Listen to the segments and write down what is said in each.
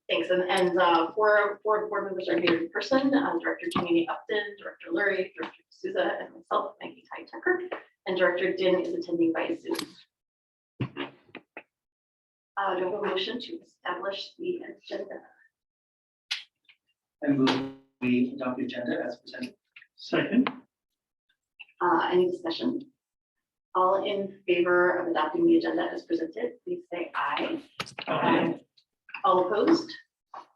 Thanks. And four board members are here in person, Director Janine Upton, Director Lurie, Director D'Souza, and myself, Maggie Tucker, and Director Din is attending by Zoom. Do I have a motion to establish the agenda? I move we adopt the agenda as presented. Second. Any discussion? All in favor of adopting the agenda as presented, please say aye. Aye. All opposed?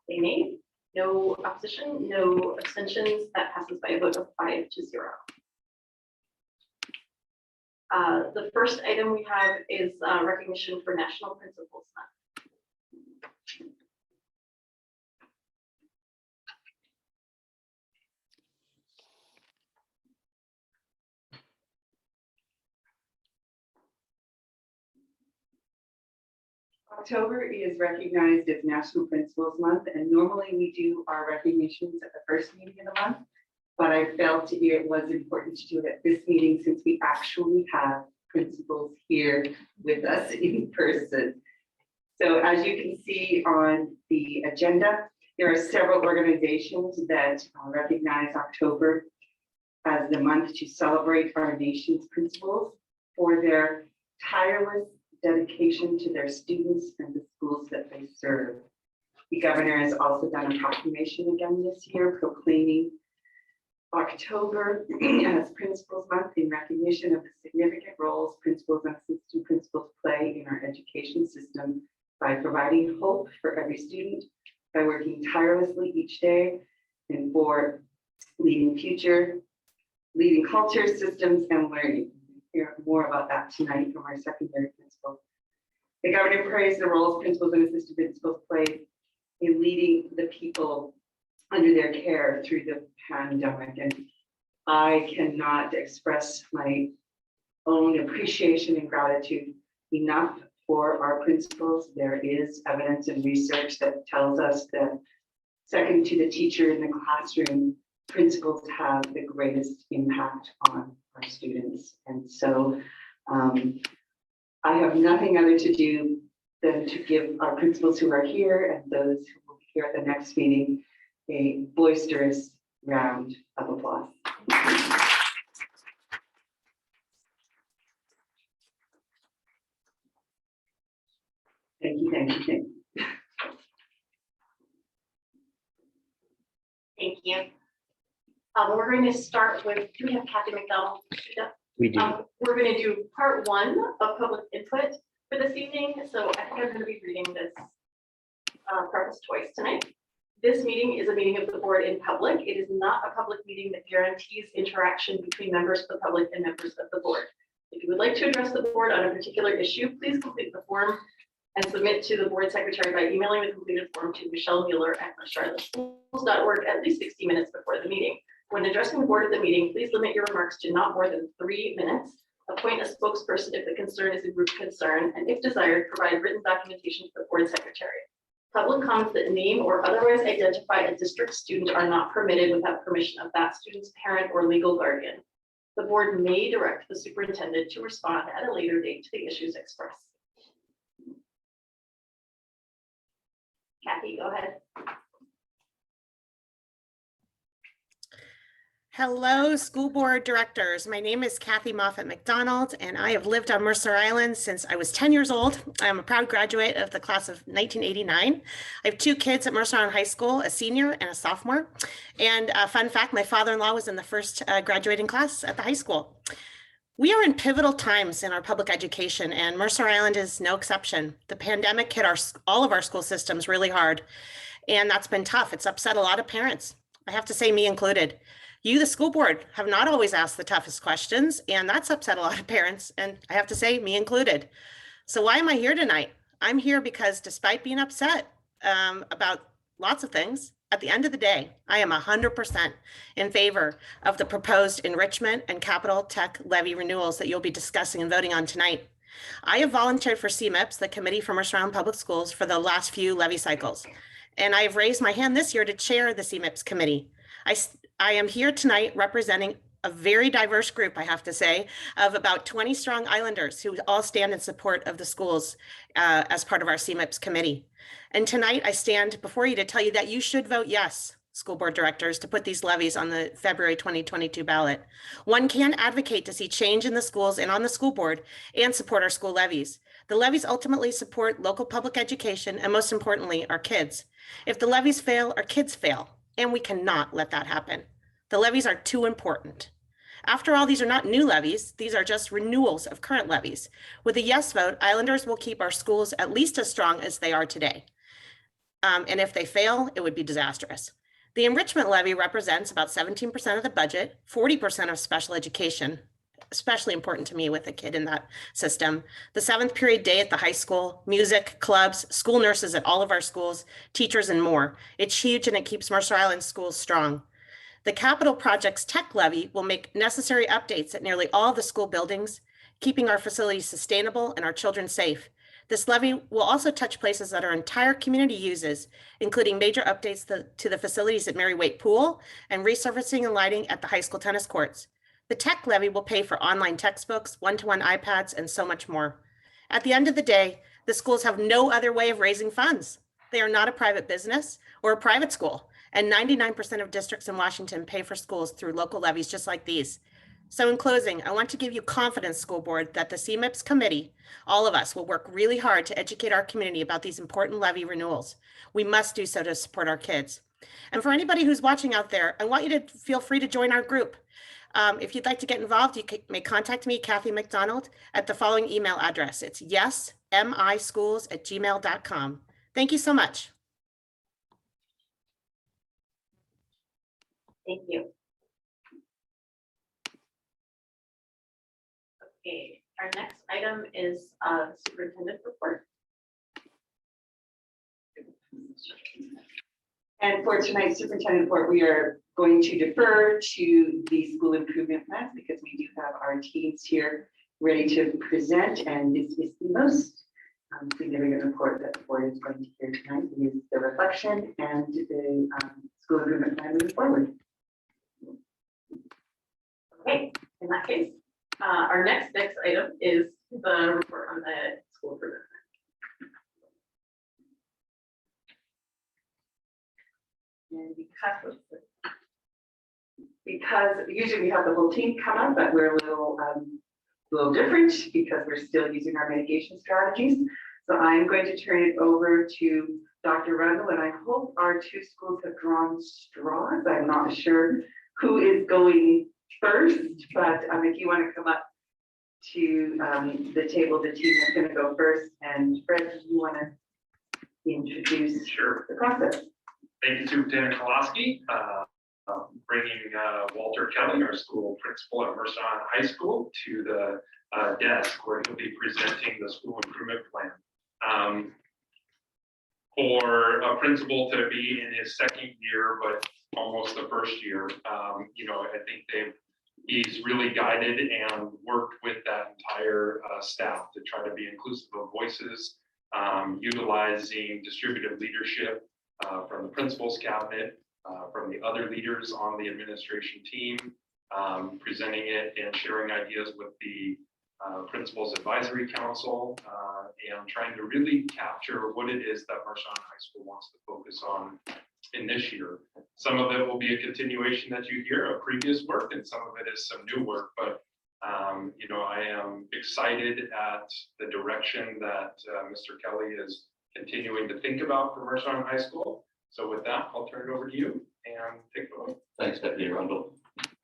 Say nay. No opposition, no abstentions. That passes by a vote of 5-0. The first item we have is recognition for National Principals Month. October is recognized as National Principals Month, and normally we do our recognitions at the first meeting of the month, but I felt it was important to do it at this meeting since we actually have principals here with us in person. So as you can see on the agenda, there are several organizations that recognize October as the month to celebrate our nation's principals for their tireless dedication to their students and the schools that they serve. The governor has also done a proclamation again this year proclaiming October as Principals Month in recognition of the significant roles principals and assistant principals play in our education system by providing hope for every student, by working tirelessly each day, and for leading culture, systems, and learning. Hear more about that tonight from our secondary principal. The governor praised the roles principals and assistant principals play in leading the people under their care through the pandemic. And I cannot express my own appreciation and gratitude enough for our principals. There is evidence and research that tells us that second to the teacher in the classroom, principals have the greatest impact on our students. And so I have nothing other to do than to give our principals who are here and those who will be here at the next meeting a boisterous round of applause. Thank you, thank you, thank you. Thank you. We're going to start with, do we have Kathy McDonald? We do. We're going to do part one of public input for this evening. So I think I'm going to be reading this preface twice tonight. This meeting is a meeting of the board in public. It is not a public meeting that guarantees interaction between members of the public and members of the board. If you would like to address the board on a particular issue, please complete the form and submit to the board secretary by emailing the completed form to Michelle Mueller at charlotteschools.org at least 60 minutes before the meeting. When addressing the board at the meeting, please limit your remarks to not more than 3 minutes. Appoint a spokesperson if the concern is a group concern, and if desired, provide written documentation to the board secretary. Public comments that name or otherwise identify a district student are not permitted without permission of that student's parent or legal guardian. The board may direct the superintendent to respond at a later date to the issues expressed. Kathy, go ahead. Hello, school board directors. My name is Kathy Moffett McDonald, and I have lived on Mercer Island since I was 10 years old. I'm a proud graduate of the class of 1989. I have 2 kids at Mercer Island High School, a senior and a sophomore. And a fun fact, my father-in-law was in the first graduating class at the high school. We are in pivotal times in our public education, and Mercer Island is no exception. The pandemic hit all of our school systems really hard, and that's been tough. It's upset a lot of parents. I have to say, me included. You, the school board, have not always asked the toughest questions, and that's upset a lot of parents, and I have to say, me included. So why am I here tonight? I'm here because despite being upset about lots of things, at the end of the day, I am 100% in favor of the proposed enrichment and capital tech levy renewals that you'll be discussing and voting on tonight. I have volunteered for CMIPS, the Committee for Mercer Island Public Schools, for the last few levy cycles, and I have raised my hand this year to chair the CMIPS committee. I am here tonight representing a very diverse group, I have to say, of about 20 strong Islanders who all stand in support of the schools as part of our CMIPS committee. And tonight I stand before you to tell you that you should vote yes, school board directors, to put these levies on the February 2022 ballot. One can advocate to see change in the schools and on the school board and support our school levies. The levies ultimately support local public education and, most importantly, our kids. If the levies fail, our kids fail, and we cannot let that happen. The levies are too important. After all, these are not new levies. These are just renewals of current levies. With a yes vote, Islanders will keep our schools at least as strong as they are today. And if they fail, it would be disastrous. The enrichment levy represents about 17% of the budget, 40% of special education, especially important to me with a kid in that system. The 7th period day at the high school, music, clubs, school nurses at all of our schools, teachers, and more. It's huge and it keeps Mercer Island schools strong. The capital projects tech levy will make necessary updates at nearly all the school buildings, keeping our facilities sustainable and our children safe. This levy will also touch places that our entire community uses, including major updates to the facilities at Mary Waite Pool and resurfacing and lighting at the high school tennis courts. The tech levy will pay for online textbooks, one-to-one iPads, and so much more. At the end of the day, the schools have no other way of raising funds. They are not a private business or a private school, and 99% of districts in Washington pay for schools through local levies just like these. So in closing, I want to give you confidence, school board, that the CMIPS committee, all of us, will work really hard to educate our community about these important levy renewals. We must do so to support our kids. And for anybody who's watching out there, I want you to feel free to join our group. If you'd like to get involved, you may contact me, Kathy McDonald, at the following email address. It's yesmischools@gmail.com. Thank you so much. Thank you. Okay, our next item is Superintendent Report. And for tonight's superintendent report, we are going to defer to the school improvement plans because we do have our teams here ready to present. And this is the most significant report that the board is going to hear tonight. It is the reflection and the school improvement plan moving forward. Okay, in that case, our next item is the report on the school improvement plan. And because usually we have the whole team come up, but we're a little different because we're still using our mitigation strategies. So I'm going to turn it over to Dr. Rundle, and I hope our two schools have drawn straws. I'm not sure who is going first, but if you want to come up to the table, the team is going to go first. And Fred, do you want to introduce the process? Thank you, Superintendent Kowalski. Bringing Walter Kelly, our school principal at Mercer Island High School, to the desk where he'll be presenting the school improvement plan. For a principal to be in his second year, but almost the first year, I think he's really guided and worked with that entire staff to try to be inclusive of voices, utilizing distributed leadership from the principal's cabinet, from the other leaders on the administration team, presenting it and sharing ideas with the Principals Advisory Council, and trying to really capture what it is that Mercer Island High School wants to focus on in this year. Some of it will be a continuation that you hear of previous work, and some of it is some new work, but I am excited at the direction that Mr. Kelly is continuing to think about for Mercer Island High School. So with that, I'll turn it over to you and take it away. Thanks, Deputy Rundle.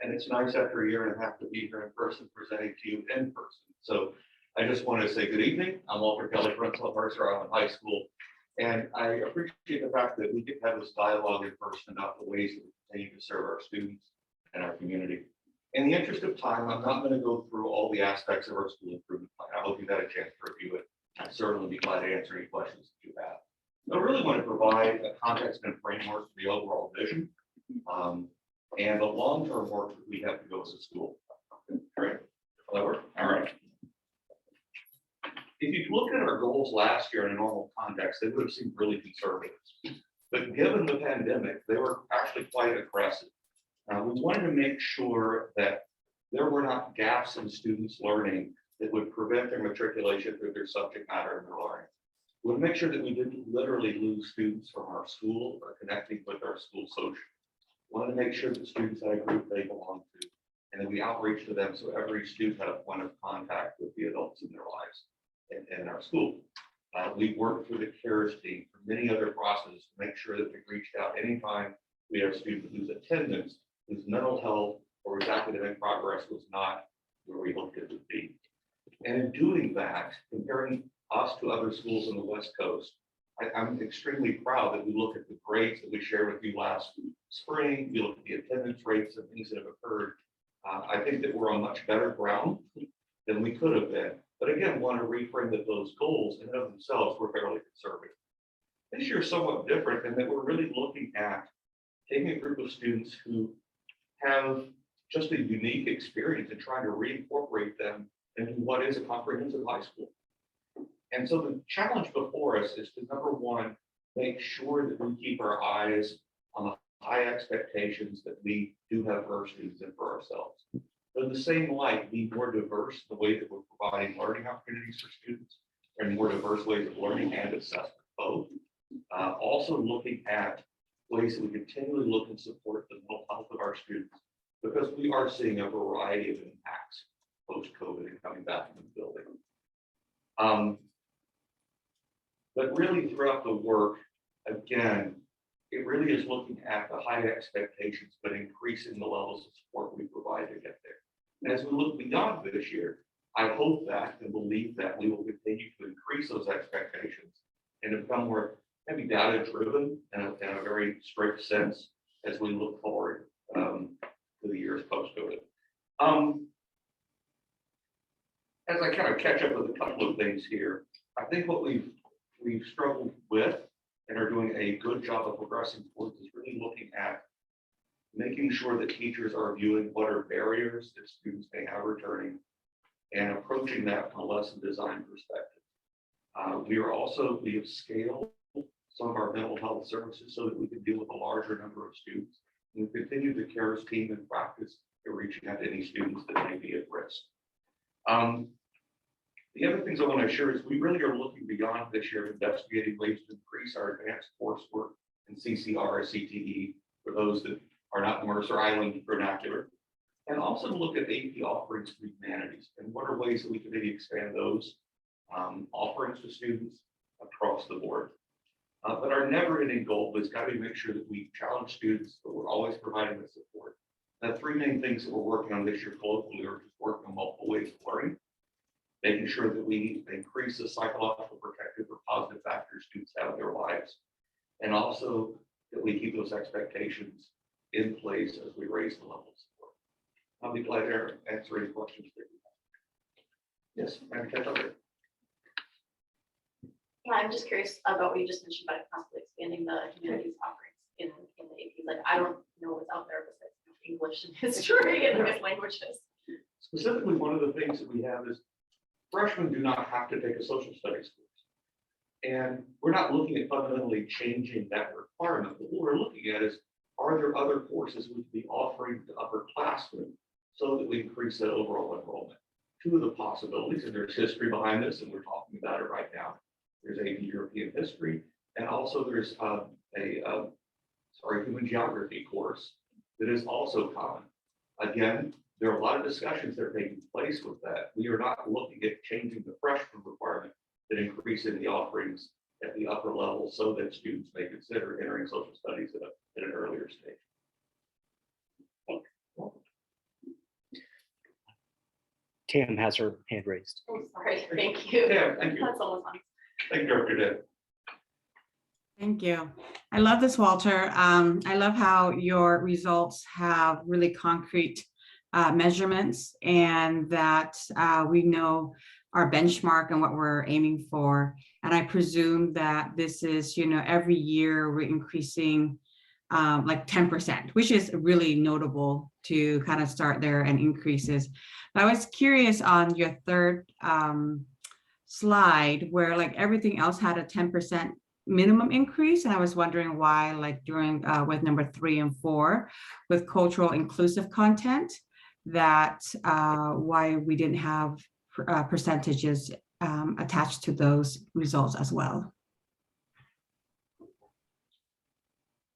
And it's nice after a year and a half to be here in person, presenting to you in person. So I just want to say good evening. I'm Walter Kelly, principal at Mercer Island High School. And I appreciate the fact that we can have this dialogue in person about the ways that we continue to serve our students and our community. In the interest of time, I'm not going to go through all the aspects of our school improvement plan. I hope you've had a chance to review it. I'd certainly be glad to answer any questions that you have. I really want to provide a context and framework for the overall vision and the long-term work that we have to go as a school. Great. All right. If you look at our goals last year in a normal context, they would have seemed really conservative. But given the pandemic, they were actually quite aggressive. We wanted to make sure that there were not gaps in students' learning that would prevent their matriculation through their subject matter and their learning. We want to make sure that we didn't literally lose students from our school or connecting with our school socially. We wanted to make sure that students had a group they belong to, and that we outreach to them so every student had a point of contact with the adults in their lives in our school. We worked through the CARES team for many other processes to make sure that we reached out anytime we have students whose attendance, whose mental health, or whose academic progress was not where we hoped it would be. And in doing that, comparing us to other schools on the West Coast, I'm extremely proud that we look at the grades that we shared with you last spring, we look at the attendance rates and things that have occurred. I think that we're on much better ground than we could have been. But again, want to reframe that those goals in and of themselves were fairly conservative. This year is somewhat different in that we're really looking at taking a group of students who have just a unique experience and trying to reincorporate them into what is a comprehensive high school. And so the challenge before us is to, number one, make sure that we keep our eyes on the high expectations that we do have for our students and for ourselves. But in the same light, be more diverse in the way that we're providing learning opportunities for students and more diverse ways of learning and assessment both. Also looking at ways that we continually look and support the mental health of our students, because we are seeing a variety of impacts post-COVID and coming back into the building. But really throughout the work, again, it really is looking at the high expectations, but increasing the levels of support we provide to get there. And as we look beyond this year, I hope that and believe that we will continue to increase those expectations and become more maybe data-driven in a very strict sense as we look forward to the years post-COVID. As I kind of catch up with a couple of things here, I think what we've struggled with and are doing a good job of progressing towards is really looking at making sure that teachers are viewing what are barriers that students may have returning and approaching that from a lesson design perspective. We have scaled some of our mental health services so that we can deal with a larger number of students. And we continue the CARES team in practice at reaching out to any students that may be at risk. The other things I want to share is we really are looking beyond this year, investigating ways to increase our advanced coursework and CCR, CTE for those that are not Mercer Island vernacular, and also look at AP offerings for humanities and what are ways that we can maybe expand those offerings to students across the board. But our never-ending goal is got to make sure that we challenge students, but we're always providing the support. The three main things that we're working on this year globally are just working on multiple ways of learning, making sure that we increase the psychological protective or positive factors students have in their lives, and also that we keep those expectations in place as we raise the level of support. I'll be glad to answer any questions that you have. Yes, Madam Secretary. Yeah, I'm just curious about what you just mentioned about possibly expanding the humanities offerings in the AP. Like, I don't know what's out there besides English and history and English languages. Specifically, one of the things that we have is freshmen do not have to take a social studies course. And we're not looking at fundamentally changing that requirement, but what we're looking at is, are there other courses we could be offering to upperclassmen so that we increase that overall enrollment? Two of the possibilities, and there's history behind this, and we're talking about it right now. There's AP European history, and also there's human geography course that is also common. Again, there are a lot of discussions that are taking place with that. We are not looking at changing the freshman requirement, but increasing the offerings at the upper level so that students may consider entering social studies at an earlier stage. Tam has her hand raised. Oh, sorry, thank you. Yeah, thank you. That's almost on. Thank you, Dr. Deb. Thank you. I love this, Walter. I love how your results have really concrete measurements, and that we know our benchmark and what we're aiming for. And I presume that this is, every year we're increasing like 10%, which is really notable to kind of start there and increases. But I was curious on your third slide where like everything else had a 10% minimum increase. And I was wondering why, like during with number 3 and 4, with cultural inclusive content, that why we didn't have percentages attached to those results as well.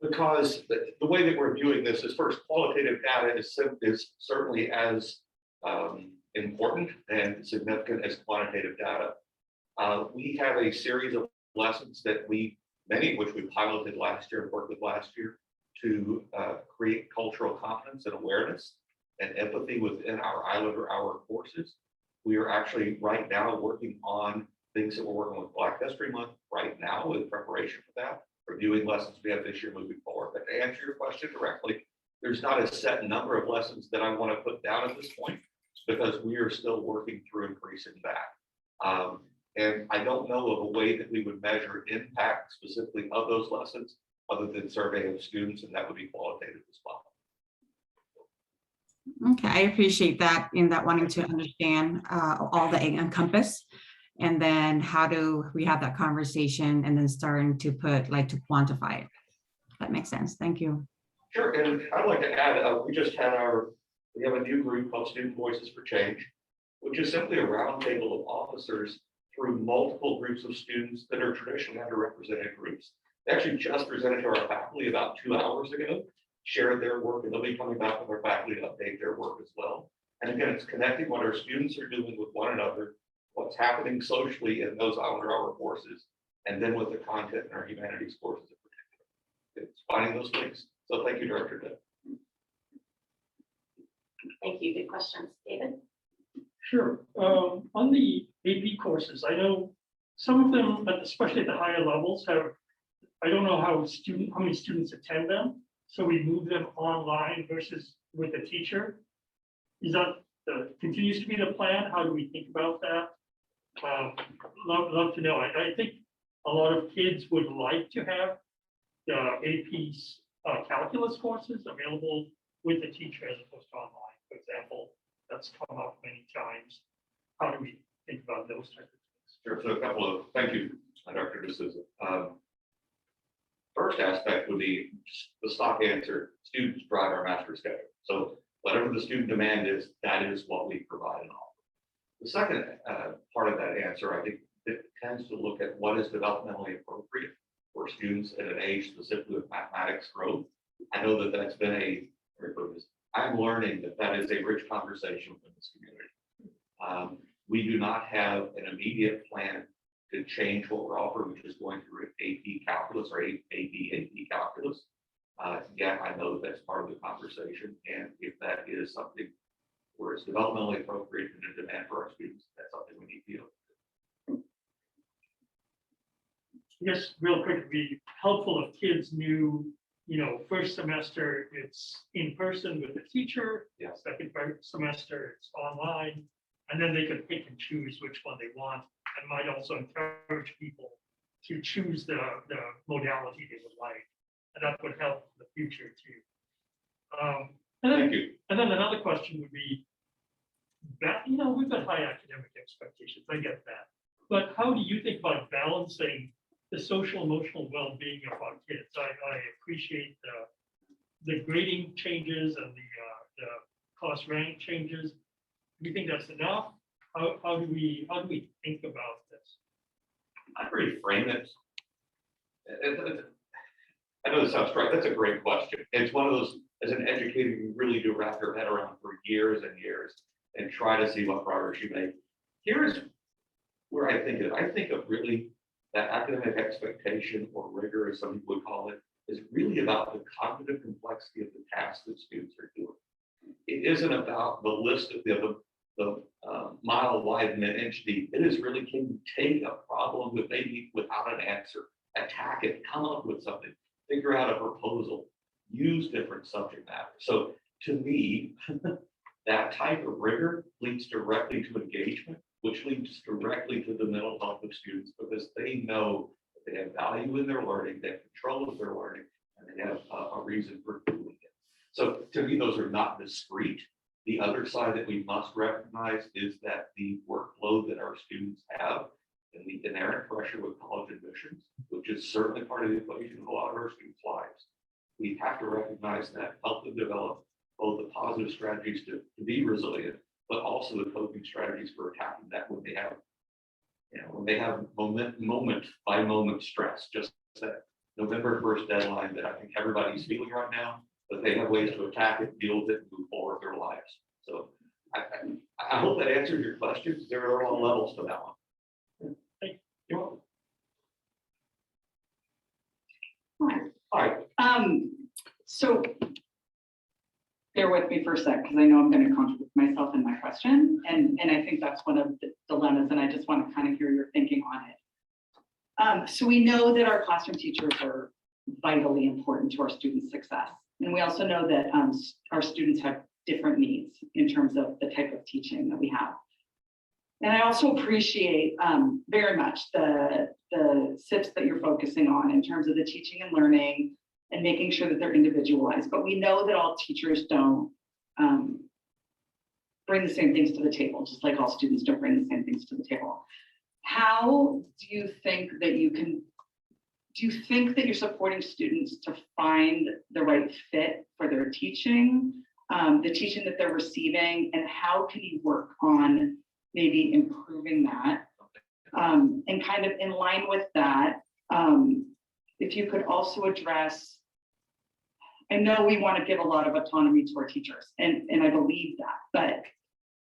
Because the way that we're viewing this is, first, qualitative data is certainly as important and significant as quantitative data. We have a series of lessons that many of which we piloted last year and worked with last year to create cultural competence and awareness and empathy within our Islander Hour courses. We are actually right now working on things that we're working with Black History Month right now in preparation for that, reviewing lessons we have this year moving forward. But to answer your question directly, there's not a set number of lessons that I want to put down at this point, because we are still working through increasing that. And I don't know of a way that we would measure impact specifically of those lessons other than survey of students, and that would be qualitative as well. Okay, I appreciate that, in that wanting to understand all that it encompass. And then how do we have that conversation and then starting to put, like, to quantify it? That makes sense. Thank you. Sure, and I'd like to add, we have a new group called Student Voices for Change, which is simply a roundtable of officers through multiple groups of students that are traditionally underrepresented groups. They actually just presented to our faculty about 2 hours ago, shared their work, and they'll be coming back with our faculty to update their work as well. And again, it's connecting what our students are doing with one another, what's happening socially in those Islander Hour courses, and then with the content in our humanities courses in particular. It's finding those links. So thank you, Director Deb. Thank you. Good questions. David? Sure. On the AP courses, I know some of them, especially at the higher levels, I don't know how many students attend them. So we move them online versus with a teacher. Is that continues to be the plan? How do we think about that? Love to know. I think a lot of kids would like to have the AP's calculus courses available with the teacher as opposed to online, for example. That's come up many times. How do we think about those types of things? Sure. So thank you, Dr. D'Souza. First aspect would be the stock answer: students drive our master schedule. So whatever the student demand is, that is what we provide and offer. The second part of that answer, I think, it tends to look at what is developmentally appropriate for students at an age specifically with mathematics growth. I know that that's been I'm learning that is a rich conversation within this community. We do not have an immediate plan to change what we're offering, which is going through AP calculus or AP calculus. Yeah, I know that's part of the conversation. And if that is something where it's developmentally appropriate and a demand for our students, that's something we need to do. Yes, real quick, it'd be helpful if kids knew, first semester it's in person with the teacher. Yeah. Second semester it's online, and then they could pick and choose which one they want, and might also encourage people to choose the modality they would like, and that would help in the future too. Thank you. And then another question would be that, we've got high academic expectations, I get that, but how do you think about balancing the social emotional well-being of our kids? I appreciate the grading changes and the cost rank changes. Do you think that's enough? How do we think about this? I reframe it. I know this sounds right. That's a great question. It's one of those, as an educator, you really do wrap your head around for years and years and try to see what progress you make. Here's where I think of. I think of really that academic expectation, or rigor, as some people would call it, is really about the cognitive complexity of the tasks that students are doing. It isn't about the list of the mile wide and an inch deep. It is really, can you take a problem with maybe without an answer, attack it, come up with something, figure out a proposal, use different subject matter. So to me, that type of rigor leads directly to engagement, which leads directly to the mental health of students, because they know that they have value in their learning, they have control of their learning, and they have a reason for doing it. So to me, those are not discrete. The other side that we must recognize is that the workload that our students have and the inherent pressure with college admissions, which is certainly part of the equation of a lot of our students' lives. We have to recognize that, help them develop both the positive strategies to be resilient, but also the coping strategies for attacking that when they have, when they have moment by moment stress, just that November 1st deadline that I think everybody's feeling right now, but they have ways to attack it, deal with it, and move forward with their lives. So I hope that answers your questions. There are all levels to that one. You're welcome. Hi. So bear with me for a sec, because I know I'm going to contradict myself in my question. And I think that's one of the dilemmas, and I just want to kind of hear your thinking on it. So we know that our classroom teachers are vitally important to our students' success. And we also know that our students have different needs in terms of the type of teaching that we have. And I also appreciate very much the SIPs that you're focusing on in terms of the teaching and learning and making sure that they're individualized. But we know that all teachers don't bring the same things to the table, just like all students don't bring the same things to the table. How do you think that you're supporting students to find the right fit for their teaching, the teaching that they're receiving, and how can you work on maybe improving that? And kind of in line with that, if you could also address, I know we want to give a lot of autonomy to our teachers, and I believe that, but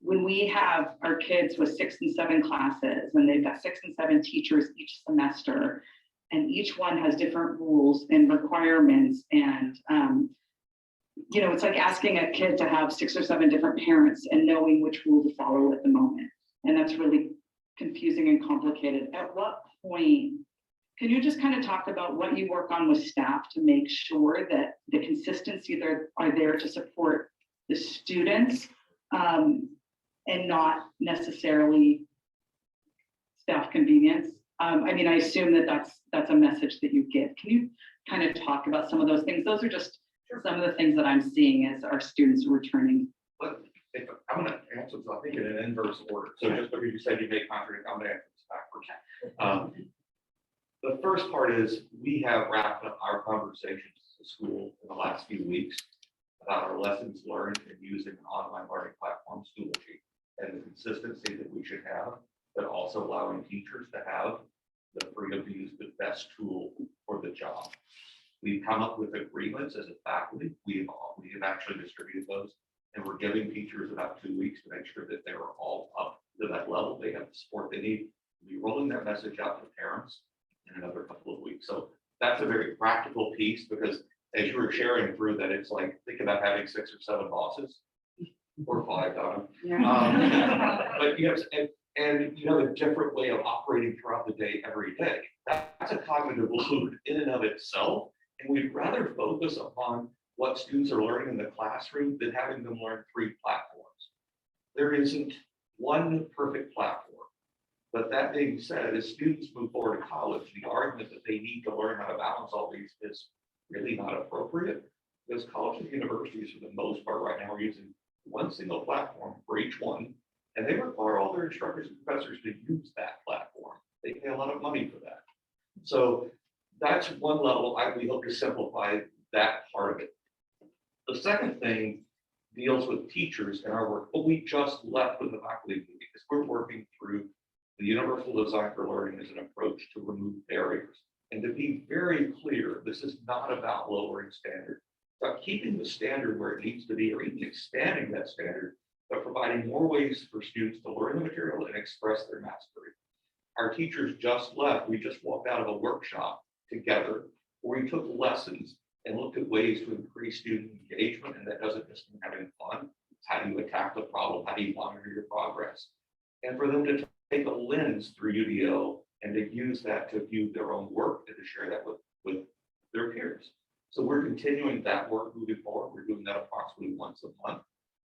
when we have our kids with 6 and 7 classes, and they've got 6 and 7 teachers each semester, and each one has different rules and requirements, and it's like asking a kid to have 6 or 7 different parents and knowing which rule to follow at the moment. And that's really confusing and complicated. At what point, can you just kind of talk about what you work on with staff to make sure that the consistency there are there to support the students and not necessarily staff convenience? I mean, I assume that that's a message that you give. Can you kind of talk about some of those things? Those are just some of the things that I'm seeing as our students are returning. But if I'm going to answer this, I think in an inverse order. So just because you said you may contradict, I'm going to answer this backwards. The first part is we have wrapped up our conversations at school in the last few weeks about our lessons learned in using an online learning platform, Schoology, and the consistency that we should have, but also allowing teachers to have the freedom to use the best tool for the job. We've come up with agreements as a faculty. We have actually distributed those, and we're giving teachers about 2 weeks to make sure that they're all up to that level. They have the support they need. We'll be rolling that message out to parents in another couple of weeks. So that's a very practical piece, because as you were sharing through that, it's like, think about having 6 or 7 bosses, or 5, Donna. But yes, and you have a different way of operating throughout the day, every day. That's a cognitive load in and of itself. And we'd rather focus upon what students are learning in the classroom than having them learn 3 platforms. There isn't one perfect platform. But that being said, as students move forward to college, the argument that they need to learn how to balance all these is really not appropriate, because colleges and universities, for the most part right now, are using one single platform for each one, and they require all their instructors and professors to use that platform. They pay a lot of money for that. So that's one level. We hope to simplify that part of it. The second thing deals with teachers in our work, but we just left with the faculty meeting, because we're working through the universal design for learning as an approach to remove barriers. And to be very clear, this is not about lowering standards, it's about keeping the standard where it needs to be, or even expanding that standard, but providing more ways for students to learn the material and express their mastery. Our teachers just left. We just walked out of a workshop together where we took lessons and looked at ways to increase student engagement. And that doesn't just mean having fun. It's how do you attack the problem? How do you monitor your progress? And for them to take a lens through UDO and to use that to view their own work and to share that with their peers. So we're continuing that work moving forward. We're doing that approximately once a month.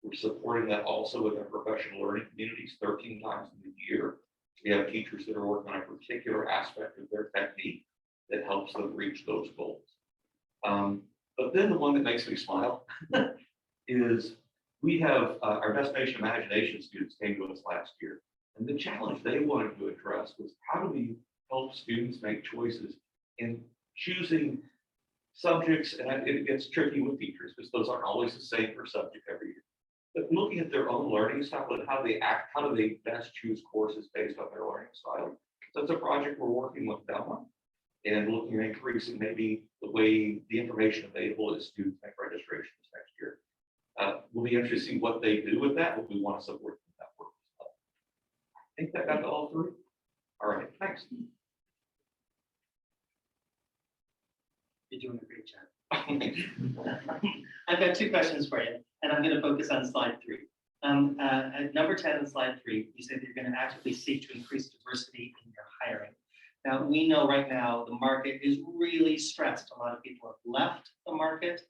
We're supporting that also with our professional learning communities 13 times in the year. We have teachers that are working on a particular aspect of their technique that helps them reach those goals. But then the one that makes me smile is we have our Destination Imagination students came to us last year. And the challenge they wanted to address was, how do we help students make choices in choosing subjects, and it gets tricky with teachers because those aren't always the same per subject every year. But looking at their own learning style and how they act, how do they best choose courses based on their learning style? So it's a project we're working with them on and looking at increasing maybe the way the information available as students make registrations next year. We'll be interested to see what they do with that, but we want to support that work as well. I think that got to all three. All right, thanks. You're doing a great job. I've got 2 questions for you, and I'm going to focus on slide 3. At number 10 on slide 3, you said you're going to actively seek to increase diversity in your hiring. Now, we know right now the market is really stressed. A lot of people have left the market.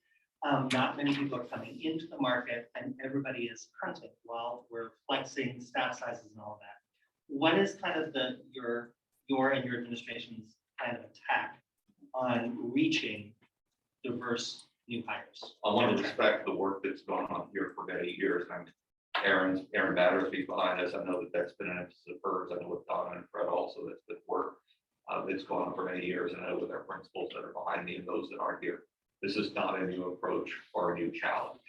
Not many people are coming into the market, and everybody is hunting while we're flexing staff sizes and all of that. What is kind of your and your administration's kind of attack on reaching diverse new hires? I want to respect the work that's gone on here for many years. And Erin Battersby's behind us. I know that that's been an emphasis of hers. I know with Donna and Fred also that's been work that's gone on for many years. And I know with our principals that are behind me and those that aren't here, this is not a new approach or a new challenge.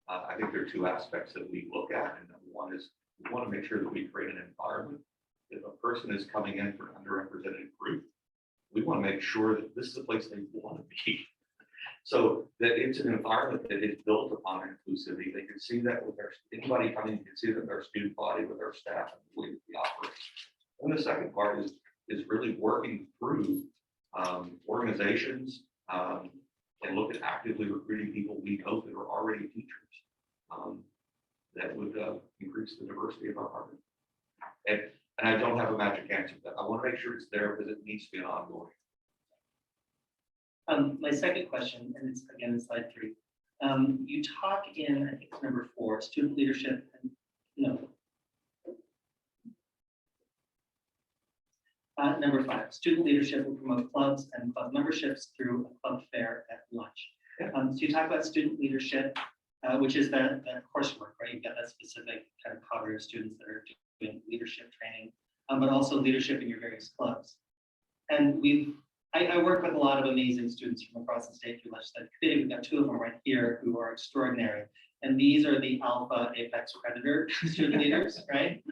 I think there are 2 aspects that we look at. And number one is we want to make sure that we create an environment. If a person is coming in for an underrepresented group, we want to make sure that this is the place they want to be. So that it's an environment that is built upon inclusivity. They can see that with anybody coming, you can see that with our student body, with our staff, and the way that we operate. And the second part is really working through organizations and look at actively recruiting people we know that are already teachers that would increase the diversity of our department. And I don't have a magic answer to that. I want to make sure it's there because it needs to be an ongoing. My second question, and it's again in slide 3. You talk in, I think it's number 4, student leadership. And, no. Number 5, student leadership will promote clubs and club memberships through a club fair at lunch. So you talk about student leadership, which is that coursework, right? You've got that specific kind of cadre of students that are doing leadership training, but also leadership in your various clubs. And I work with a lot of amazing students from across the state through legislative committee. We've got 2 of them right here who are extraordinary. And these are the alpha apex predator student leaders, right?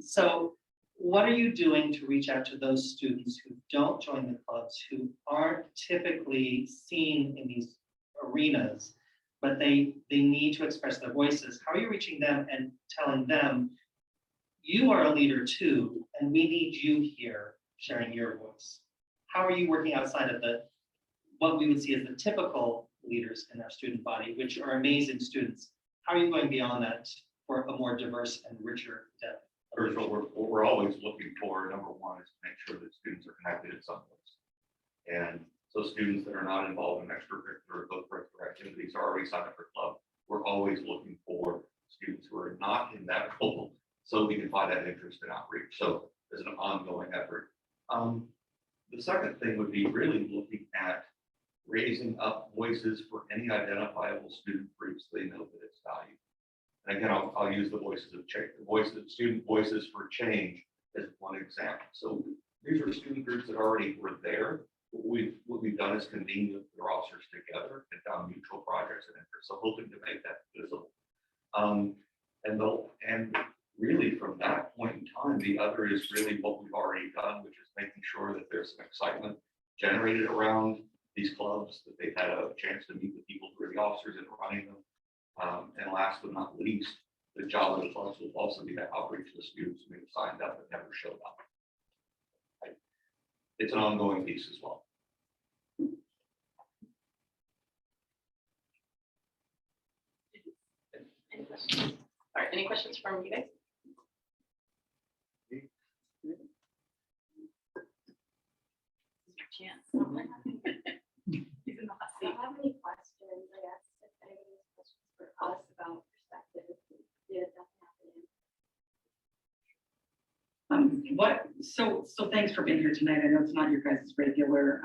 So what are you doing to reach out to those students who don't join the clubs, who aren't typically seen in these arenas, but they need to express their voices? How are you reaching them and telling them, you are a leader too, and we need you here sharing your voice? How are you working outside of what we would see as the typical leaders in our student body, which are amazing students? How are you going beyond that for a more diverse and richer depth? First of all, what we're always looking for, number one, is to make sure that students are connected in some place. And so students that are not involved in extracurricular or co-curricular activities are already signed up for club. We're always looking for students who are not in that role so we can find that interest and outreach. So there's an ongoing effort. The second thing would be really looking at raising up voices for any identifiable student groups they know that it's valued. And again, I'll use the voices of change, student voices for change as one example. So these are student groups that already were there. What we've done is convene their officers together and found mutual projects and interests. So hoping to make that visible. And really from that point in time, the other is really what we've already done, which is making sure that there's some excitement generated around these clubs, that they've had a chance to meet the people who are the officers and running them. And last but not least, the job of the clubs will also be to outreach to the students who have signed up but never showed up. Right? It's an ongoing piece as well. Any questions? All right, any questions from you guys? Chance. I don't have any questions. I guess if anybody has questions for us about perspective, yeah, definitely. So thanks for being here tonight. I know it's not your guys' regular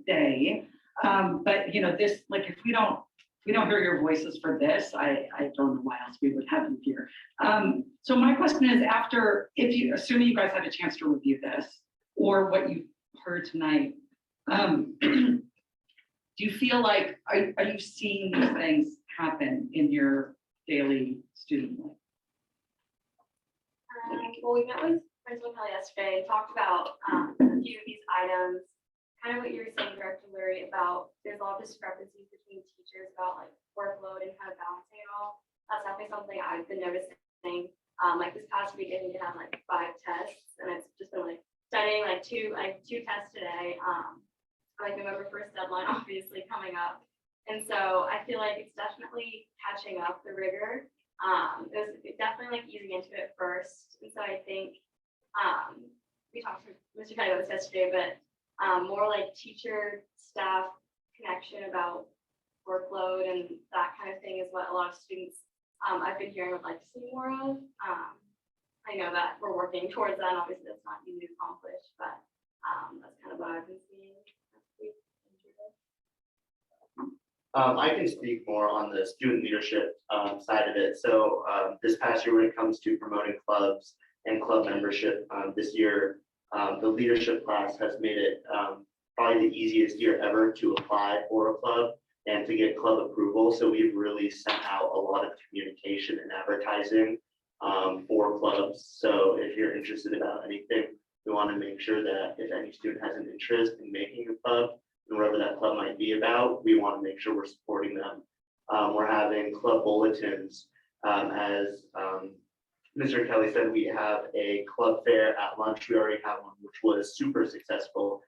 day, but this, like, if we don't hear your voices for this, I don't know why else we would have you here. So my question is, assuming you guys had a chance to review this or what you heard tonight, Do you feel like, are you seeing these things happen in your daily student life? Well, we met with Principal Kelly yesterday and talked about a few of these items. Kind of what you were saying, Director Lurie, about there's a lot of discrepancies between teachers about like workload and kind of balancing it all. That's definitely something I've been noticing. Like this past week, I need to have like 5 tests, and it's just been like studying like two tests today. Like November 1st deadline, obviously coming up, and so I feel like it's definitely catching up the rigor. It was definitely like easing into it first, and so I think we talked to Mr. Kelly about this yesterday, but more like teacher staff connection about workload and that kind of thing is what a lot of students I've been hearing would like to see more of. I know that we're working towards that, and obviously that's not easy to accomplish, but that's kind of what I've been seeing. I can speak more on the student leadership side of it. So this past year, when it comes to promoting clubs and club membership, this year, the leadership class has made it probably the easiest year ever to apply for a club and to get club approval. So we've really sent out a lot of communication and advertising for clubs. So if you're interested about anything, we want to make sure that if any student has an interest in making a club, and whatever that club might be about, we want to make sure we're supporting them. We're having club bulletins. As Mr. Kelly said, we have a club fair at lunch. We already have one, which was super successful.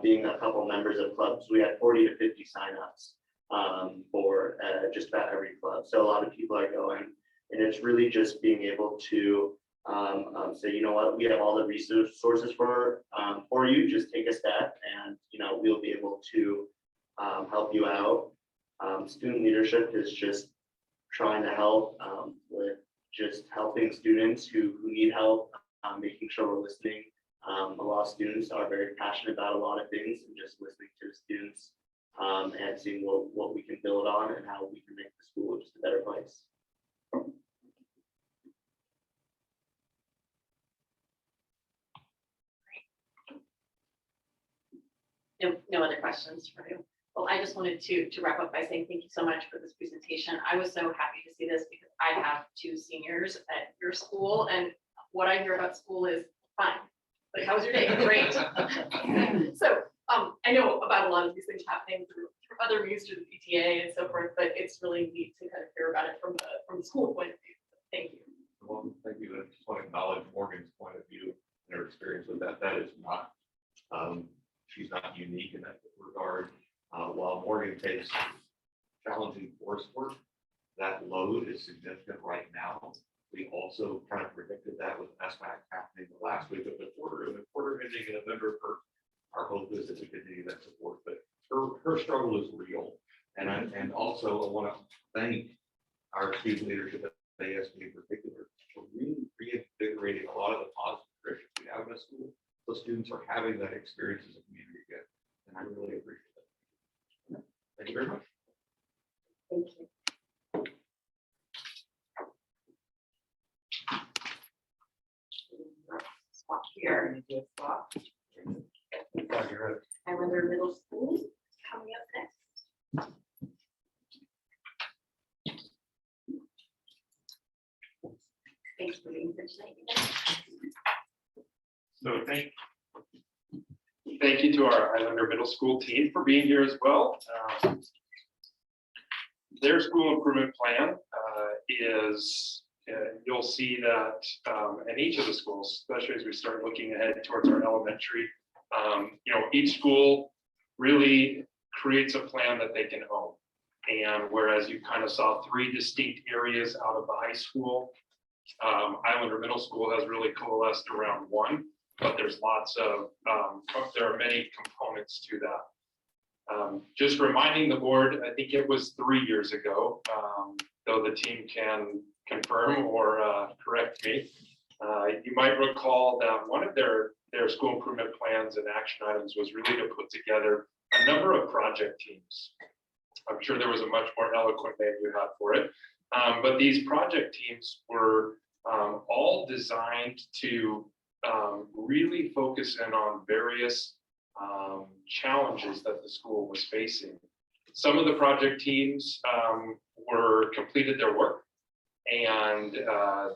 Being a couple members of clubs, we had 40 to 50 signups for just about every club. So a lot of people are going, and it's really just being able to say, you know what, we have all the resources for you. Just take a step, and we'll be able to help you out. Student leadership is just trying to help with just helping students who need help, making sure we're listening. A lot of students are very passionate about a lot of things, and just listening to the students and seeing what we can build on and how we can make the school just a better place. No other questions for you. Well, I just wanted to wrap up by saying thank you so much for this presentation. I was so happy to see this because I have 2 seniors at your school, and what I hear about school is fine. Like, how was your day? Great. So I know about a lot of these things happening through other means, through the PTA and so forth, but it's really neat to kind of hear about it from the school point of view. Thank you. Well, thank you. I just want to acknowledge Morgan's point of view and her experience with that. That is not, she's not unique in that regard. While Morgan takes challenging coursework, that load is significant right now. We also kind of predicted that with SMAC happening the last week of the quarter, and the quarter ending in November 1st. Our hope is that we continue that support, but her struggle is real. And also I want to thank our student leadership at ASB in particular for really reinvigorating a lot of the positive traditions we have in the school. So students are having that experience as a community again, and I really appreciate that. Thank you very much. Thank you. Spot here. Islander Middle School coming up next. Thanks for being here tonight. So thank you to our Islander Middle School team for being here as well. Their school improvement plan is, you'll see that in each of the schools, especially as we start looking ahead towards our elementary, each school really creates a plan that they can own. And whereas you kind of saw 3 distinct areas out of the high school, Islander Middle School has really coalesced around one, but there's lots of, there are many components to that. Just reminding the board, I think it was 3 years ago, though the team can confirm or correct me. You might recall that one of their school improvement plans and action items was really to put together a number of project teams. I'm sure there was a much more eloquent name you had for it. But these project teams were all designed to really focus in on various challenges that the school was facing. Some of the project teams were completed their work, and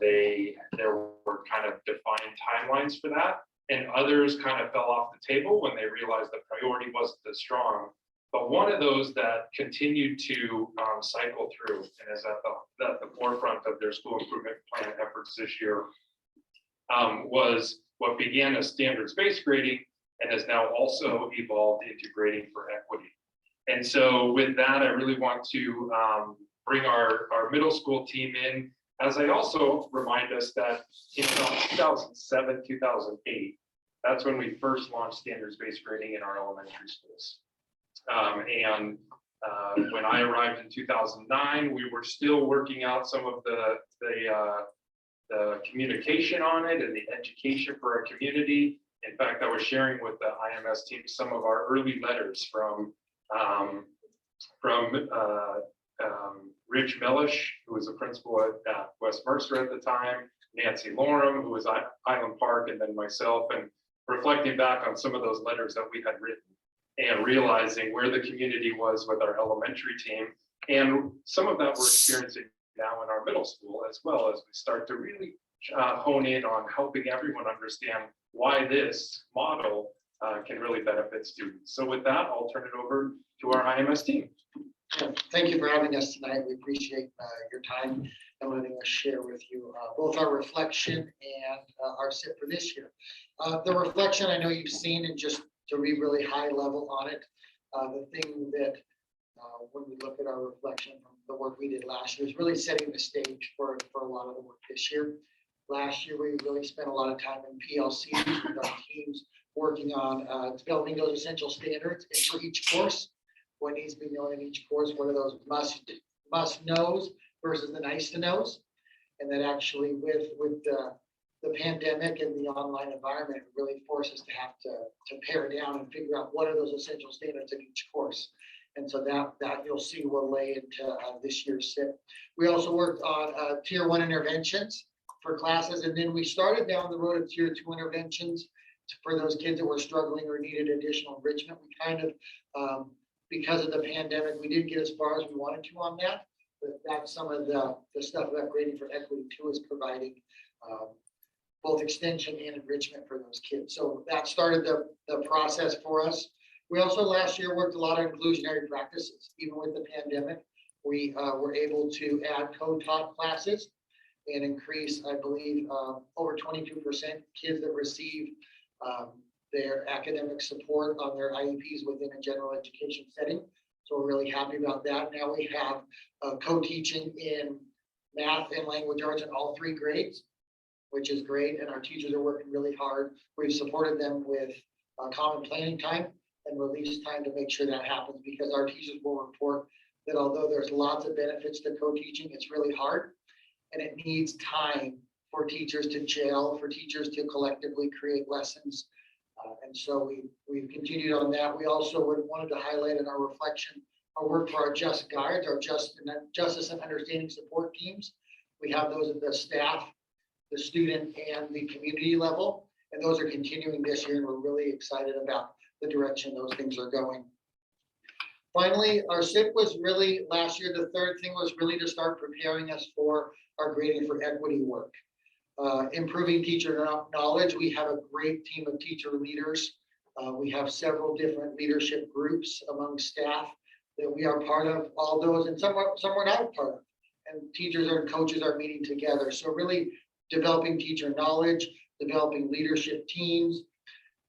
there were kind of defined timelines for that. And others kind of fell off the table when they realized the priority wasn't as strong. But one of those that continued to cycle through and is at the forefront of their school improvement plan efforts this year was what began as standards-based grading and has now also evolved into grading for equity. And so with that, I really want to bring our middle school team in, as I also remind us that in 2007, 2008, that's when we first launched standards-based grading in our elementary schools. When I arrived in 2009, we were still working out some of the communication on it and the education for our community. In fact, I was sharing with the IMS team some of our early letters from Rich Millish, who was a principal at West Mercer at the time, Nancy Lorem, who was at Highland Park, and then myself, and reflecting back on some of those letters that we had written and realizing where the community was with our elementary team. And some of that we're experiencing now in our middle school, as well as we start to really hone in on helping everyone understand why this model can really benefit students. So with that, I'll turn it over to our IMS team. Thank you for having us tonight. We appreciate your time and letting us share with you both our reflection and our SIP for this year. The reflection I know you've seen, and just to be really high level on it, the thing that when we look at our reflection from the work we did last year is really setting the stage for a lot of the work this year. Last year, we really spent a lot of time in PLC with our teams working on developing those essential standards for each course. What needs to be known in each course, what are those must knows versus the nice to knows. And that actually with the pandemic and the online environment really forced us to have to pare down and figure out what are those essential standards in each course. And so that you'll see will lay into this year's SIP. We also worked on tier 1 interventions for classes, and then we started down the road of tier 2 interventions for those kids that were struggling or needed additional enrichment. We kind of because of the pandemic, we didn't get as far as we wanted to on that, but that's some of the stuff that Grading for Equity 2 is providing, both extension and enrichment for those kids. So that started the process for us. We also last year worked a lot of inclusionary practices. Even with the pandemic, we were able to add co-taught classes and increase, I believe, over 22% kids that receive their academic support on their IEPs within a general education setting. So we're really happy about that. Now we have co-teaching in math and language arts in all 3 grades, which is great. And our teachers are working really hard. We've supported them with common planning time and release time to make sure that happens, because our teachers will report that although there's lots of benefits to co-teaching, it's really hard. And it needs time for teachers to gel, for teachers to collectively create lessons. And so we've continued on that. We also wanted to highlight in our reflection our work for our Just Guides, our Justice and Understanding support teams. We have those at the staff, the student, and the community level. And those are continuing this year, and we're really excited about the direction those things are going. Finally, our SIP was really last year, the third thing was really to start preparing us for our Grading for Equity work. Improving teacher knowledge. We have a great team of teacher leaders. We have several different leadership groups among staff that we are part of, all those, and some we're not part of. And teachers and coaches are meeting together. So really developing teacher knowledge, developing leadership teams,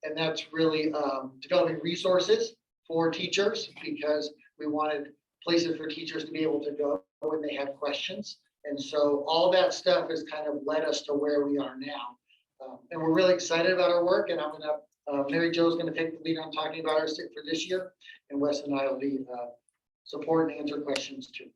and that's really developing resources for teachers, because we wanted places for teachers to be able to go when they have questions. And so all that stuff has kind of led us to where we are now. And we're really excited about our work. And I'm going to, Mary Jo's going to take the lead on talking about our SIP for this year. And Wes and I will be support and answer questions too.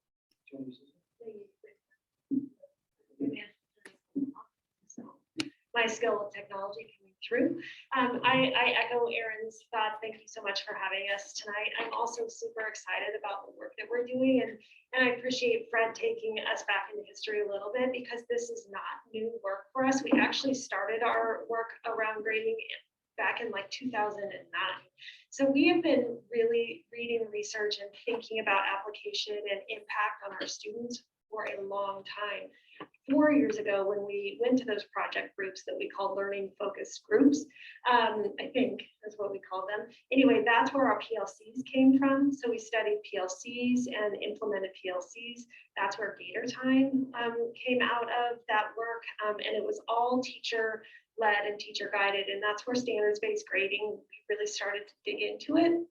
My skill of technology coming through. I echo Erin's thoughts. Thank you so much for having us tonight. I'm also super excited about the work that we're doing, and I appreciate Fred taking us back into history a little bit, because this is not new work for us. We actually started our work around grading back in like 2009. So we have been really reading research and thinking about application and impact on our students for a long time. 4 years ago, when we went to those project groups that we call learning focused groups, I think is what we call them. Anyway, that's where our PLCs came from. So we studied PLCs and implemented PLCs. That's where Gator Time came out of that work. And it was all teacher led and teacher guided. And that's where standards-based grading, we really started to dig into it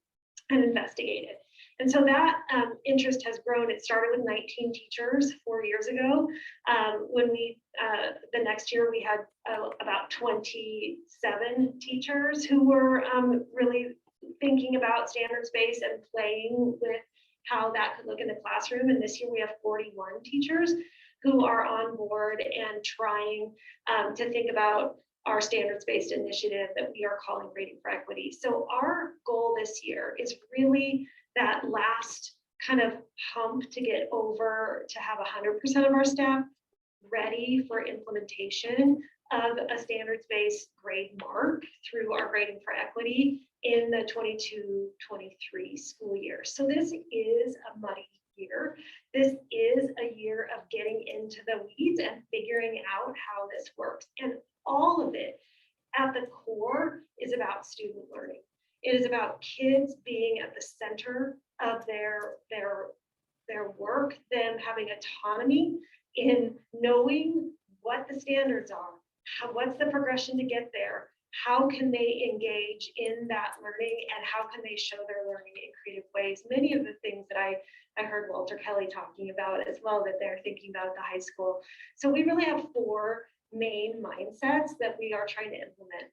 and investigate it. And so that interest has grown. It started with 19 teachers 4 years ago. When we, the next year, we had about 27 teachers who were really thinking about standards-based and playing with how that could look in the classroom. And this year we have 41 teachers who are on board and trying to think about our standards-based initiative that we are calling Grading for Equity. So our goal this year is really that last kind of hump to get over, to have 100% of our staff ready for implementation of a standards-based grade mark through our Grading for Equity in the 22-23 school year. So this is a muddy year. This is a year of getting into the weeds and figuring out how this works. And all of it at the core is about student learning. It is about kids being at the center of their work, them having autonomy in knowing what the standards are, what's the progression to get there, how can they engage in that learning, and how can they show their learning in creative ways. Many of the things that I heard Walter Kelly talking about as well, that they're thinking about at the high school. So we really have 4 main mindsets that we are trying to implement.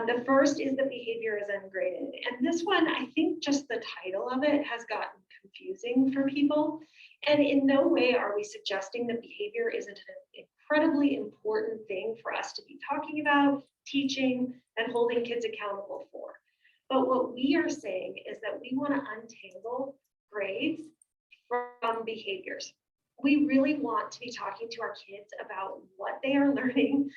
The first is the behavior is ungraded. And this one, I think just the title of it has gotten confusing for people. And in no way are we suggesting that behavior isn't an incredibly important thing for us to be talking about, teaching, and holding kids accountable for. But what we are saying is that we want to untangle grades from behaviors. We really want to be talking to our kids about what they are learning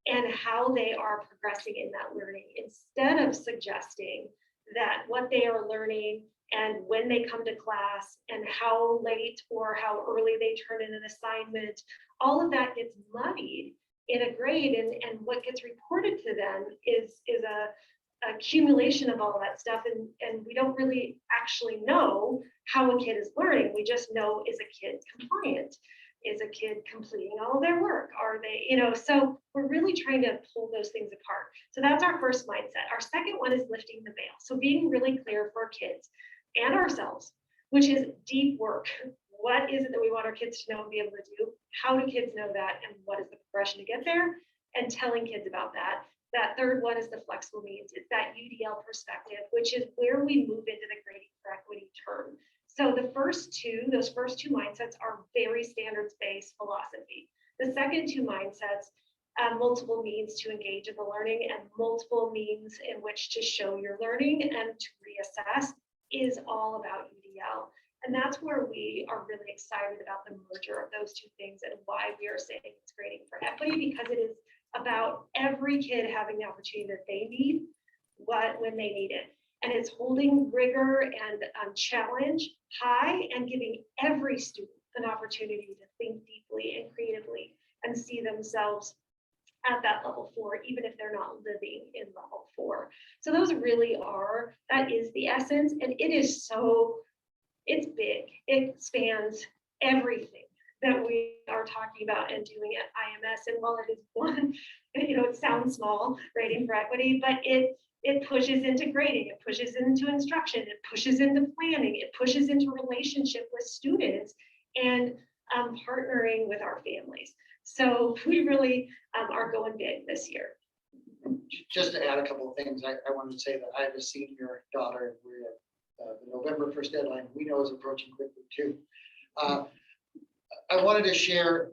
and how they are progressing in that learning, instead of suggesting that what they are learning and when they come to class and how late or how early they turn in an assignment, all of that gets muddied in a grade, and what gets reported to them is a accumulation of all that stuff, and we don't really actually know how a kid is learning. We just know, is a kid compliant? Is a kid completing all of their work? Are they, so we're really trying to pull those things apart. So that's our first mindset. Our second one is lifting the veil. So being really clear for kids and ourselves, which is deep work. What is it that we want our kids to know and be able to do? How do kids know that? And what is the progression to get there? And telling kids about that. That third one is the flexible means. It's that UDL perspective, which is where we move into the Grading for Equity term. So those first two mindsets are very standards-based philosophy. The second 2 mindsets, multiple means to engage in the learning and multiple means in which to show your learning and to reassess, is all about UDL. And that's where we are really excited about the merger of those 2 things and why we are saying it's Grading for Equity, because it is about every kid having the opportunity that they need when they need it. And it's holding rigor and challenge high and giving every student an opportunity to think deeply and creatively and see themselves at that level 4, even if they're not living in level 4. So those really are, that is the essence. And it is it's big. It spans everything that we are talking about and doing at IMS. And while it is one, it sounds small, Grading for Equity, but it pushes into grading, it pushes into instruction, it pushes into planning, it pushes into relationship with students and partnering with our families. So we really are going big this year. Just to add a couple of things, I wanted to say that I have a senior daughter, and we're at the November 1st deadline. We know is approaching quickly too. I wanted to share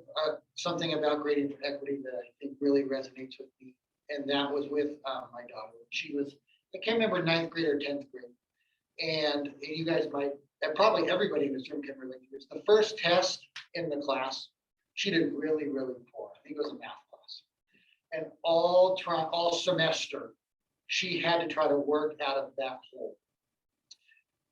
something about Grading for Equity that I think really resonates with me. And that was with my daughter. She was, I can't remember, 9th grade or 10th grade. And you guys might, and probably everybody in this room can relate to this. The first test in the class, she did really, really poor. I think it was a math class. And all semester, she had to try to work out of that hole.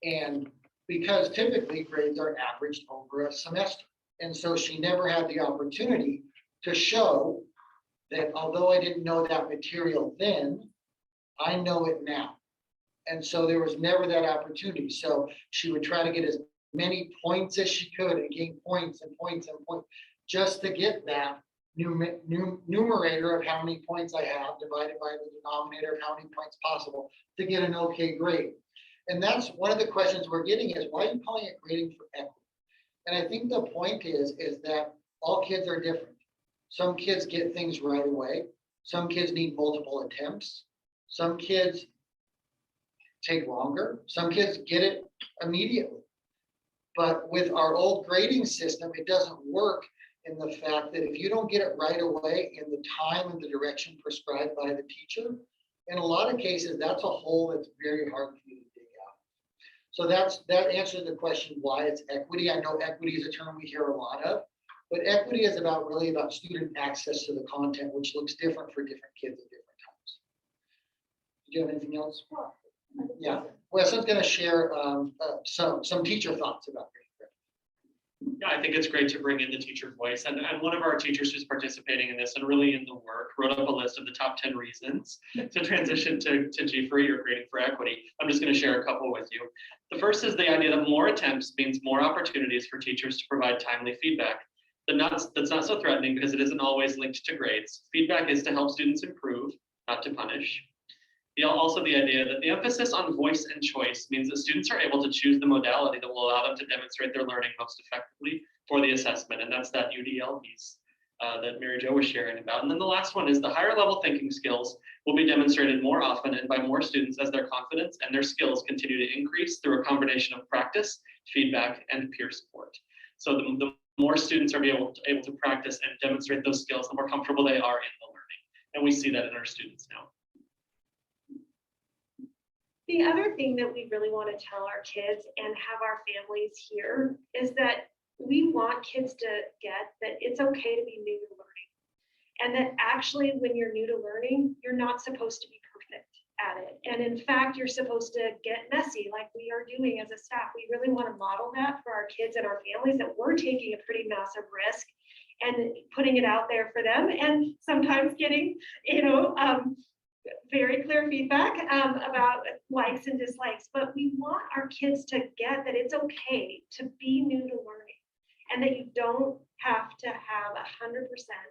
And because typically grades are averaged over a semester. And so she never had the opportunity to show that although I didn't know that material then, I know it now. And so there was never that opportunity. So she would try to get as many points as she could and gain points and points and points just to get that numerator of how many points I have divided by the denominator of how many points possible to get an okay grade. And that's one of the questions we're getting is, why are you calling it grading for equity? And I think the point is that all kids are different. Some kids get things right away. Some kids need multiple attempts. Some kids take longer. Some kids get it immediately. But with our old grading system, it doesn't work in the fact that if you don't get it right away in the time and the direction prescribed by the teacher, in a lot of cases, that's a hole that's very hard for you to dig out. So that answers the question why it's equity. I know equity is a term we hear a lot of, but equity is really about student access to the content, which looks different for different kids at different times. Do you have anything else? Yeah, Weston's going to share some teacher thoughts about grading. Yeah, I think it's great to bring in the teacher voice. And one of our teachers who's participating in this and really in the work wrote up a list of the top 10 reasons to transition to G3 or grading for equity. I'm just going to share a couple with you. The first is the idea that more attempts means more opportunities for teachers to provide timely feedback. That's not so threatening because it isn't always linked to grades. Feedback is to help students improve, not to punish. Also the idea that the emphasis on voice and choice means that students are able to choose the modality that will allow them to demonstrate their learning most effectively for the assessment. And that's that UDL piece that Mary Jo was sharing about. And then the last one is the higher level thinking skills will be demonstrated more often and by more students as their confidence and their skills continue to increase through a combination of practice, feedback, and peer support. So the more students are able to practice and demonstrate those skills, the more comfortable they are in the learning. And we see that in our students now. The other thing that we really want to tell our kids and have our families hear is that we want kids to get that it's okay to be new to learning. And that actually when you're new to learning, you're not supposed to be perfect at it. And in fact, you're supposed to get messy like we are doing as a staff. We really want to model that for our kids and our families, that we're taking a pretty massive risk and putting it out there for them, and sometimes getting, very clear feedback about likes and dislikes. But we want our kids to get that it's okay to be new to learning, and that you don't have to have 100%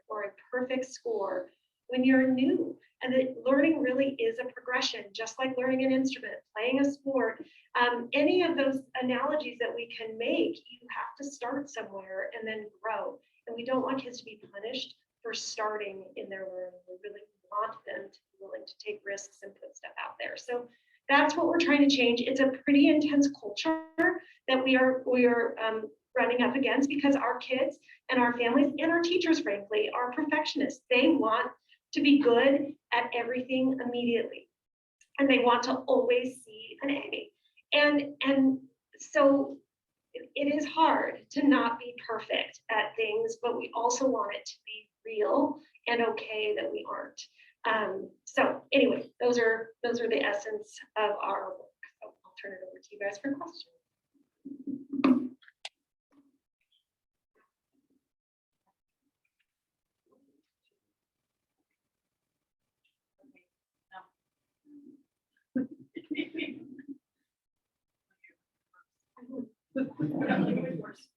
or a perfect score when you're new, and that learning really is a progression, just like learning an instrument, playing a sport. Any of those analogies that we can make, you have to start somewhere and then grow. And we don't want kids to be punished for starting in their learning. We really want them to be willing to take risks and put stuff out there. So that's what we're trying to change. It's a pretty intense culture that we are running up against, because our kids and our families and our teachers, frankly, are perfectionists. They want to be good at everything immediately, and they want to always see an A. And so it is hard to not be perfect at things, but we also want it to be real and okay that we aren't. So anyway, those are the essence of our work. So I'll turn it over to you guys for questions.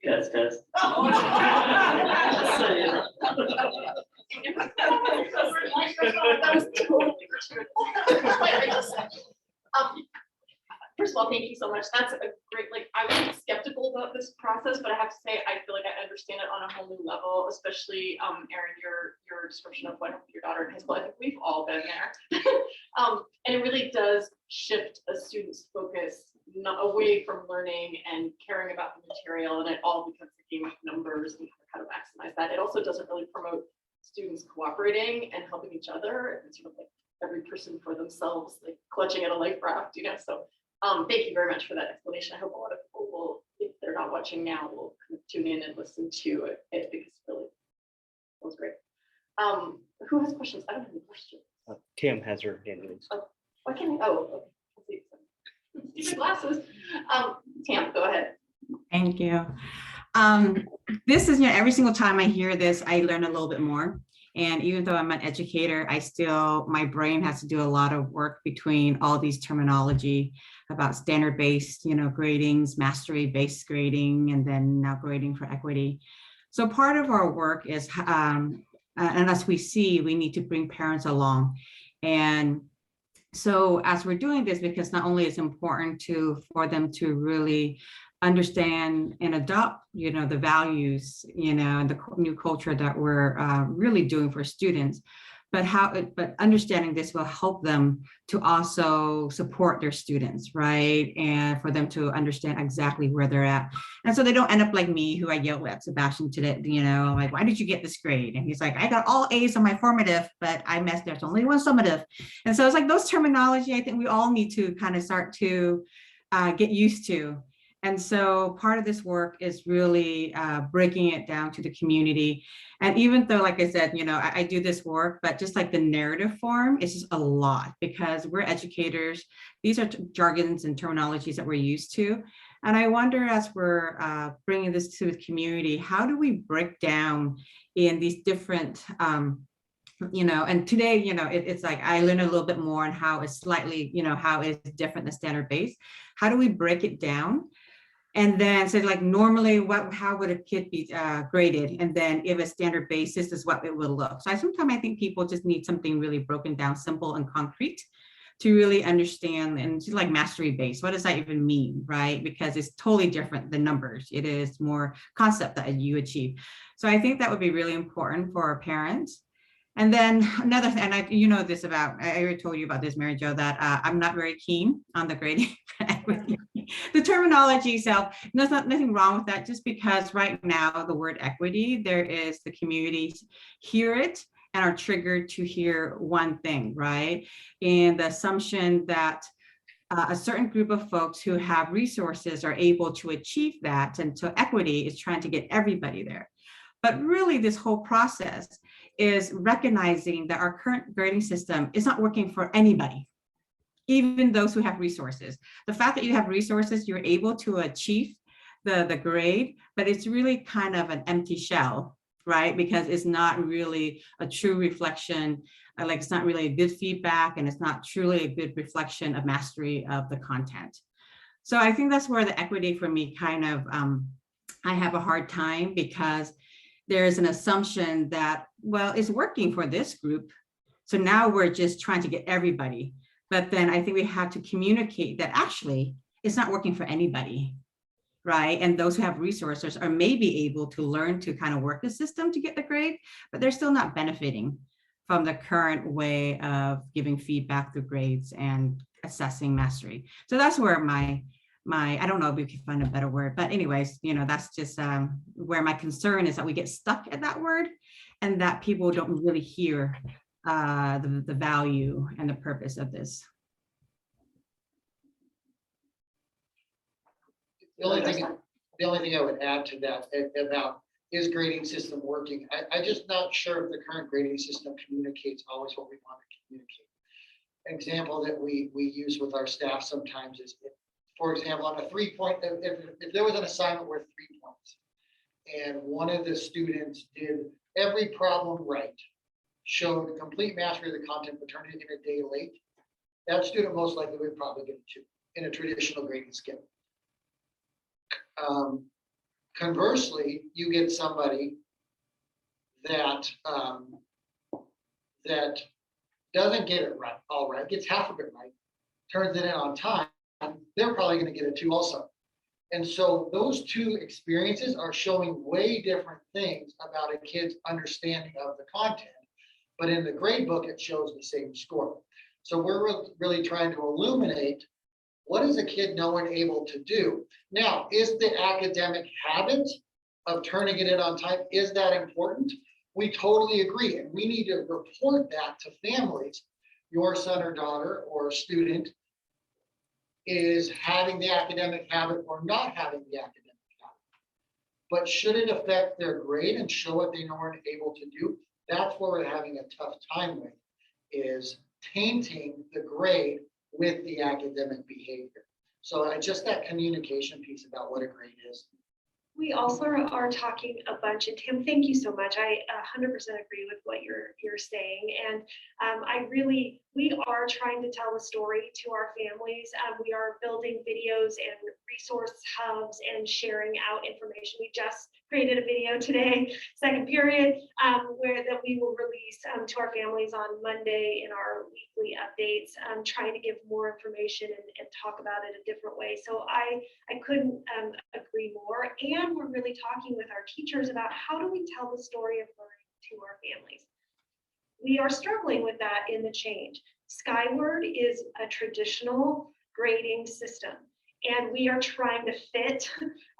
Yes, yes. First of all, thank you so much. That's a great, I was skeptical about this process, but I have to say, I feel like I understand it on a whole new level, especially Erin, your description of what happened with your daughter in high school. I think we've all been there. And it really does shift a student's focus away from learning and caring about the material, and it all becomes a game of numbers and how to maximize that. It also doesn't really promote students cooperating and helping each other. It's sort of like every person for themselves, like clutching at a life raft, So thank you very much for that explanation. I hope a lot of people will, if they're not watching now, will kind of tune in and listen to it, because really, that was great. Who has questions? I don't have any questions. Tim has her hand raised. Oh, can, oh, let's see. Stupid glasses. Tam, go ahead. Thank you. This is, every single time I hear this, I learn a little bit more. And even though I'm an educator, my brain has to do a lot of work between all these terminology about standard-based, gradings, mastery-based grading, and then now grading for equity. So part of our work is, and as we see, we need to bring parents along. And so as we're doing this, because not only is it important for them to really understand and adopt, the values, and the new culture that we're really doing for students, but understanding this will help them to also support their students, right? And for them to understand exactly where they're at. And so they don't end up like me, who I yelled at Sebastian today, like, why did you get this grade? And he's like, I got all A's on my formative, but I messed, there's only one summative. And so it's like those terminology, I think we all need to kind of start to get used to. And so part of this work is really breaking it down to the community. And even though, like I said, I do this work, but just like the narrative form is just a lot, because we're educators. These are jargons and terminologies that we're used to. And I wonder, as we're bringing this to the community, how do we break down in these different, and today, it's like I learned a little bit more on how it's slightly, how it's different than standard base. How do we break it down? And then say, like, normally, how would a kid be graded? And then if a standard basis is what it will look. So sometimes I think people just need something really broken down, simple and concrete, to really understand, and just like mastery based. What does that even mean, right? Because it's totally different than numbers. It is more concept that you achieve. So I think that would be really important for our parents. And then another thing, and I already told you about this, Mary Jo, that I'm not very keen on the grading for equity. The terminology itself, there's nothing wrong with that, just because right now the word equity, the communities hear it and are triggered to hear one thing, right? And the assumption that a certain group of folks who have resources are able to achieve that. And so equity is trying to get everybody there. But really, this whole process is recognizing that our current grading system is not working for anybody, even those who have resources. The fact that you have resources, you're able to achieve the grade, but it's really kind of an empty shell, right? Because it's not really a true reflection, like it's not really a good feedback, and it's not truly a good reflection of mastery of the content. So I think that's where the equity for me kind of, I have a hard time, because there is an assumption that, well, it's working for this group, so now we're just trying to get everybody. But then I think we have to communicate that actually it's not working for anybody, right? And those who have resources are maybe able to learn to kind of work the system to get the grade, but they're still not benefiting from the current way of giving feedback through grades and assessing mastery. So that's where my I don't know if we can find a better word, but anyways, that's just where my concern is, that we get stuck at that word and that people don't really hear the value and the purpose of this. The only thing I would add to that about is grading system working. I'm just not sure if the current grading system communicates always what we want to communicate. An example that we use with our staff sometimes is, for example, on a 3-point, if there was an assignment worth 3 points, and one of the students did every problem right, showed complete mastery of the content, but turned it in a day late, that student most likely would probably get a 2 in a traditional grading scale. Conversely, you get somebody that that doesn't get it right, all right, gets half of it right, turns it in on time, they're probably going to get a 2 also. And so those two experiences are showing way different things about a kid's understanding of the content, but in the grade book, it shows the same score. So we're really trying to illuminate, what is a kid know and able to do? Now, is the academic habit of turning it in on time, is that important? We totally agree, and we need to report that to families. Your son or daughter or student is having the academic habit or not having the academic habit. But should it affect their grade and show what they know and able to do? That's where we're having a tough time with, is tainting the grade with the academic behavior. So just that communication piece about what a grade is. We also are talking a bunch, and Tim, thank you so much. I 100% agree with what you're saying. And we are trying to tell a story to our families. We are building videos and resource hubs and sharing out information. We just created a video today, second period, that we will release to our families on Monday in our weekly updates, trying to give more information and talk about it a different way. So I couldn't agree more. And we're really talking with our teachers about how do we tell the story of learning to our families. We are struggling with that in the change. Skyward is a traditional grading system, and we are trying to fit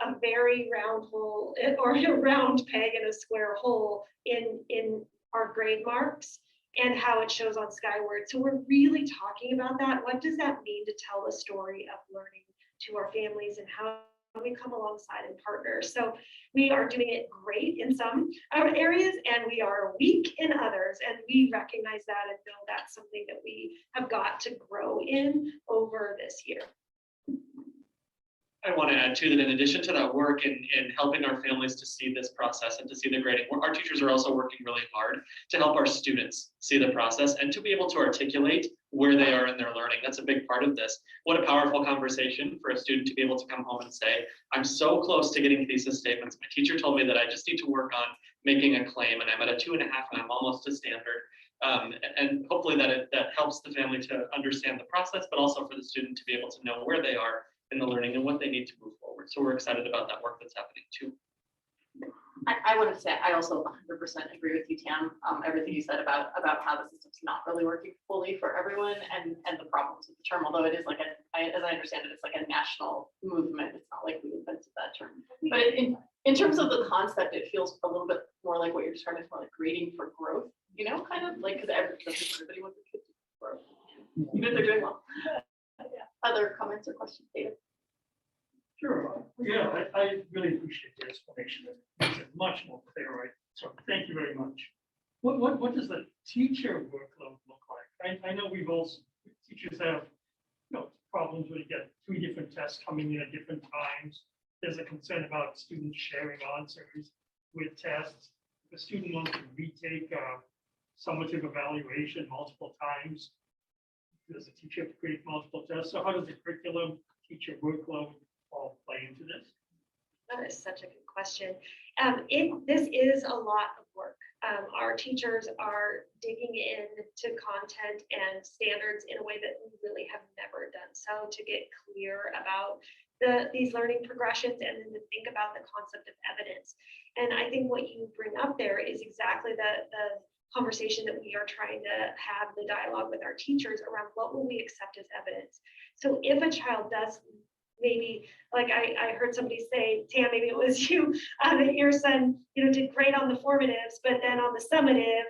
a very round hole or a round peg in a square hole in our grade marks and how it shows on Skyward. So we're really talking about that. What does that mean to tell the story of learning to our families, and how we come alongside and partner? So we are doing it great in some areas, and we are weak in others, and we recognize that and know that's something that we have got to grow in over this year. I want to add too that in addition to that work in helping our families to see this process and to see the grading, our teachers are also working really hard to help our students see the process and to be able to articulate where they are in their learning. That's a big part of this. What a powerful conversation for a student to be able to come home and say, I'm so close to getting thesis statements. My teacher told me that I just need to work on making a claim, and I'm at a 2.5 and I'm almost to standard. And hopefully that helps the family to understand the process, but also for the student to be able to know where they are in the learning and what they need to move forward. So we're excited about that work that's happening too. I want to say, I also 100% agree with you, Tam. Everything you said about how the system's not really working fully for everyone, and the problems with the term, although it is like as I understand it, it's like a national movement. It's not like we invented that term. But in terms of the concept, it feels a little bit more like what you're describing, more like grading for growth, kind of like, because everybody wants to grow, even if they're doing well. Yeah. Other comments or questions, David? Sure. Yeah, I really appreciate the explanation. It makes it much more clear, right? So thank you very much. What does the teacher workload look like? I know teachers have problems when you get 3 different tests coming in at different times. There's a concern about students sharing answers with tests. If a student wants to retake a summative evaluation multiple times, does the teacher have to create multiple tests? So how does the curriculum, teacher workload all play into this? That is such a good question. This is a lot of work. Our teachers are digging into content and standards in a way that we really have never done so, to get clear about these learning progressions and then to think about the concept of evidence. And I think what you bring up there is exactly the conversation that we are trying to have, the dialogue with our teachers around what will we accept as evidence. So if a child does maybe, like I heard somebody say, Tam, maybe it was you, that your son, did great on the formatives, but then on the summative,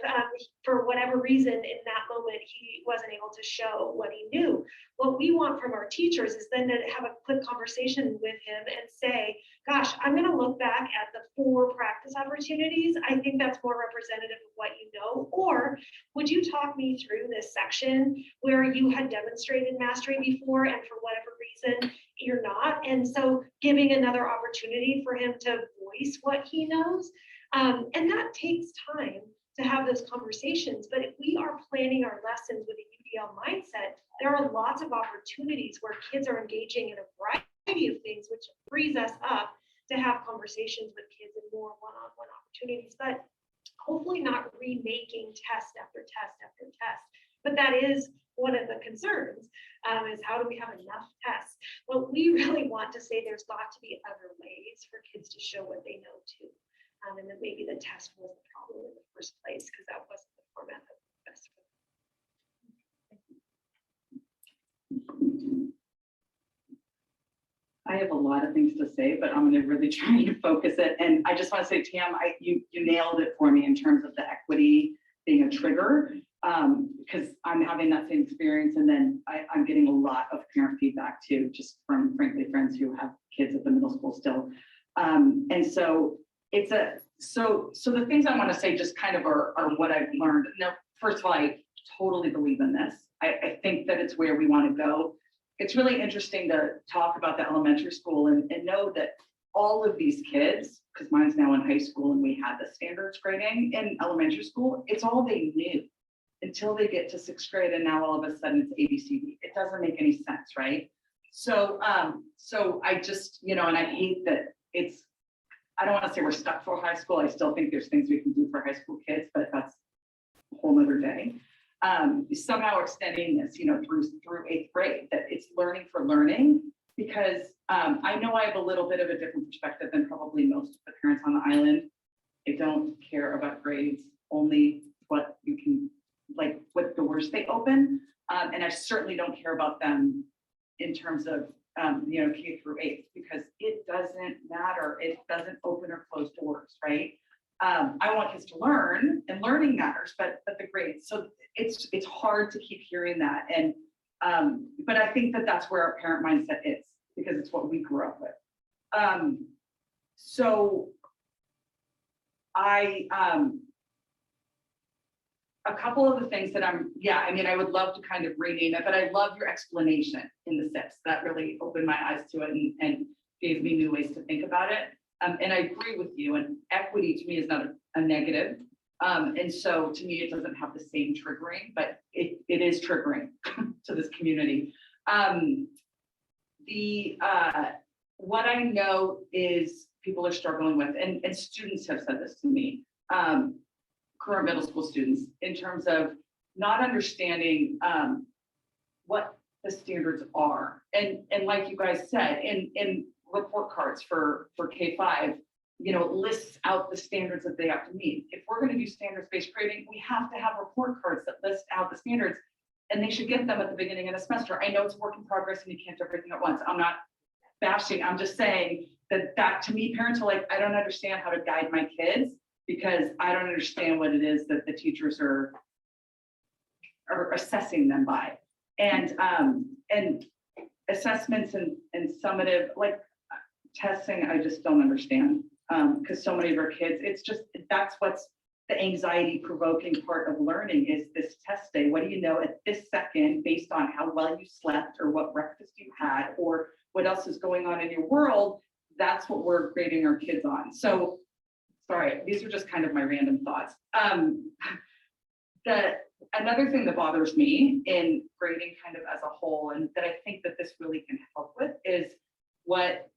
for whatever reason, in that moment, he wasn't able to show what he knew. What we want from our teachers is then to have a quick conversation with him and say, gosh, I'm going to look back at the 4 practice opportunities. I think that's more representative of what you know. Or would you talk me through this section where you had demonstrated mastery before and for whatever reason you're not? And so giving another opportunity for him to voice what he knows. And that takes time to have those conversations. But if we are planning our lessons with a UDL mindset, there are lots of opportunities where kids are engaging in a variety of things, which frees us up to have conversations with kids and more one-on-one opportunities, but hopefully not remaking test after test after test. But that is one of the concerns, is how do we have enough tests? Well, we really want to say there's got to be other ways for kids to show what they know too. And then maybe the test was the problem in the first place because that wasn't the format that was best for them. I have a lot of things to say, but I'm going to really try to focus it. And I just want to say, Tam, you nailed it for me in terms of the equity being a trigger, because I'm having that same experience. And then I'm getting a lot of parent feedback too, just from frankly friends who have kids at the middle school still. And so it's so the things I want to say just kind of are what I've learned. Now, first of all, I totally believe in this. I think that it's where we want to go. It's really interesting to talk about the elementary school and know that all of these kids, because mine's now in high school and we had the standards grading in elementary school, it's all they knew until they get to 6th grade, and now all of a sudden it's ABCD. It doesn't make any sense, right? So so I just, and I hate that I don't want to say we're stuck for high school. I still think there's things we can do for high school kids, but that's a whole nother day. Somehow extending this, through 8th grade, that it's learning for learning, because I know I have a little bit of a different perspective than probably most of the parents on the island. I don't care about grades, only what you can, like what doors they open. And I certainly don't care about them in terms of, K through 8th, because it doesn't matter. It doesn't open or close doors, right? I want kids to learn, and learning matters, but the grades. So it's hard to keep hearing that. And but I think that that's where our parent mindset is, because it's what we grew up with. So a couple of the things that I would love to kind of rename it, but I love your explanation in the SIPs. That really opened my eyes to it and gave me new ways to think about it. And I agree with you, and equity to me is not a negative. And so to me, it doesn't have the same triggering, but it is triggering to this community. What I know is people are struggling with, and students have said this to me, current middle school students, in terms of not understanding what the standards are. And like you guys said, in report cards for K-5, it lists out the standards that they have to meet. If we're going to do standards-based grading, we have to have report cards that list out the standards, and they should get them at the beginning of the semester. I know it's a work in progress and you can't do everything at once. I'm not bashing. I'm just saying that to me, parents are like, I don't understand how to guide my kids, because I don't understand what it is that the teachers are assessing them by. And assessments and summative, like testing, I just don't understand. Because so many of our kids, that's what's the anxiety provoking part of learning, is this test day. What do you know at this second, based on how well you slept or what breakfast you had or what else is going on in your world? That's what we're grading our kids on. So sorry, these are just kind of my random thoughts. Another thing that bothers me in grading kind of as a whole, and that I think that this really can help with, is what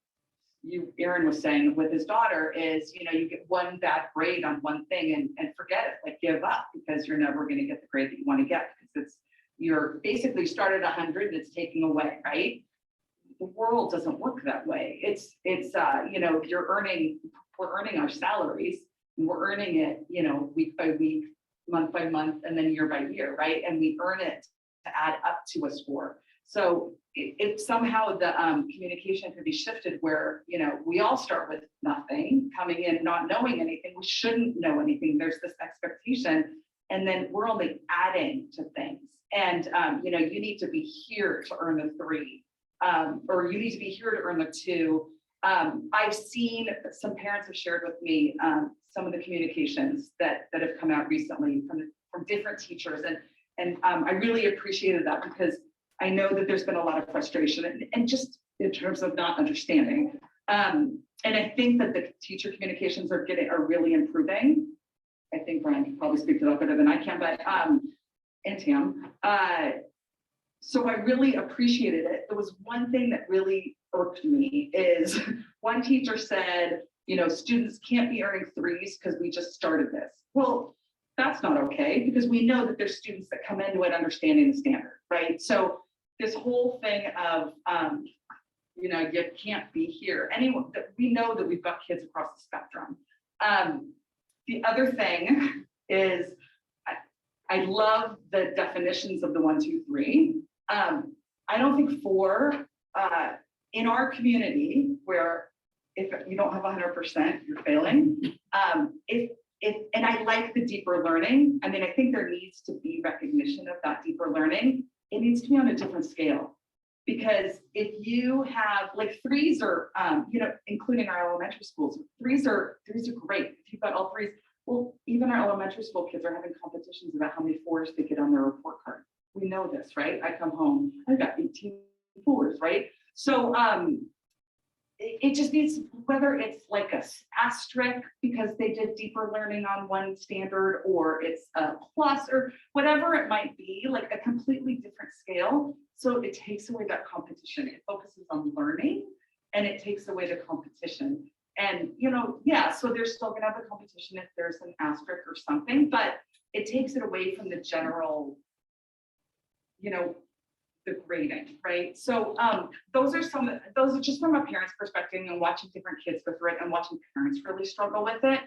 Aaron was saying with his daughter is, you get one bad grade on one thing and forget it, like give up, because you're never going to get the grade that you want to get, because you're basically started 100 and it's taking away, right? The world doesn't work that way. We're earning our salaries, and we're earning it, week by week, month by month, and then year by year, right? And we earn it to add up to a score. So if somehow the communication could be shifted where, we all start with nothing, coming in, not knowing anything, we shouldn't know anything. There's this expectation, and then we're only adding to things. And, you need to be here to earn the 3, or you need to be here to earn the 2. I've seen some parents have shared with me some of the communications that have come out recently from different teachers, and I really appreciated that, because I know that there's been a lot of frustration and just in terms of not understanding. And I think that the teacher communications are really improving. I think Brian can probably speak to that better than I can, but and Tam. So I really appreciated it. There was one thing that really irked me, is one teacher said, students can't be earning 3s because we just started this. Well, that's not okay, because we know that there's students that come into it understanding the standard, right? So this whole thing of, you can't be here. We know that we've got kids across the spectrum. The other thing is, I love the definitions of the 1, 2, 3. I don't think 4, in our community, where if you don't have 100%, you're failing. And I like the deeper learning. I mean, I think there needs to be recognition of that deeper learning. It needs to be on a different scale, because if you have, like, 3s are, including our elementary schools, 3s are great. If you've got all 3s, well, even our elementary school kids are having competitions about how many 4s they get on their report card. we know this, right? I come home, I got 18 fours, right? So it just needs, whether it's like a asterisk because they did deeper learning on one standard, or it's a plus, or whatever it might be, like a completely different scale. So it takes away that competition. It focuses on learning and it takes away the competition. And, you know, yeah, so they're still gonna have the competition if there's an asterisk or something, but it takes it away from the general, you know, the grading, right? So those are just from a parent's perspective and watching different kids go through it and watching parents really struggle with it.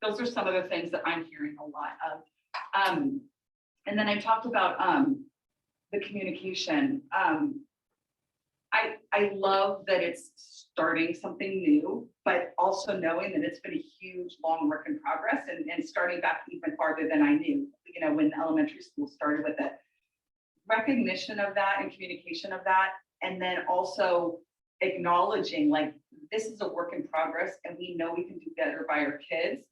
Those are some of the things that I'm hearing a lot of. And then I talked about the communication. I love that it's starting something new, but also knowing that it's been a huge, long work in progress and starting back even farther than I knew, you know, when elementary school started with it. Recognition of that and communication of that, and then also acknowledging like this is a work in progress and we know we can do better by our kids.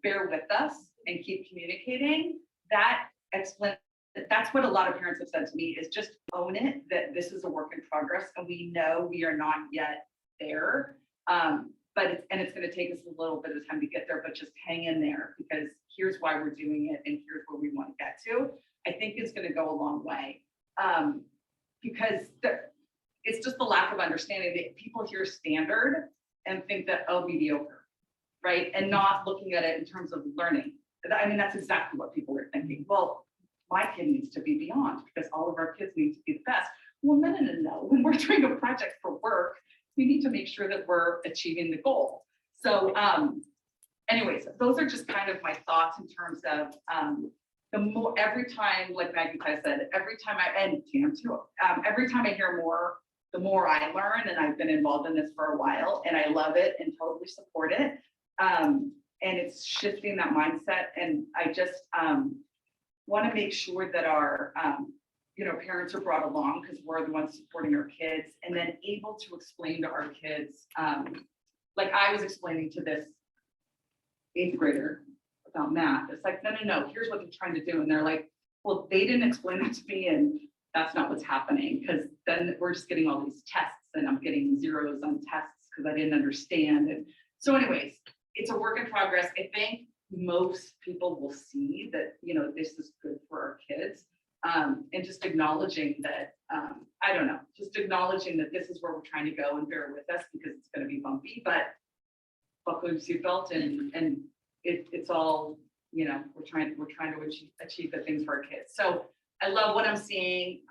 Bear with us and keep communicating. That's what a lot of parents have said to me, is just own it, that this is a work in progress and we know we are not yet there. But it's going to take us a little bit of time to get there, but just hang in there, because here's why we're doing it and here's where we want to get to. I think it's going to go a long way, because it's just the lack of understanding that people hear standard and think that, oh, mediocre, right? And not looking at it in terms of learning. I mean, that's exactly what people are thinking. Well, my kid needs to be beyond because all of our kids need to be the best. Well, no. When we're doing a project for work, we need to make sure that we're achieving the goal. So anyways, those are just kind of my thoughts in terms of the more, every time, like Maggie said, every time and Tam too, every time I hear more, the more I learn, and I've been involved in this for a while and I love it and totally support it. And it's shifting that mindset. And I just want to make sure that our you know, parents are brought along because we're the ones supporting our kids, and then able to explain to our kids, like I was explaining to this 8th grader about math. It's like, no, here's what they're trying to do. And they're like, well, they didn't explain it to me and that's not what's happening, because then we're just getting all these tests and I'm getting zeros on tests because I didn't understand. And so anyways, it's a work in progress. I think most people will see that, you know, this is good for our kids. And just acknowledging that, I don't know, just acknowledging that this is where we're trying to go, and bear with us because it's going to be bumpy, but buckle your seatbelt and it's all, you know, we're trying to achieve the things for our kids. So I love what I'm seeing.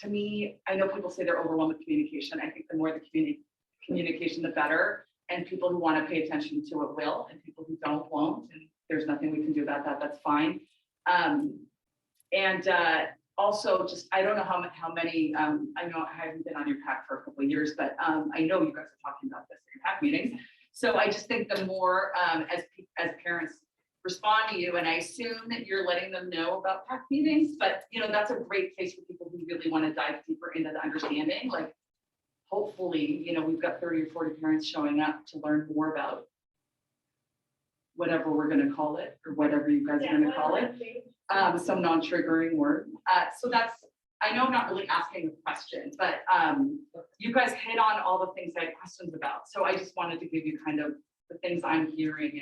To me, I know people say they're overwhelmed with communication. I think the more the communication, the better. And people who want to pay attention to it will, and people who don't won't. And there's nothing we can do about that. That's fine. And also, just I don't know how many. I know I haven't been on your PAC for a couple of years, but I know you guys are talking about this at your PAC meetings. So I just think the more as parents respond to you, and I assume that you're letting them know about PAC meetings, but you know, that's a great place for people who really want to dive deeper into the understanding. Like, hopefully, you know, we've got 30 or 40 parents showing up to learn more about whatever we're going to call it, or whatever you guys are going to call it. Some non-triggering word. So that's, I know I'm not really asking a question, but you guys hit on all the things I had questions about. So I just wanted to give you kind of the things I'm hearing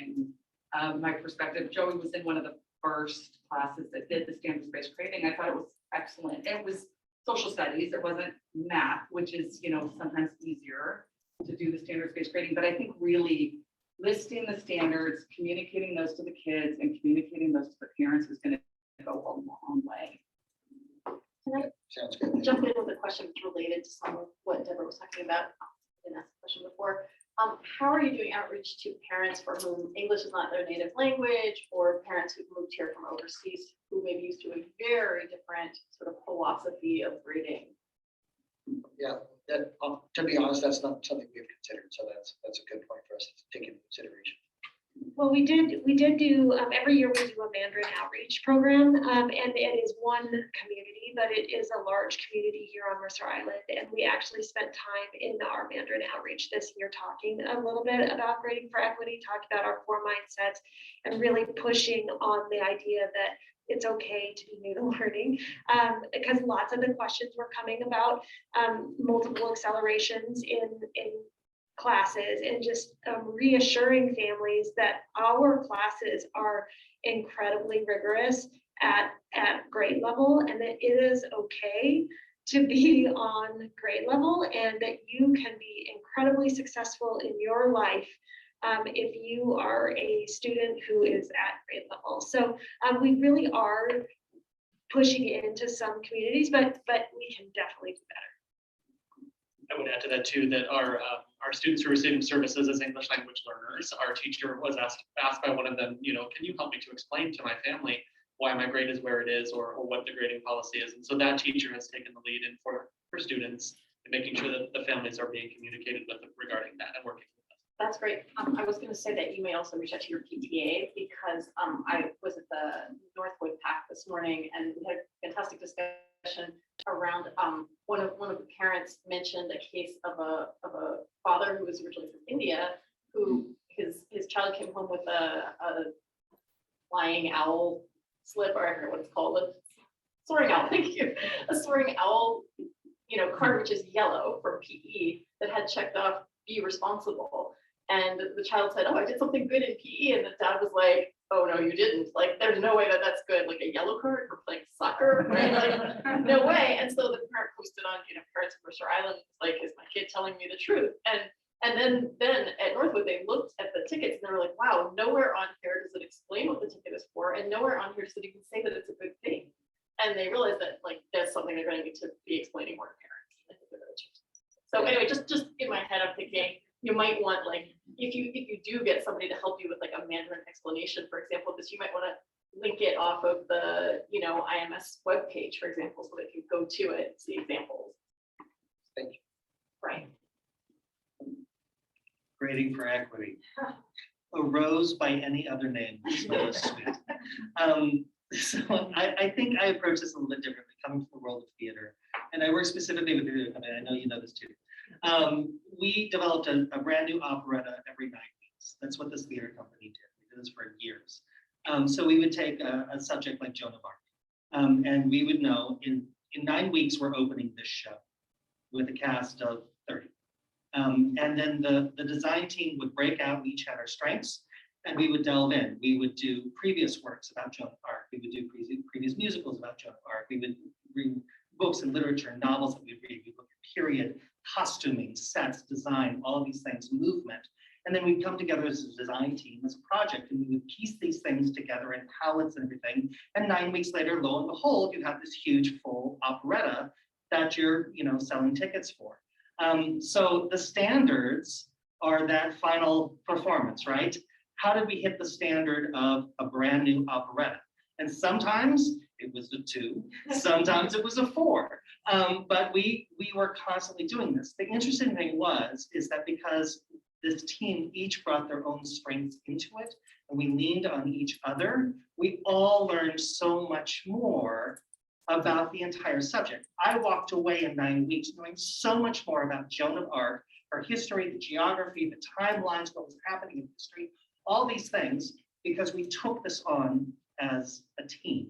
and my perspective. Joey was in one of the first classes that did the standards-based grading. I thought it was excellent. It was social studies. It wasn't math, which is, you know, sometimes easier to do the standards-based grading. But I think really listing the standards, communicating those to the kids and communicating those to the parents is going to go a long way. Can I jump in with a question that's related to some of what Deborah was talking about? I didn't ask the question before. How are you doing outreach to parents for whom English is not their native language, or parents who've moved here from overseas who may be used to a very different sort of philosophy of grading? Yeah, that, to be honest, that's not something we've considered. So that's a good point for us to take into consideration. Well, we did do, every year we do a Mandarin outreach program, and it is one community, but it is a large community here on Mercer Island. And we actually spent time in our Mandarin outreach this year talking a little bit about grading for equity, talking about our core mindsets, and really pushing on the idea that it's okay to be new to learning. Because lots of the questions were coming about multiple accelerations in classes, and just reassuring families that our classes are incredibly rigorous at grade level, and that it is okay to be on grade level, and that you can be incredibly successful in your life if you are a student who is at grade level. So we really are pushing it into some communities, but we can definitely do better. I would add to that too, that our students who are receiving services as English language learners, our teacher was asked by one of them, can you help me to explain to my family why my grade is where it is, or what the grading policy is? And so that teacher has taken the lead in for students and making sure that the families are being communicated with regarding that and working with us. That's great. I was going to say that you may also reach out to your PTA, because I was at the Northwood PAC this morning, and we had a fantastic discussion around one of the parents mentioned a case of a father who was originally from India, who his child came home with a flying owl slip, or I don't know what it's called, a soaring owl, thank you, a soaring owl, card, which is yellow from PE, that had checked off be responsible. And the child said, oh, I did something good in PE. And the dad was like, oh, no, you didn't. Like, there's no way that that's good. Like a yellow card for playing soccer, right? Like, no way. And so the parent posted on, Parents of Mercer Island, like, is my kid telling me the truth? And then at Northwood, they looked at the tickets and they were like, wow, nowhere on here does it explain what the ticket is for. And nowhere on here does it even say that it's a good thing. And they realized that, like, that's something they're going to need to be explaining more to parents. So anyway, just in my head, I'm thinking, you might want, like, if you do get somebody to help you with like a Mandarin explanation, for example, this, you might want to link it off of the, IMS webpage, for example, so that you go to it, see examples. Thank you. Right. Grading for equity. A rose by any other name is not as sweet. So I think I approach this a little bit differently, coming from the world of theater. And I work specifically with the theater company. I know you know this too. We developed a brand new operetta every 9 weeks. That's what this theater company did. We did this for years. So we would take a subject like Joan of Arc, and we would know in 9 weeks we're opening this show with a cast of 30. And then the design team would break out. We each had our strengths, and we would delve in. We would do previous works about Joan of Arc. We would do previous musicals about Joan of Arc. We would read books and literature and novels that we'd read. We'd look at period, costuming, sets, design, all of these things, movement. And then we'd come together as a design team, as a project, and we would piece these things together in palettes and everything. And 9 weeks later, lo and behold, you have this huge full operetta that you're, selling tickets for. So the standards are that final performance, right? How did we hit the standard of a brand new operetta? And sometimes it was a 2, sometimes it was a 4. But we were constantly doing this. The interesting thing is that because this team each brought their own strengths into it, and we leaned on each other, we all learned so much more about the entire subject. I walked away in 9 weeks knowing so much more about Joan of Arc, her history, the geography, the timelines, what was happening in history, all these things, because we took this on as a team.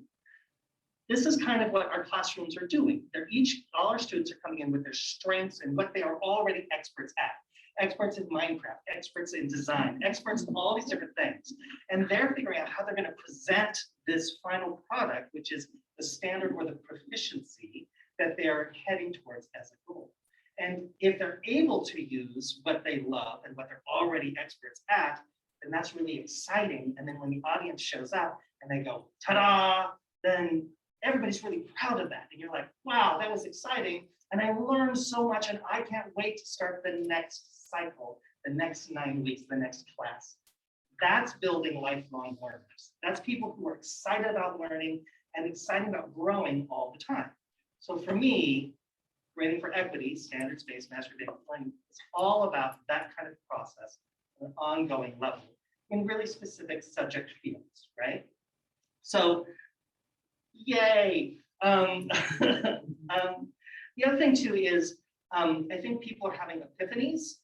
This is kind of what our classrooms are doing. All our students are coming in with their strengths and what they are already experts at. Experts in Minecraft, experts in design, experts in all these different things. And they're figuring out how they're going to present this final product, which is the standard or the proficiency that they are heading towards as a goal. And if they're able to use what they love and what they're already experts at, then that's really exciting. And then when the audience shows up and they go, ta-da, then everybody's really proud of that. And you're like, wow, that was exciting. And I learned so much, and I can't wait to start the next cycle, the next 9 weeks, the next class. That's building lifelong learners. That's people who are excited about learning and excited about growing all the time. So for me, grading for equity, standards-based master data learning, is all about that kind of process at an ongoing level in really specific subject fields, right? So, yay. The other thing too is, I think people are having epiphanies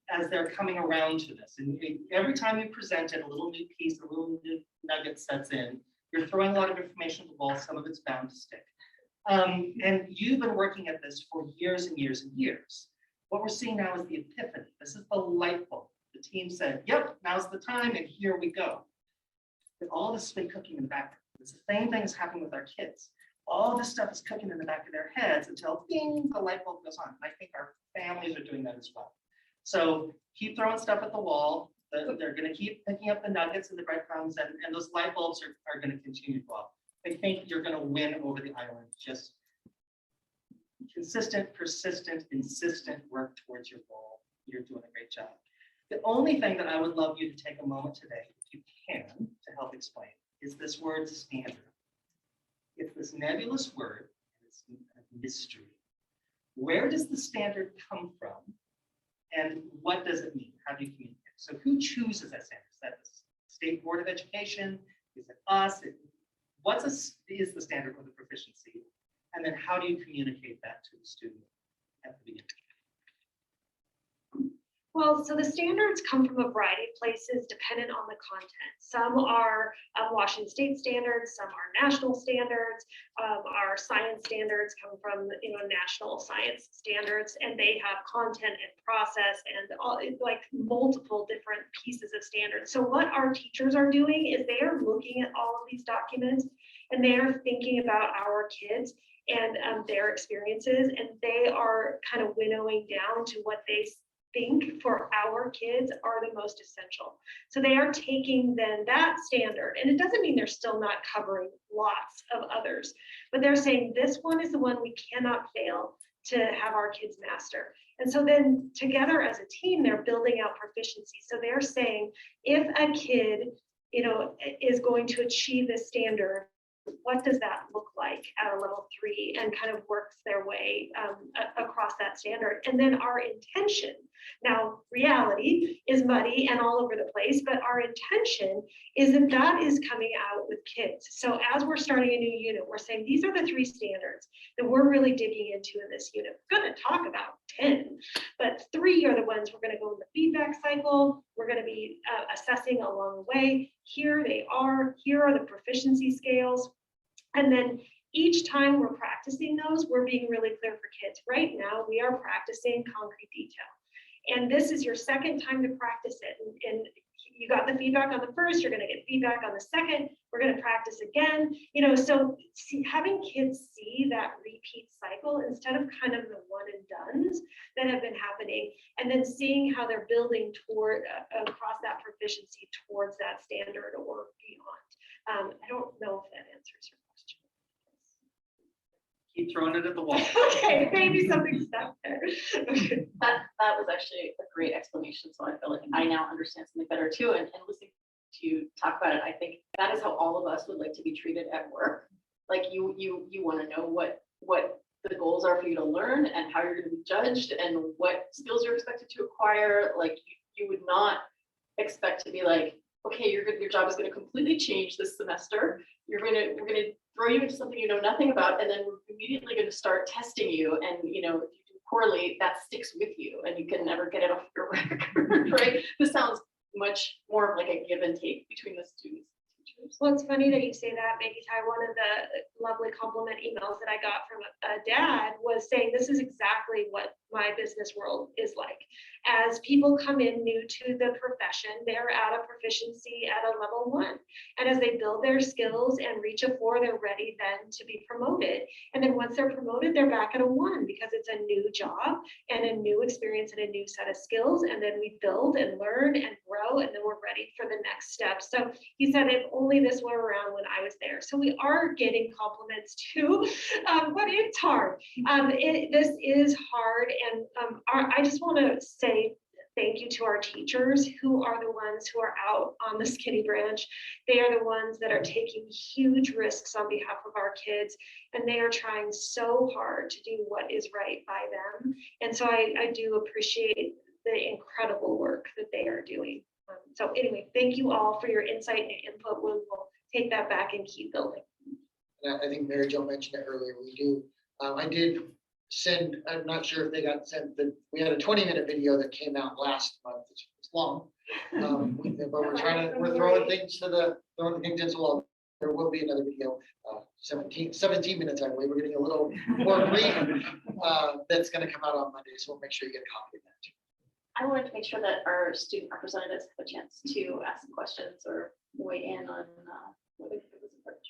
as they're coming around to this. And every time we present it, a little new piece, a little new nugget sets in. You're throwing a lot of information at the wall, some of it's bound to stick. And you've been working at this for years and years and years. What we're seeing now is the epiphany. This is the light bulb. The team said, yep, now's the time, and here we go. But all this has been cooking in the background. It's the same thing is happening with our kids. All this stuff is cooking in the back of their heads until ding, the light bulb goes on. And I think our families are doing that as well. So keep throwing stuff at the wall. They're going to keep picking up the nuggets and the breadcrumbs, and those light bulbs are going to continue to go up. I think you're going to win over the island. Just consistent, persistent, insistent work towards your goal. You're doing a great job. The only thing that I would love you to take a moment today, if you can, to help explain, is this word standard. It's this nebulous word, and it's a mystery. Where does the standard come from? And what does it mean? How do you communicate? So who chooses that standard? Is that the State Board of Education? Is it us? Is the standard for the proficiency? And then how do you communicate that to the student at the beginning? Well, so the standards come from a variety of places dependent on the content. Some are Washington State standards, some are national standards. Our science standards come from national science standards, and they have content and process and all like multiple different pieces of standards. So what our teachers are doing is they are looking at all of these documents and they are thinking about our kids and their experiences, and they are kind of winnowing down to what they think for our kids are the most essential. So they are taking then that standard, and it doesn't mean they're still not covering lots of others, but they're saying this one is the one we cannot fail to have our kids master. And so then together as a team, they're building out proficiency. So they're saying if a kid, is going to achieve this standard, what does that look like at a level 3, and kind of works their way across that standard. And then our intention, now reality is muddy and all over the place, but our intention is that is coming out with kids. So as we're starting a new unit, we're saying these are the 3 standards that we're really digging into in this unit. We're going to talk about 10, but 3 are the ones we're going to go in the feedback cycle. We're going to be assessing along the way. Here they are. Here are the proficiency scales. And then each time we're practicing those, we're being really clear for kids. Right now, we are practicing concrete detail. And this is your second time to practice it. And you got the feedback on the first, you're going to get feedback on the second. We're going to practice again. So having kids see that repeat cycle instead of kind of the one and dones that have been happening, and then seeing how they're building toward across that proficiency towards that standard or beyond. I don't know if that answers your question. Keep throwing it at the wall. Okay, maybe something stuck there. That was actually a great explanation. So I feel like I now understand something better too. And listening to you talk about it, I think that is how all of us would like to be treated at work. Like you want to know what the goals are for you to learn and how you're going to be judged and what skills you're expected to acquire. Like you would not expect to be like, okay, your job is going to completely change this semester. We're going to throw you into something you know nothing about, and then we're immediately going to start testing you. And if you do poorly, that sticks with you, and you can never get it off your record, right? This sounds much more of like a give and take between the students and teachers. Well, it's funny that you say that, Maggie Ty. One of the lovely compliment emails that I got from a dad was saying this is exactly what my business world is like. As people come in new to the profession, they're at a proficiency at a level 1. And as they build their skills and reach a 4, they're ready then to be promoted. And then once they're promoted, they're back at a 1 because it's a new job and a new experience and a new set of skills. And then we build and learn and grow, and then we're ready for the next step. So he said, if only this were around when I was there. So we are getting compliments too, but it's hard. This is hard. And I just want to say thank you to our teachers who are the ones who are out on the skinny branch. They are the ones that are taking huge risks on behalf of our kids, and they are trying so hard to do what is right by them. And so I do appreciate the incredible work that they are doing. So anyway, thank you all for your insight and your input. We will take that back and keep building. And I think Mary Jo mentioned it earlier. We do. I did send, I'm not sure if they got sent, we had a 20-minute video that came out last month. It's long, but we're throwing things into the wall. there will be another video, 17 minutes, I believe. We're getting a little more brief, that's gonna come out on Monday, so we'll make sure you get a copy of that. I wanted to make sure that our student representatives have a chance to ask some questions or weigh in on what they think of this approach.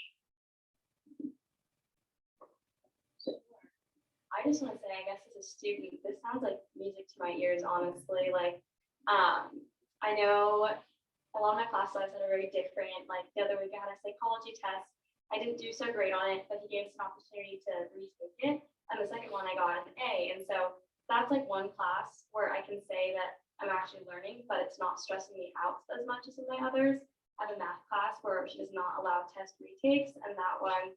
I just want to say, I guess as a student, this sounds like music to my ears, honestly. Like, I know a lot of my class sizes are very different. Like the other week I had a psychology test. I didn't do so great on it, but he gave us an opportunity to retake it. And the second one I got an A. And so that's like one class where I can say that I'm actually learning, but it's not stressing me out as much as in my others. I have a math class where she does not allow test retakes, and that one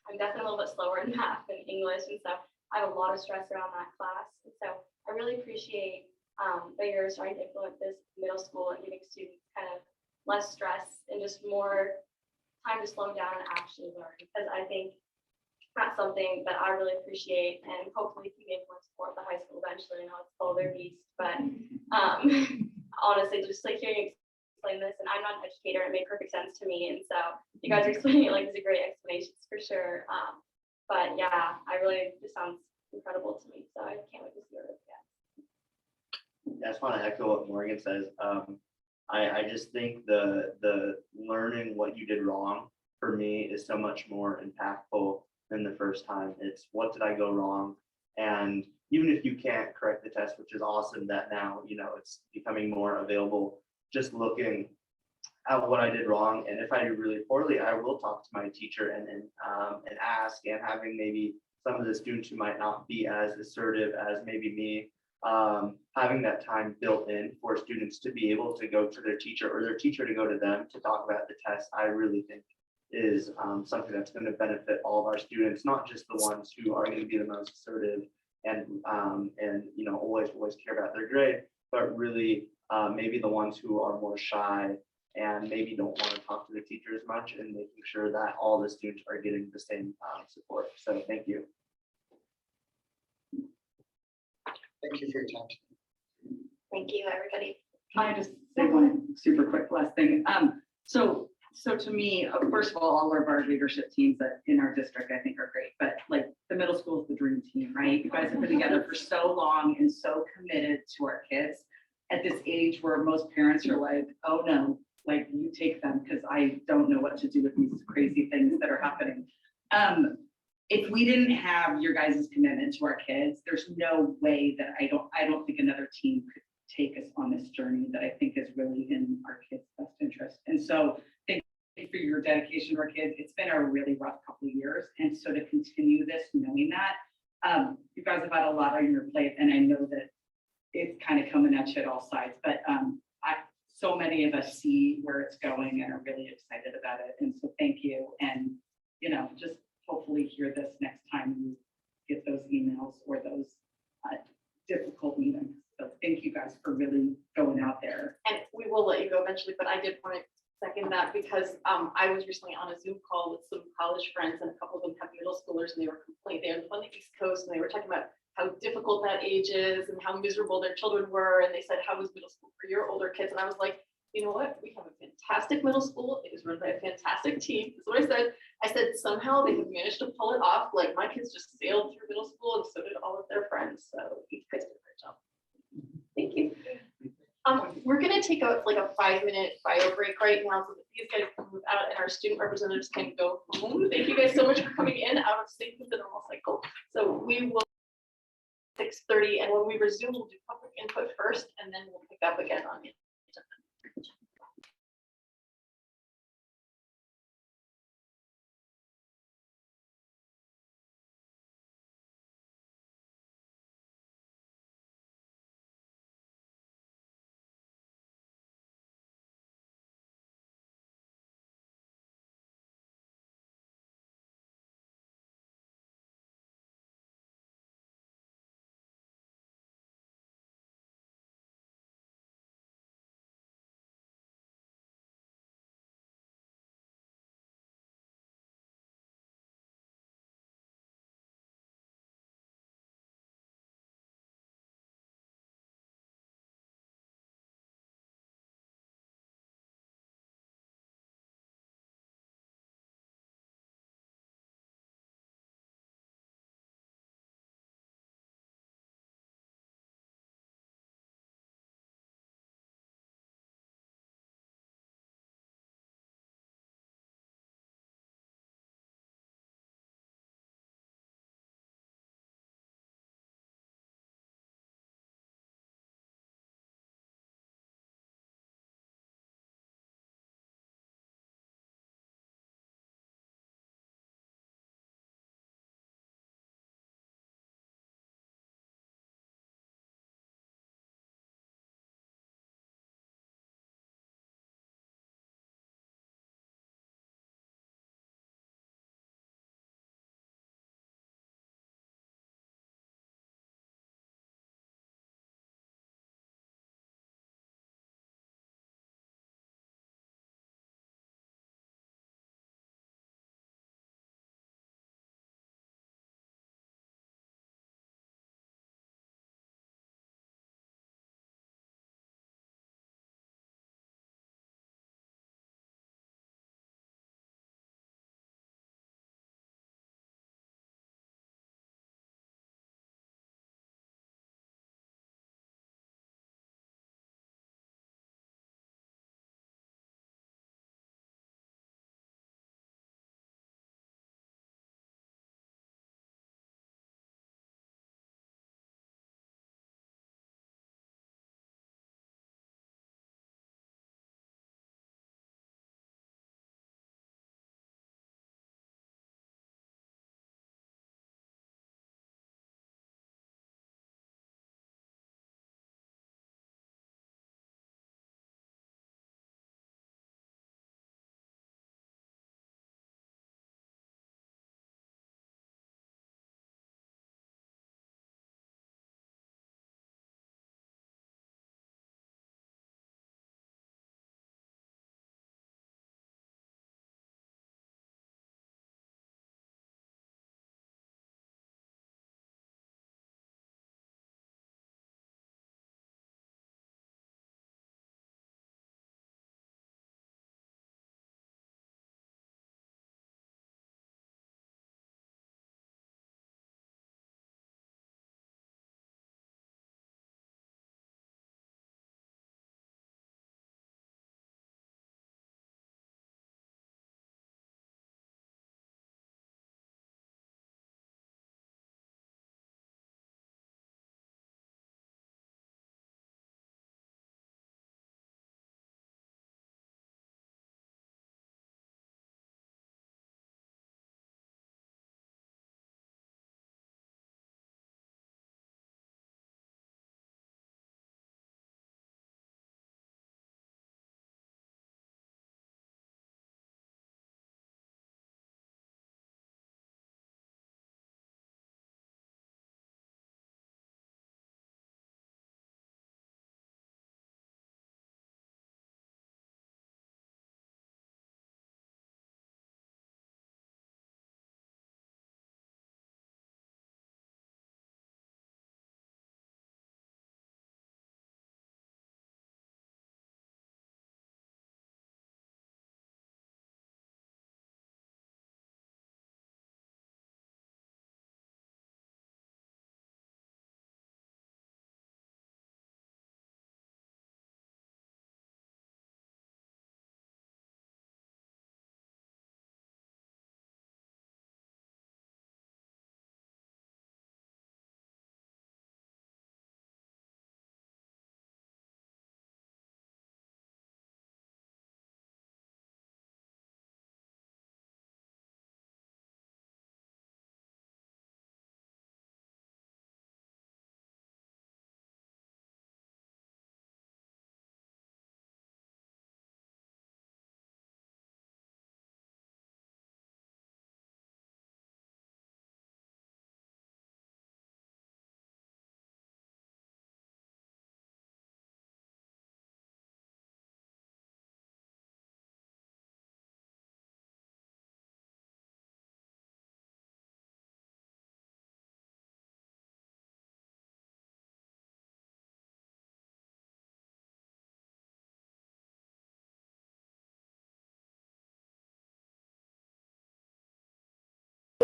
I'm definitely a little bit slower in math than English, and so I have a lot of stress around that class. And so I really appreciate that you're starting to implement this middle school and giving students kind of less stress and just more time to slow down and actually learn, because I think that's something that I really appreciate, and hopefully can be able to support the high school eventually. I know it's all their beast, but honestly, just like hearing you explain this, and I'm not an educator, it made perfect sense to me, and so you guys are explaining it like these are great explanations for sure. But yeah, this sounds incredible to me, so I can't wait to see it again. I just want to echo what Morgan says. I just think the learning what you did wrong for me is so much more impactful than the first time. It's what did I go wrong? And even if you can't correct the test, which is awesome that now, it's becoming more available, just looking at what I did wrong. And if I do really poorly, I will talk to my teacher and ask, and having maybe some of the students who might not be as assertive as maybe me, having that time built in for students to be able to go to their teacher or their teacher to go to them to talk about the test, I really think is something that's going to benefit all of our students, not just the ones who are going to be the most assertive and always care about their grade, but really maybe the ones who are more shy and maybe don't want to talk to the teacher as much, and making sure that all the students are getting the same support. So thank you. Thank you for your time. Thank you, everybody. Can I just say one super quick last thing? So to me, first of all of our leadership teams that in our district, I think are great, but like the middle school is the dream team, right? You guys have been together for so long and so committed to our kids at this age where most parents are like, oh no, like you take them because I don't know what to do with these crazy things that are happening. If we didn't have your guys' commitment to our kids, there's no way that I don't think another team could take us on this journey that I think is really in our kids' best interest. And so thank you for your dedication to our kids. It's been a really rough couple of years. And so to continue this, knowing that, you guys have had a lot on your plate, and I know that it's kind of coming at you at all sides, but so many of us see where it's going and are really excited about it. And so thank you. And, just hopefully hear this next time you get those emails or those difficult meetings. So thank you guys for really going out there. And we will let you go eventually, but I did want to second that because I was recently on a Zoom call with some college friends, and a couple of them have middle schoolers, and they were complaining. They're on the East Coast, and they were talking about how difficult that age is and how miserable their children were. And they said, how was middle school for your older kids? And I was like, you know what? We have a fantastic middle school. It is run by a fantastic team. That's what I said. I said, somehow they have managed to pull it off. Like my kids just sailed through middle school, and so did all of their friends. So you guys did a great job. Thank you. We're going to take a 5-minute bio break right now so that these guys can move out and our student representatives can go home. Thank you guys so much for coming in out of sync with the normal cycle. So we will 6:30, and when we resume, we'll do public input first, and then we'll pick up again on it.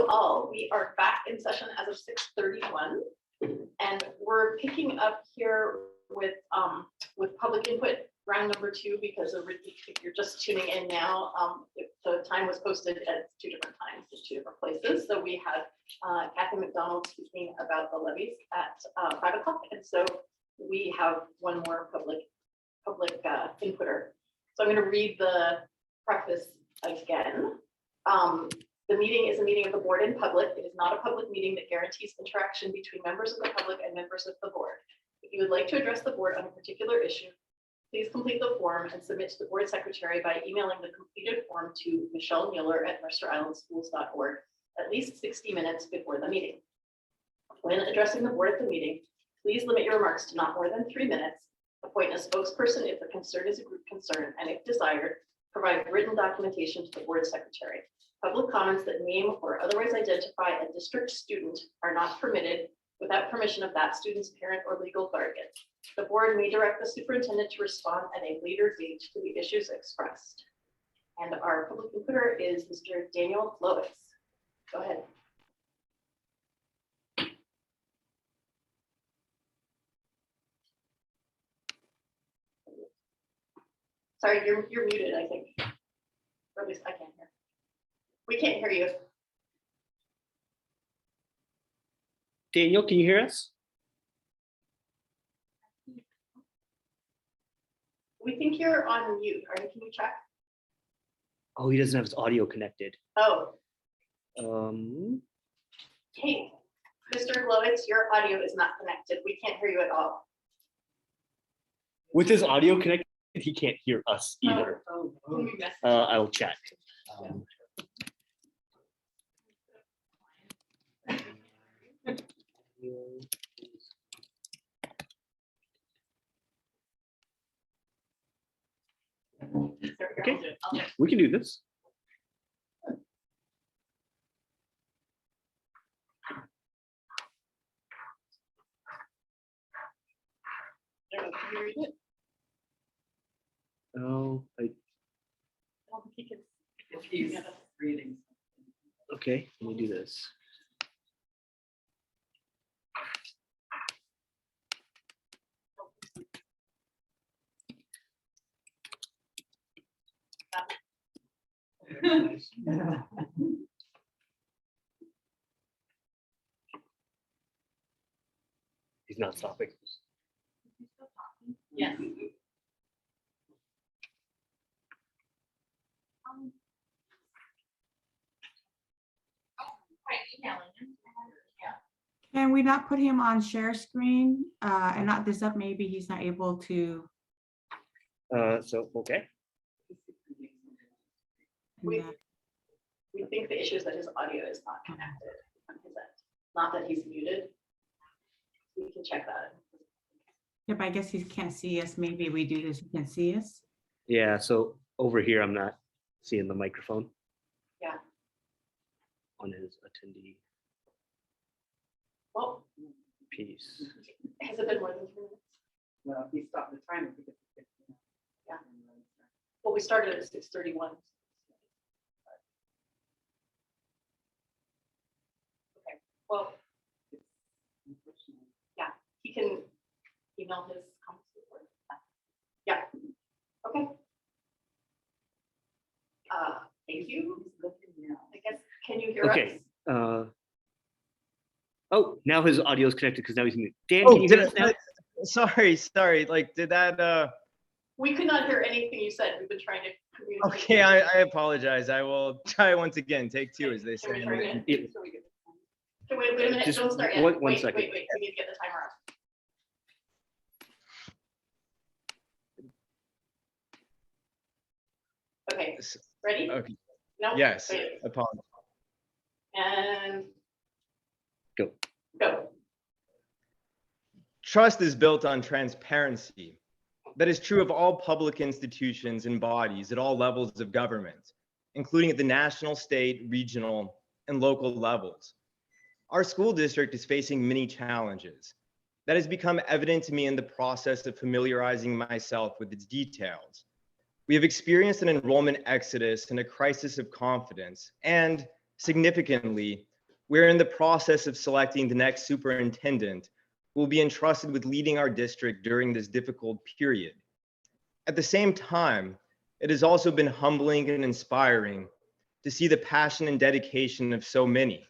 all, we are back in session as of 6:31. And we're picking up here with public input round number 2, because if you're just tuning in now, the time was posted at 2 different times in 2 different places. So we had Kathy McDonald speaking about the levies at 5 o'clock. And so we have one more public inputter. So I'm going to read the preface again. The meeting is a meeting of the board in public. It is not a public meeting that guarantees interaction between members of the public and members of the board. If you would like to address the board on a particular issue, please complete the form and submit to the board secretary by emailing the completed form to michelle.mueller@mercerislandschools.org at least 60 minutes before the meeting. When addressing the board at the meeting, please limit your remarks to not more than 3 minutes. Appoint a spokesperson if the concern is a group concern, and if desired, provide written documentation to the board secretary. Public comments that name or otherwise identify a district student are not permitted without permission of that student's parent or legal guardian. The board may direct the superintendent to respond at a later date to the issues expressed. And our public inputter is Mr. Daniel Lois. Go ahead. Sorry, you're muted, I think. Or at least I can't hear. We can't hear you. Daniel, can you hear us? We think you're on mute. Can you check? Oh, he doesn't have his audio connected. Oh, Hey, Mr. Glowitz, your audio is not connected. We can't hear you at all. with his audio connected, he can't hear us either. We missed. I will check. Okay, we can do this. Can you read it? Oh, I don't think he can. If he's reading. okay, let me do this. He's not stopping. Yes. Can we not put him on share screen and not this up? Maybe he's not able to. So, okay. We think the issue is that his audio is not connected on his end, not that he's muted. We can check that. Yep, I guess he can't see us. Maybe we do this, he can see us. Yeah, so over here, I'm not seeing the microphone. Yeah. On his attendee Well, piece. has it been more than 3 minutes? Well, he stopped the timer. Yeah. Well, we started at 6:31. Okay, well, yeah, he can email his comments. Yeah, okay. Thank you. I guess, can you hear us? Okay. Oh, now his audio is connected because now he's muted. Dan, Oh, can you hear us now? sorry. Like, did that? We could not hear anything you said. We've been trying to communicate. Okay, I apologize. I will try once again. Take 2, as they Can we say. try again? Yeah. So we get- Okay, wait a minute, Just don't start yet. one Wait, second. Wait, we need to get the timer up. Okay, ready? Okay. No? Yes. Wait. Apologize. And Go. go. Trust is built on transparency. That is true of all public institutions and bodies at all levels of government, including at the national, state, regional, and local levels. Our school district is facing many challenges. That has become evident to me in the process of familiarizing myself with its details. We have experienced an enrollment exodus and a crisis of confidence, and significantly, We're in the process of selecting the next superintendent who will be entrusted with leading our district during this difficult period. At the same time, it has also been humbling and inspiring to see the passion and dedication of so many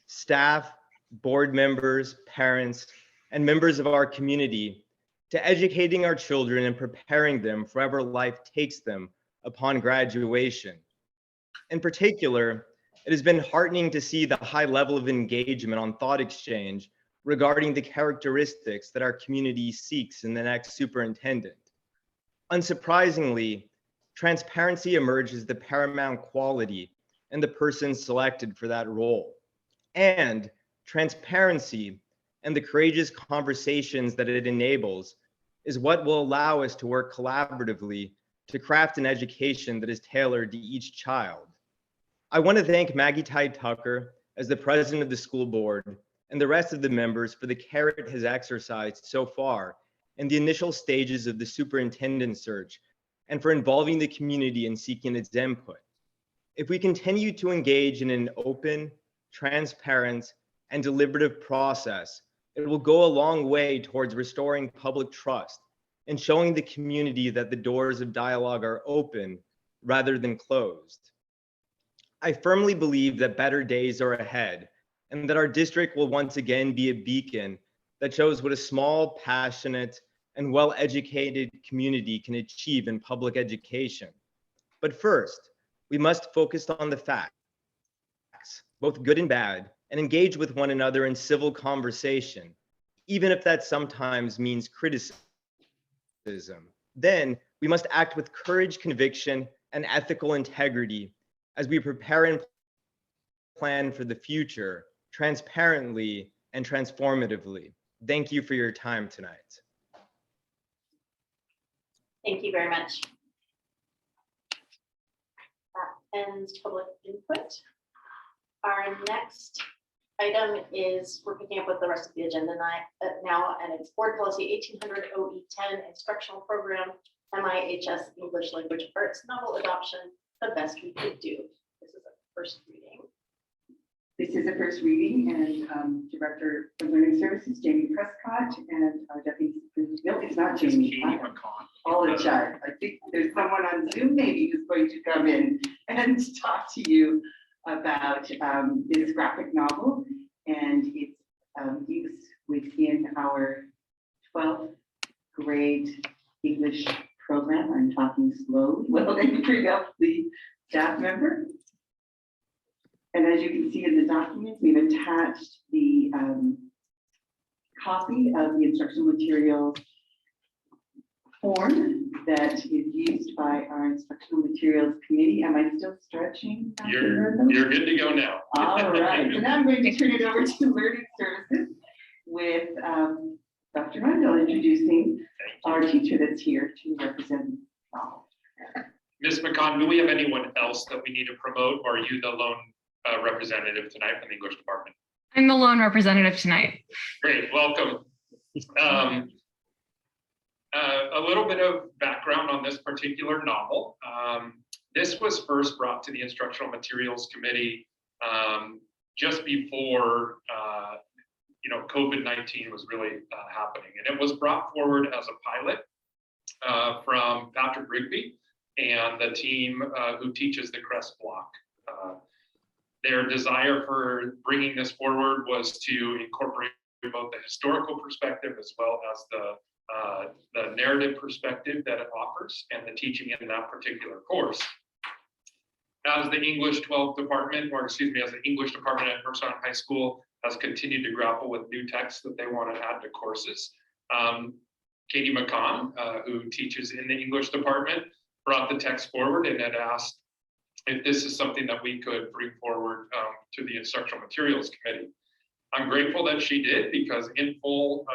staff, board members, parents, and members of our community to educating our children and preparing them for wherever life takes them upon graduation. In particular, it has been heartening to see the high level of engagement on thought exchange regarding the characteristics that our community seeks in the next superintendent. Unsurprisingly, transparency emerges the paramount quality in the person selected for that role. And transparency and the courageous conversations that it enables is what will allow us to work collaboratively to craft an education that is tailored to each child. I want to thank Maggie Tide Tucker as the president of the school board and the rest of the members for the care it has exercised so far in the initial stages of the superintendent search and for involving the community in seeking its input. If we continue to engage in an open, transparent, and deliberative process, it will go a long way towards restoring public trust and showing the community that the doors of dialogue are open rather than closed. I firmly believe that better days are ahead and that our district will once again be a beacon that shows what a small, passionate, and well-educated community can achieve in public education. But first, we must focus on the facts, both good and bad, and engage with one another in civil conversation, even if that sometimes means criticism. Then we must act with courage, conviction, and ethical integrity as we prepare and plan for the future, transparently and transformatively. Thank you for your time tonight. Thank you very much. That ends public input. Our next item is, we're picking up with the rest of the agenda now, and it's Board Policy 1800 OE10 Instructional Program, MIHS English Language Arts Novel Adoption, the best we could do. This is a first reading. This is a first reading, and Director of Learning Services, Jamie Prescott, and our Deputy Superintendent, no, it's not Jamie. I apologize. I think there's someone on Zoom maybe who's going to come in and talk to you about this graphic novel and its use within our 12th grade English program. I'm talking slowly while they bring up the staff member. And as you can see in the documents, we've attached the copy of the instructional materials form that is used by our instructional materials committee. Am I still stretching? You're good to go now. All right, so now I'm going to turn it over to Learning Services with Dr. Rundle introducing our teacher that's here to represent all. Ms. McCon, do we have anyone else that we need to promote, or are you the lone representative tonight from the English department? I'm the lone representative tonight. Great, welcome. A little bit of background on this particular novel. This was first brought to the Instructional Materials Committee just before COVID-19 was really happening. And it was brought forward as a pilot from Patrick Rigby and the team who teaches the CREST block. Their desire for bringing this forward was to incorporate both the historical perspective as well as the narrative perspective that it offers and the teaching in that particular course. As the English 12th department, or excuse me, as the English department at Mercer Island High School has continued to grapple with new texts that they want to add to courses, Katie McCon, who teaches in the English department, brought the text forward and had asked if this is something that we could bring forward to the Instructional Materials Committee. I'm grateful that she did, because in full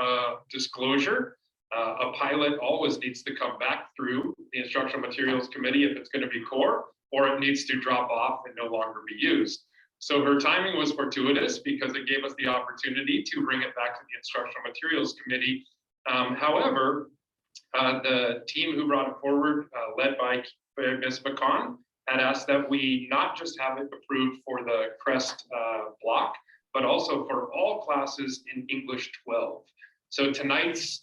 disclosure, a pilot always needs to come back through the Instructional Materials Committee if it's going to be core, or it needs to drop off and no longer be used. So her timing was fortuitous because it gave us the opportunity to bring it back to the Instructional Materials Committee. However, the team who brought it forward, led by Ms. McCon, had asked that we not just have it approved for the CREST block, but also for all classes in English 12. So tonight's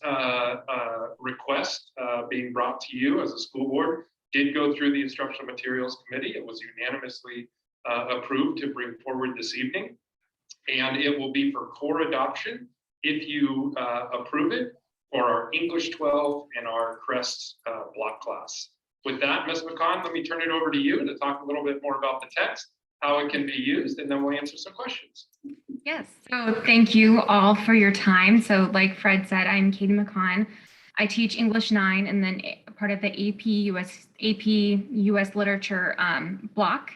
request being brought to you as a school board did go through the Instructional Materials Committee. It was unanimously approved to bring forward this evening. And it will be for core adoption if you approve it for our English 12 and our CREST block class. With that, Ms. McCon, let me turn it over to you to talk a little bit more about the text, how it can be used, and then we'll answer some questions. Yes, so thank you all for your time. So like Fred said, I'm Katie McCon. I teach English 9 and then part of the AP US Literature block,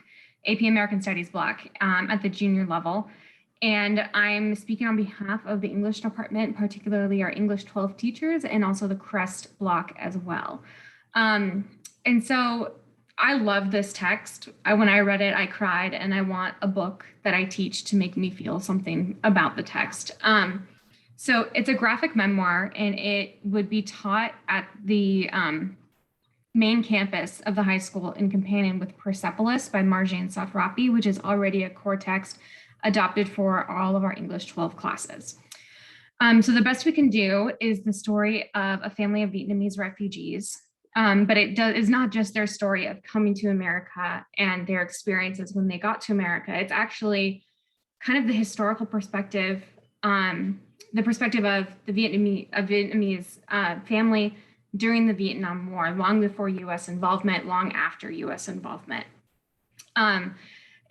AP American Studies block at the junior level. And I'm speaking on behalf of the English department, particularly our English 12 teachers and also the CREST block as well. And so I love this text. When I read it, I cried, and I want a book that I teach to make me feel something about the text. So it's a graphic memoir, and it would be taught at the main campus of the high school in companion with Persepolis by Marjane Safrapi, which is already a core text adopted for all of our English 12 classes. So the best we can do is the story of a family of Vietnamese refugees, but it is not just their story of coming to America and their experiences when they got to America. It's actually kind of the historical perspective, the perspective of the Vietnamese family during the Vietnam War, long before US involvement, long after US involvement.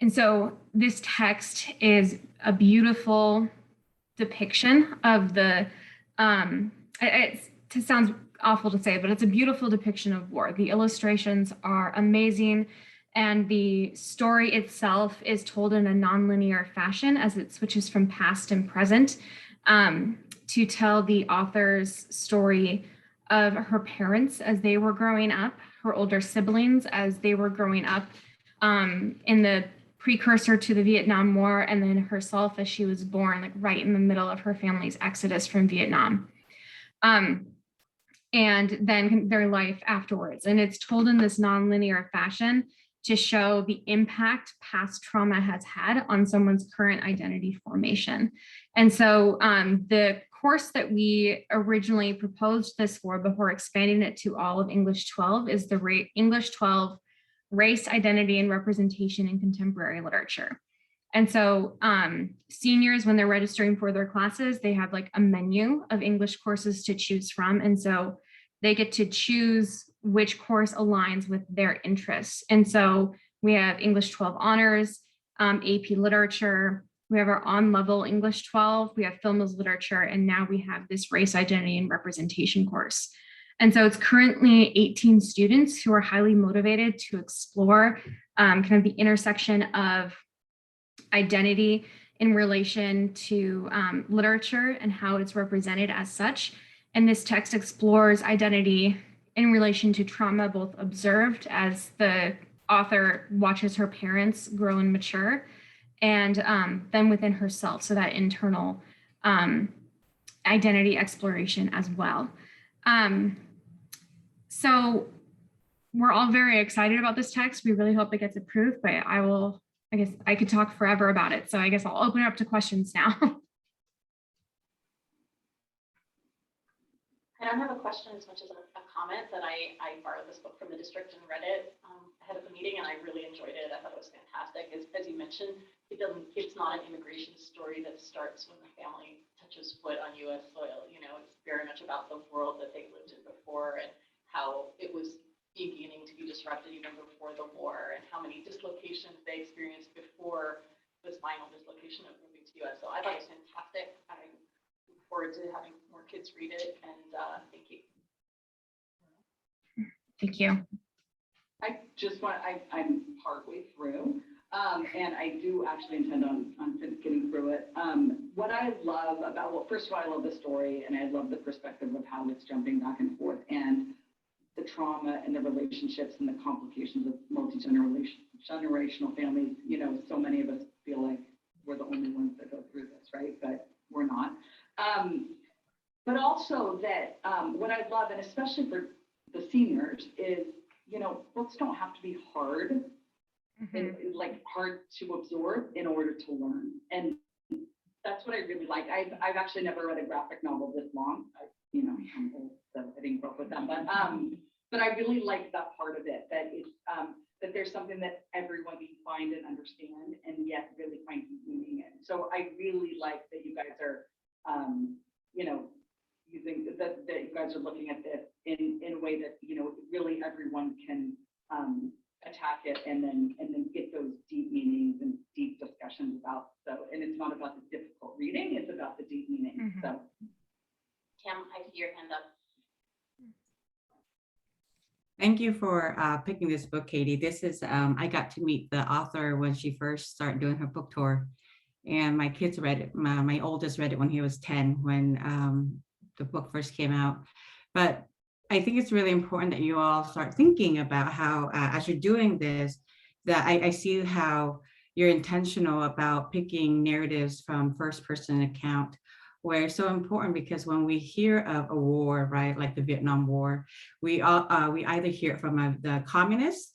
And so this text is a beautiful depiction of the, it sounds awful to say, but it's a beautiful depiction of war. The illustrations are amazing, and the story itself is told in a nonlinear fashion as it switches from past and present to tell the author's story of her parents as they were growing up, her older siblings as they were growing up in the precursor to the Vietnam War, and then herself as she was born, like right in the middle of her family's exodus from Vietnam. And then their life afterwards. And it's told in this nonlinear fashion to show the impact past trauma has had on someone's current identity formation. And so the course that we originally proposed this for before expanding it to all of English 12 is the English 12 Race, Identity, and Representation in Contemporary Literature. And so seniors, when they're registering for their classes, they have like a menu of English courses to choose from. And so they get to choose which course aligns with their interests. And so we have English 12 Honors, AP Literature, we have our on-level English 12, we have Film as Literature, and now we have this Race, Identity, and Representation course. And so it's currently 18 students who are highly motivated to explore kind of the intersection of identity in relation to literature and how it's represented as such. And this text explores identity in relation to trauma, both observed as the author watches her parents grow and mature, and then within herself, so that internal identity exploration as well. So we're all very excited about this text. We really hope it gets approved, but I guess I could talk forever about it. So I guess I'll open it up to questions now. I don't have a question as much as a comment that I borrowed this book from the district and read it ahead of the meeting, and I really enjoyed it. I thought it was fantastic. As you mentioned, it's not an immigration story that starts when the family touches foot on US soil. You know, it's very much about the world that they lived in before and how it was beginning to be disrupted even before the war, and how many dislocations they experienced before this final dislocation of moving to US. So I thought it was fantastic. I look forward to having more kids read it, and thank you. Thank you. I just want, I'm partway through, and I do actually intend on getting through it. What I love about, well, first of all, I love the story, and I love the perspective of how it's jumping back and forth, and the trauma and the relationships and the complications of multi-generational families. You know, so many of us feel like we're the only ones that go through this, right? But we're not. But also that what I love, and especially for the seniors, is, you know, books don't have to be hard, and like hard to absorb in order to learn. And That's what I really like. I've actually never read a graphic novel this long. I'm old, so I didn't grow up with them, but I really like that part of it, that it's, that there's something that everyone can find and understand and yet really find meaning in. So I really like that you guys are, using that you guys are looking at this in a way that, really everyone can attack it and then get those deep meanings and deep discussions about. So, and it's not about the difficult reading, it's about the deep meaning. So. Tam, I see your hand up. Thank you for picking this book, Katie. This is, I got to meet the author when she first started doing her book tour. And my kids read it. My oldest read it when he was 10, when the book first came out. But I think it's really important that you all start thinking about how, as you're doing this, that I see how you're intentional about picking narratives from first person account, where it's so important, because when we hear of a war, right, like the Vietnam War, we either hear it from the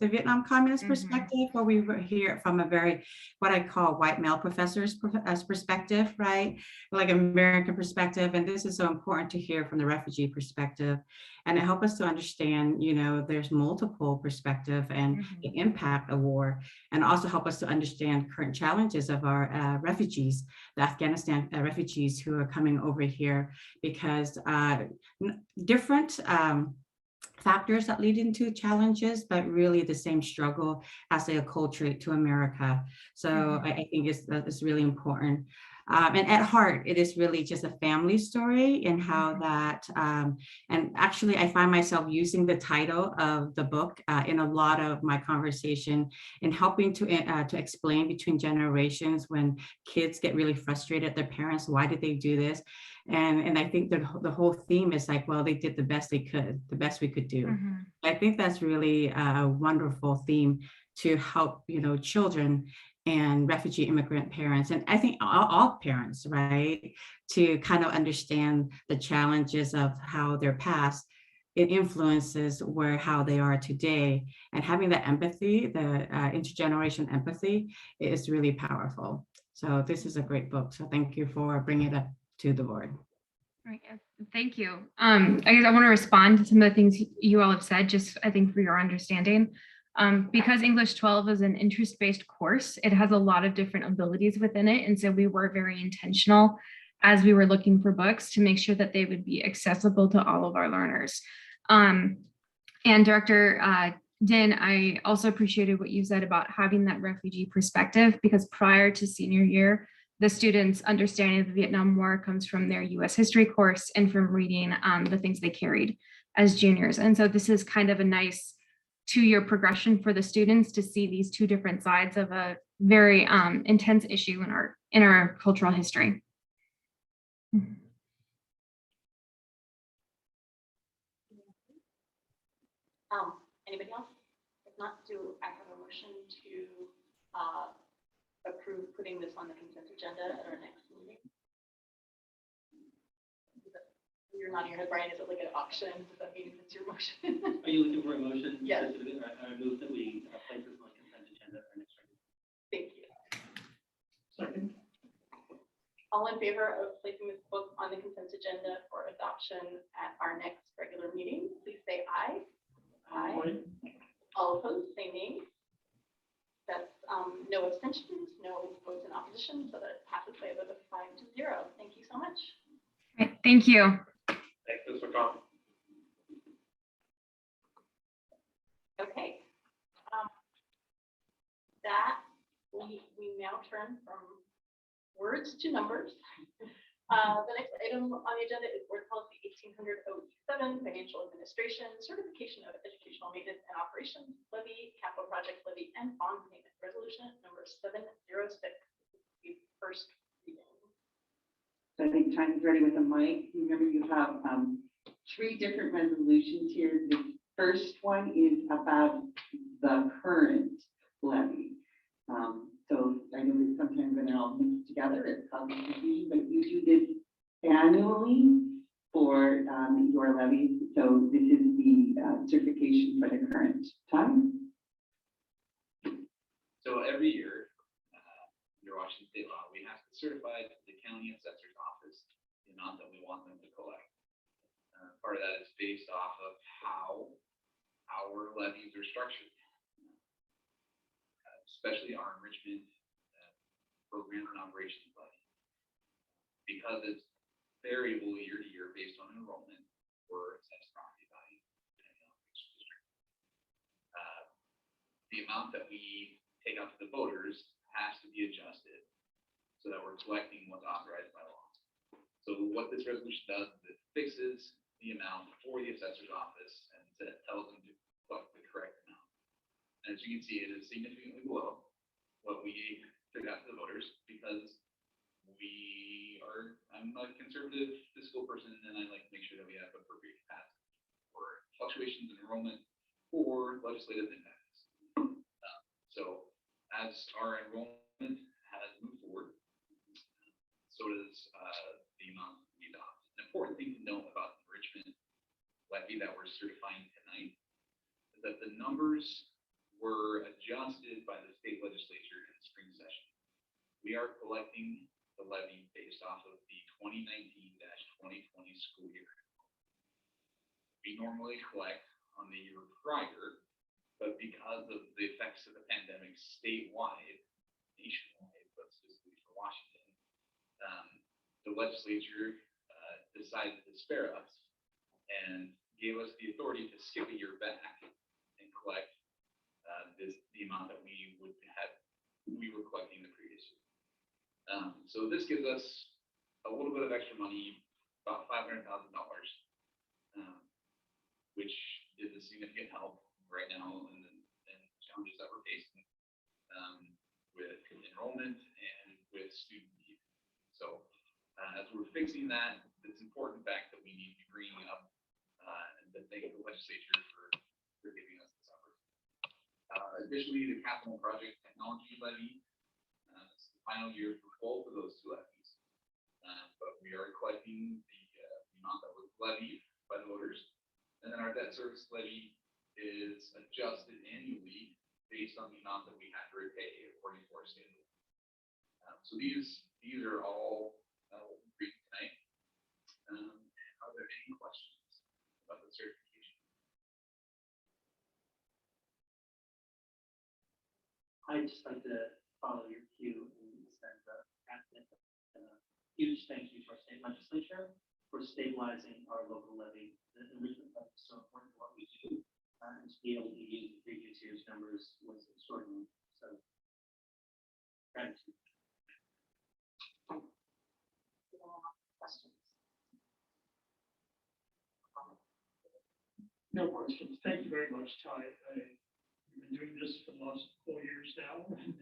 Vietnam communist perspective, or we hear it from a very, what I call white male professor's perspective, right, like American perspective. And this is so important to hear from the refugee perspective, and it helps us to understand, there's multiple perspective and the impact of war, and also help us to understand current challenges of our refugees, the Afghanistan refugees who are coming over here, because different factors that lead into challenges, but really the same struggle as they acculturate to America. So I think it's really important. And at heart, it is really just a family story, and how that, and actually I find myself using the title of the book in a lot of my conversation, in helping to explain between generations when kids get really frustrated at their parents. Why did they do this? And I think the whole theme is like, well, they did the best they could, the best we could do. I think that's really a wonderful theme to help, children and refugee immigrant parents, and I think all parents, right, to kind of understand the challenges of how their past, it influences how they are today, and having that empathy, the intergenerational empathy, is really powerful. So this is a great book. So thank you for bringing it up to the board. Right. Thank you. I guess I want to respond to some of the things you all have said, just I think for your understanding. Because English 12 is an interest-based course, it has a lot of different abilities within it. And so we were very intentional as we were looking for books to make sure that they would be accessible to all of our learners. And Director Din, I also appreciated what you said about having that refugee perspective, because prior to senior year, the students' understanding of the Vietnam War comes from their US history course and from reading the things they carried as juniors. And so this is kind of a nice 2-year progression for the students to see these two different sides of a very intense issue in our cultural history. Anybody else? If not, do I have a motion to approve putting this on the consent agenda at our next meeting? You're nodding your head, Brian. Is it like an auction? Does that mean it's your motion? Are you looking for a motion? Yes. I move that we place this on consent agenda at our next meeting. Thank you. Second. All in favor of placing this book on the consent agenda for adoption at our next regular meeting, please say aye. Aye. All opposed, say nay. That's no abstentions, no votes in opposition, so that it passes by a vote of 5-0. Thank you so much. Right, thank you. Thanks, Ms. McConnell. Okay. That we now turn from words to numbers. The next item on the agenda is Board Policy 1800-07, Financial Administration, Certification of Educational Maintenance and Operations, Levy, Capital Project Levy, and Bond Payment Resolution number 706. The first reading. So I think time's ready with the mic. Remember, you have 3 different resolutions here. The first one is about the current levy. So I know that sometimes when they're all mixed together, it causes confusion, but you do this annually for your levies. So this is the certification for the current time. So every year, under Washington state law, we have to certify to the county assessor's office the amount that we want them to collect. Part of that is based off of how our levies are structured, especially our enrichment program and operations levy. Because it's variable year to year based on enrollment or assessed property value, depending on which district. The amount that we take out to the voters has to be adjusted so that we're collecting what's authorized by law. So what this resolution does is it fixes the amount for the assessor's office and tells them to collect the correct amount. And as you can see, it is significantly below what we took out to the voters because I'm a conservative fiscal person and I like to make sure that we have appropriate capacity for fluctuations in enrollment or legislative impacts. So as our enrollment has moved forward, so does the amount we adopt. An important thing to note about the enrichment levy that we're certifying tonight is that the numbers were adjusted by the state legislature in the spring session. We are collecting the levy based off of the 2019-2020 school year. We normally collect on the year prior, but because of the effects of the pandemic statewide, nationwide, but specifically for Washington, the legislature decided to spare us and gave us the authority to skip a year back and collect the amount that we were collecting the previous year. So this gives us a little bit of extra money, about $500,000, which is a significant help right now in the challenges that we're facing with enrollment and with student need. So as we're fixing that, it's important fact that we need to bring up and to thank the legislature for giving us this opportunity. Additionally, the capital project technology levy, it's the final year for both of those two levies. But we are collecting the amount that was levied by the voters. And then our debt service levy is adjusted annually based on the amount that we have to repay according to our schedule. So these are all what we're reading tonight. Are there any questions about the certification? I'd just like to follow your cue and send a huge thank you to our state legislature for stabilizing our local levy. The enrichment levy is so important to what we do, and to be able to use the previous year's numbers was extraordinary. So, gratitude. Questions? No questions. Thank you very much, Ty. We've been doing this for the last 4 years now, and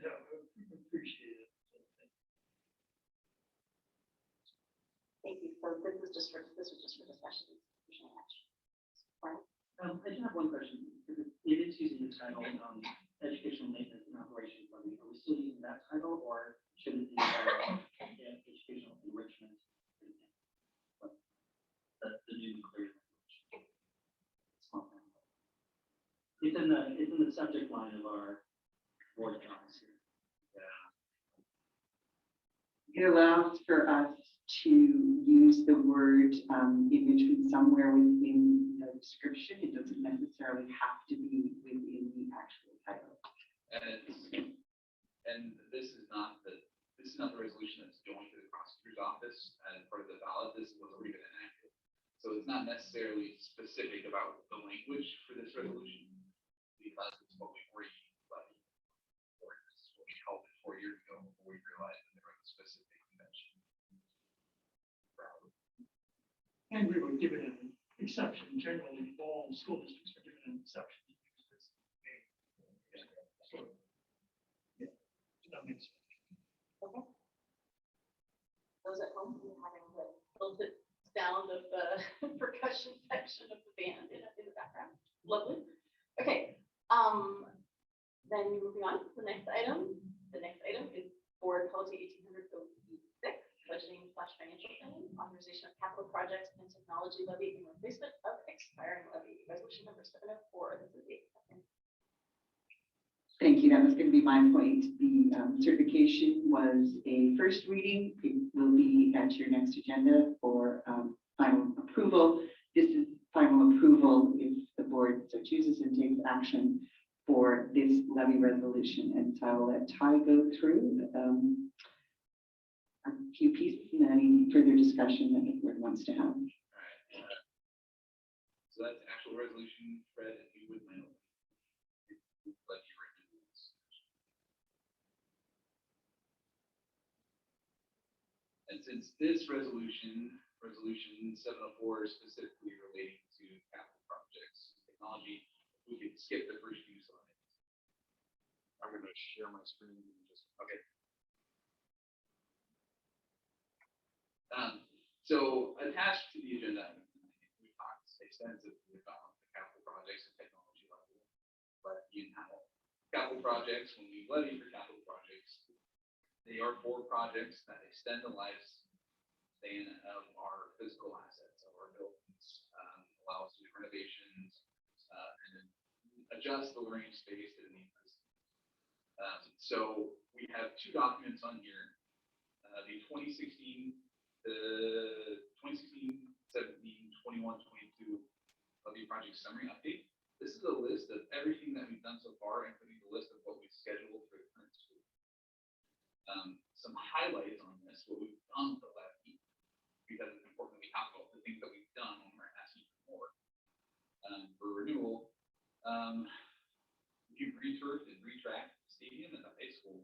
appreciate it. Thank you. So this was just for discussion. Right. I just have one question, because it is using the title educational maintenance and operations levy. Are we still using that title, or should it be educational enrichment? The new clear language. It's in the subject line of our board docs here. It allows for us to use the word enrichment somewhere within the description. It doesn't necessarily have to be within the actual title. And this is not the resolution that's going to the prosecutor's office as part of the ballot. This was already been enacted. So it's not necessarily specific about the language for this resolution because it's what we've already levied. Or it's what we held it 4 years ago before we realized that there was a specific convention. And we were given an exception. Generally, all school districts are given an exception to use this name. So, yeah, that makes sense. Okay. Those at home, we're having a little bit sound of the percussion section of the band in the background. Lovely. Okay. Then moving on to the next item. The next item is Board Policy 1800-06, budgeting / financial planning, authorization of capital projects and technology levy and replacement of expiring levy. Resolution number 704. This is the second. Thank you. That was going to be my point. The certification was a first reading. It will be at your next agenda for final approval. This is final approval if the board so chooses and takes action for this levy resolution. And so I will let Ty go through a few pieces and then any further discussion that the board wants to have. So that's actual resolution, Fred, if you would mail it. Let you review this. And since this resolution 704 is specifically relating to capital projects, technology, we could skip the first few slides. I'm going to share my screen. Okay. So attached to the agenda, we talked extensively about the capital projects and technology level, but in how capital projects, when we levy for capital projects, they are for projects that extend the lifespan of our physical assets, of our buildings, allow us to do renovations, and then adjust the learning space that it needs. So we have two documents on here, the 2016, the 2016, 17, 21, 22 levy project summary update. This is a list of everything that we've done so far, including the list of what we've scheduled for the current school. Some highlights on this, what we've done with the levy, because it's important that we talk about the things that we've done when we're asking for more. For renewal, we've returfed and retracked the stadium at the high school.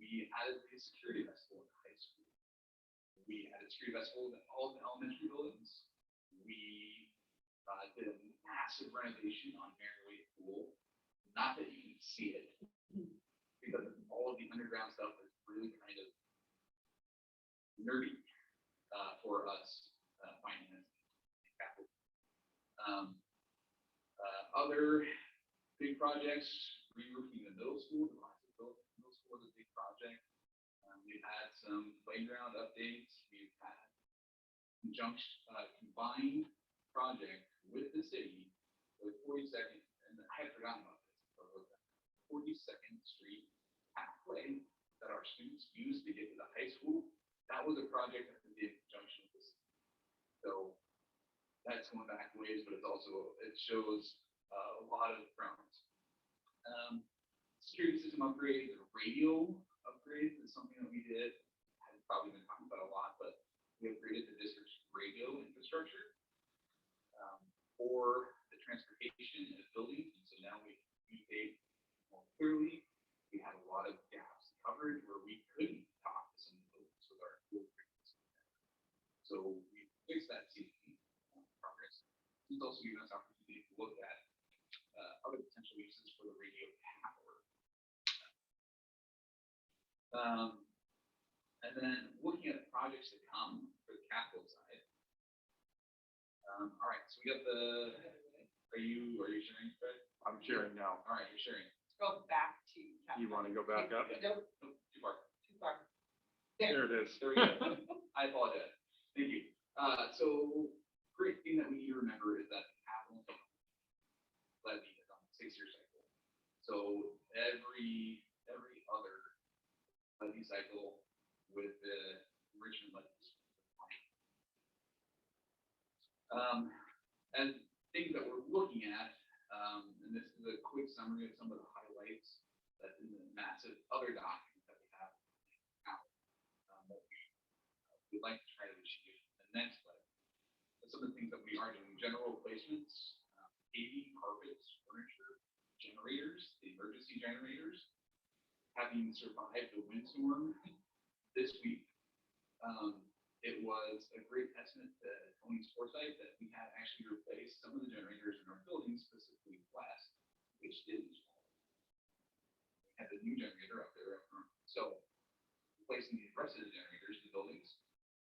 We added a security vestibule at the high school. We added security vestibule in all of the elementary buildings. We did a massive renovation on Mary Wade Pool. Not that you can see it, because all of the underground stuff is really kind of nerdy for us finance and capital. Other big projects, re-roofing the middle school. The middle school is a big project. We've had some playground updates. We've had combined project with the city with 42nd, and I had forgotten about this, but with the 42nd Street pathway that our students use to get to the high school. That was a project that we did in conjunction with the city. So that's going back ways, but it shows a lot of grounds. Security system upgrades, or radio upgrades is something that we did. I've probably been talking about a lot, but we upgraded the district's radio infrastructure for the transportation and buildings. And so now we communicate more clearly. We had a lot of gaps in coverage where we couldn't talk to some of the buildings with our frequency. So we fixed that season progress. It's also given us opportunity to look at other potential uses for the radio power. And then looking at projects to come for the capital side. All right, so we got are you sharing, Fred? I'm sharing now. All right, you're sharing. Go back to. You want to go back up? Nope, too far. There it is. There we go. I apologize. Thank you. So great thing that we need to remember is that the capital levy is on a 6-year cycle. So every other levy cycle with the enrichment levies. And things that we're looking at, and this is a quick summary of some of the highlights that's in the massive other document that we have out. That we'd like to try to achieve in the next levy. Some of the things that we are doing: general replacements, paving, carpets, furniture, generators, the emergency generators. Having survived the windstorm this week, it was a great testament to Tony's foresight that we had actually replaced some of the generators in our buildings, specifically west, which did install. We had the new generator up there up front. So replacing the rest of the generators in the buildings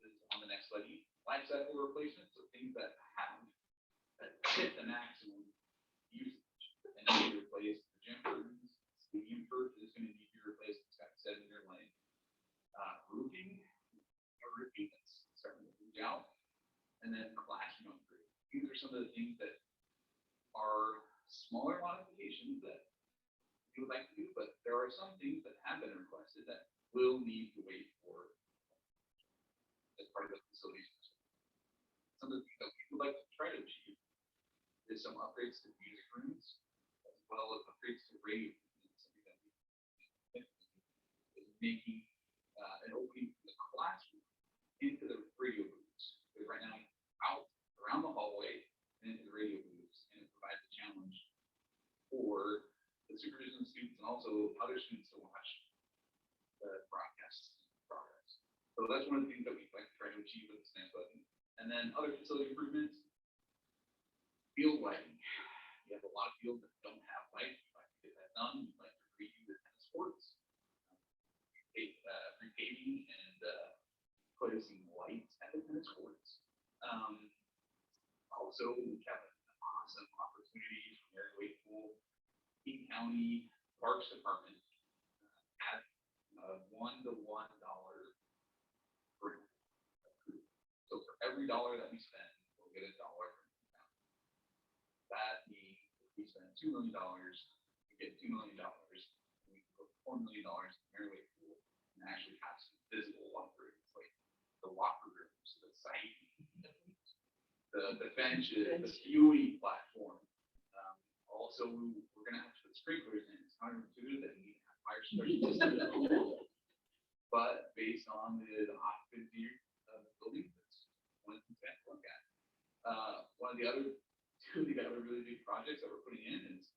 is on the next levy. Life cycle replacements, so things that hit the maximum usage, and then we replace the gym curtains. The roof is going to need to be replaced. It's got 7-year length. Roofing that's starting to leak out, and then classroom upgrade. These are some of the things that are smaller modifications that we you would like to do, but there are some things that have been requested that will need to wait for as part of the facilities. Some of the things that we would like to try to achieve is some upgrades to music rooms, as well as upgrades to radio. Something that we is making and opening the classroom into the radio booths. Because right now, out around the hallway and into the radio booths, and it provides a challenge for the supervision students and also other students to watch the broadcast progress. So that's one of the things that we'd like to try to achieve with the SNAP button. And then other facility improvements, field lighting. We have a lot of fields that don't have lights. We'd like to get that done. We'd like to redo the tennis courts, repaving and putting some lights at the tennis courts. Also, we have an awesome opportunity from Mary Wade Pool, King County Parks Department at $1 grant. So for every dollar that we spend, we'll get $1 from the county. That means if we spend $2 million, we get $2 million. We can put $4 million in Mary Wade Pool and actually have some visible upgrades like the locker rooms, the site, the benches, the viewing platform. Also, we're going to have to put sprinklers in. It's counterintuitive that we have fire suppression systems, but based on the occupancy of the building, that's one thing to have to look at. Two of the other really big projects that we're putting in is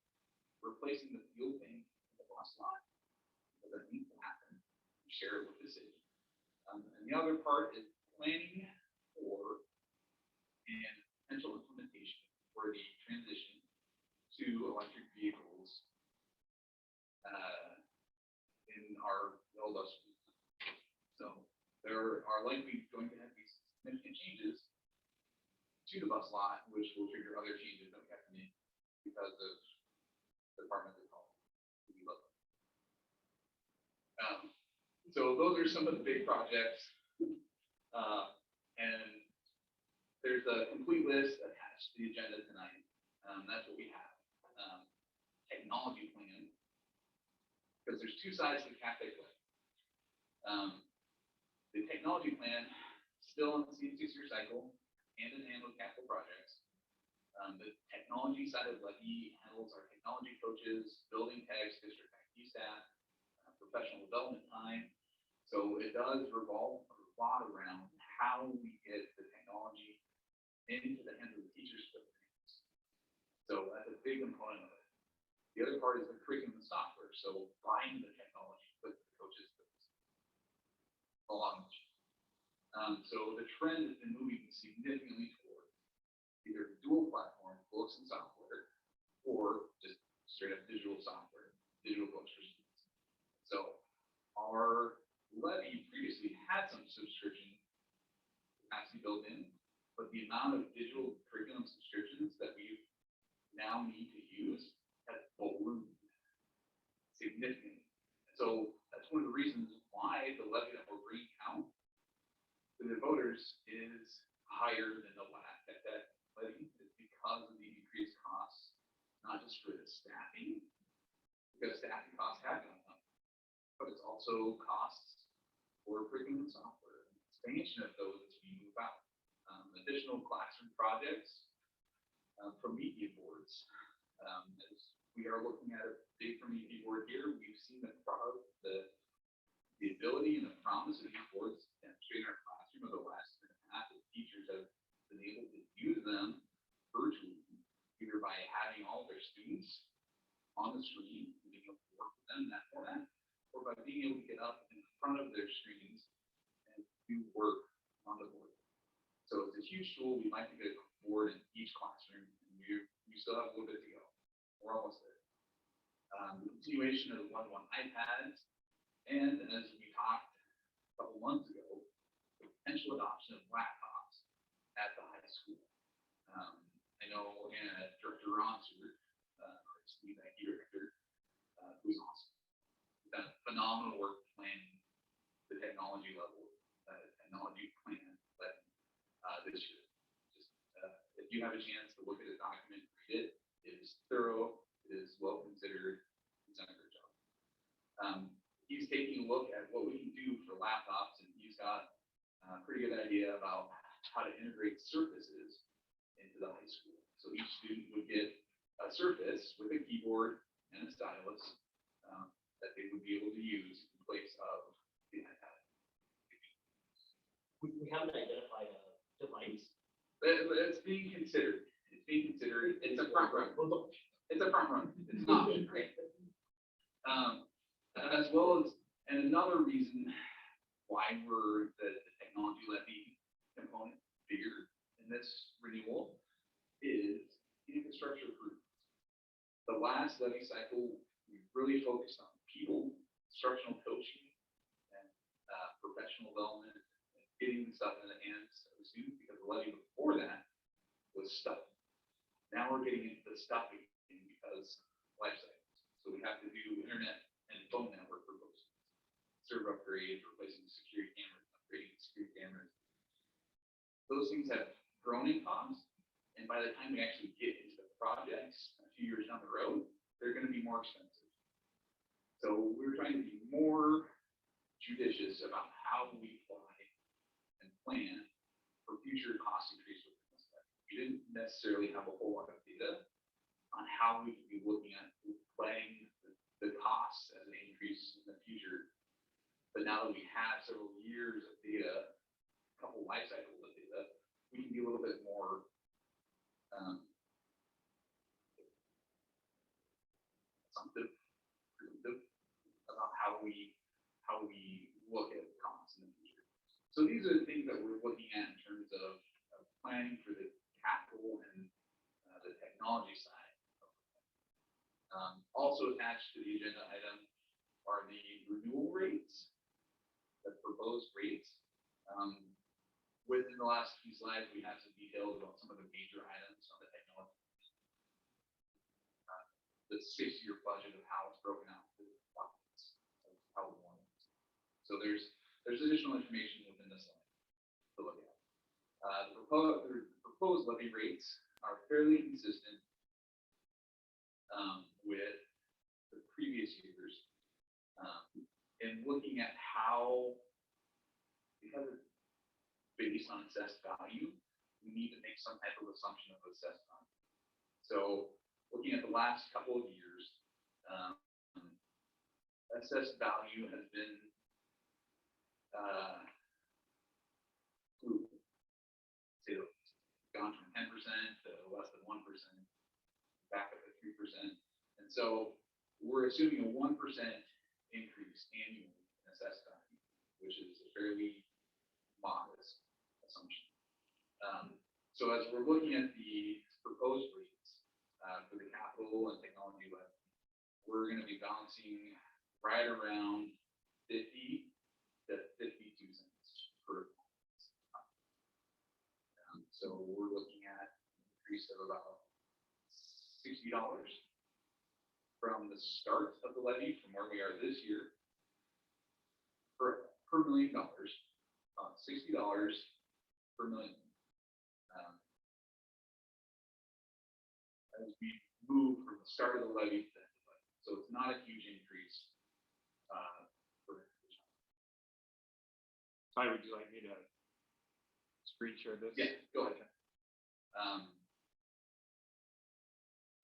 replacing the fuel tank in the bus lot. So that needs to happen. We share it with the city. And the other part is planning for and potential implementation for the transition to electric vehicles in our old bus fleet. So there are likely going to have to be significant changes to the bus lot, which will trigger other changes that we have to make because of the department they call it. So those are some of the big projects. And there's a complete list attached to the agenda tonight. That's what we have. Technology plan, because there's two sides to the cafe plan. The technology plan still on the C6-year cycle, hand in hand with capital projects. The technology side of Levy handles our technology coaches, building techs, district IT staff, professional development time. So it does revolve a lot around how we get the technology into the hands of the teachers. So that's a big component of it. The other part is the curriculum and software. So buying the technology with the coaches along. So the trend has been moving significantly toward either dual platform books and software, or just straight up digital software, digital books for students. So our Levy previously had some subscription capacity built in, but the amount of digital curriculum subscriptions that we now need to use has ballooned significantly. So that's one of the reasons why the levy that we're bringing out to the voters is higher than the last at that levy, is because of the increased costs, not just for the staffing, because staffing costs have gone up, but it's also costs for curriculum and software, expansion of those as we move out, additional classroom projects from media boards. As we are looking at a big from media board here, we've seen the ability and the promise of these boards demonstrated in our classroom over the last year and a half, as teachers have been able to use them virtually, either by having all their students on the screen and being able to work with them in that format, or by being able to get up in front of their screens and do work on the board. So it's a huge tool. We'd like to get a board in each classroom, and we still have a little bit to go. We're almost there. The continuation of the one-to-one iPads, and as we talked a couple months ago, the potential adoption of laptops at the high school. I know Director Ronser, our Steve IT director, who's awesome. He's done phenomenal work planning the technology level, technology plan this year. Just if you have a chance to look at a document, read it. It is thorough. It is well considered. He's done a good job. He's taking a look at what we can do for laptops, and he's got a pretty good idea about how to integrate surfaces into the high school. So each student would get a surface with a keyboard and a stylus that they would be able to use in place of the iPad. We haven't identified a device. It's being considered. It's being considered. It's a front run. It's a front run. It's not right. As well as, and another reason why we're the technology levy component bigger in this renewal is infrastructure improvements. The last levy cycle, we really focused on people, instructional coaching, and professional development, and getting stuff in the hands of the students, because the levy before that was stuff. Now we're getting into the stuffing because life cycles. So we have to do internet and phone network for folks, server upgrades, replacing security cameras, upgrading security cameras. Those things have grown in cost, and by the time we actually get into the projects a few years down the road, they're going to be more expensive. So we're trying to be more judicious about how we apply and plan for future cost increases. We didn't necessarily have a whole lot of data on how we could be looking at planning the costs as they increase in the future. But now that we have several years of data, a couple life cycles of data, we can be a little bit more presumptive about how we look at costs in the future. So these are the things that we're looking at in terms of planning for the capital and the technology side. Also attached to the agenda item are the renewal rates, the proposed rates. Within the last few slides, we have some details about some of the major items on the technology. The 6-year budget of how it's broken out, of how we want it. So there's additional information within this slide to look at. The proposed levy rates are fairly consistent with the previous years. And looking at how, because it's based on assessed value, we need to make some type of assumption of assessed value. So looking at the last couple of years, assessed value has been gone from 10% to less than 1%, back up to 3%. And so we're assuming a 1% increase annually in assessed value, which is a fairly modest assumption. So as we're looking at the proposed rates for the capital and technology levy, we're going to be bouncing right around 50 to 52 cents per. So we're looking at an increase of about $60 from the start of the levy, from where we are this year, per $1 million, $60 per million. As we move from the start of the levy to the end of the levy. So it's not a huge increase. Ty, would you like me to screen share this? Yeah, go ahead.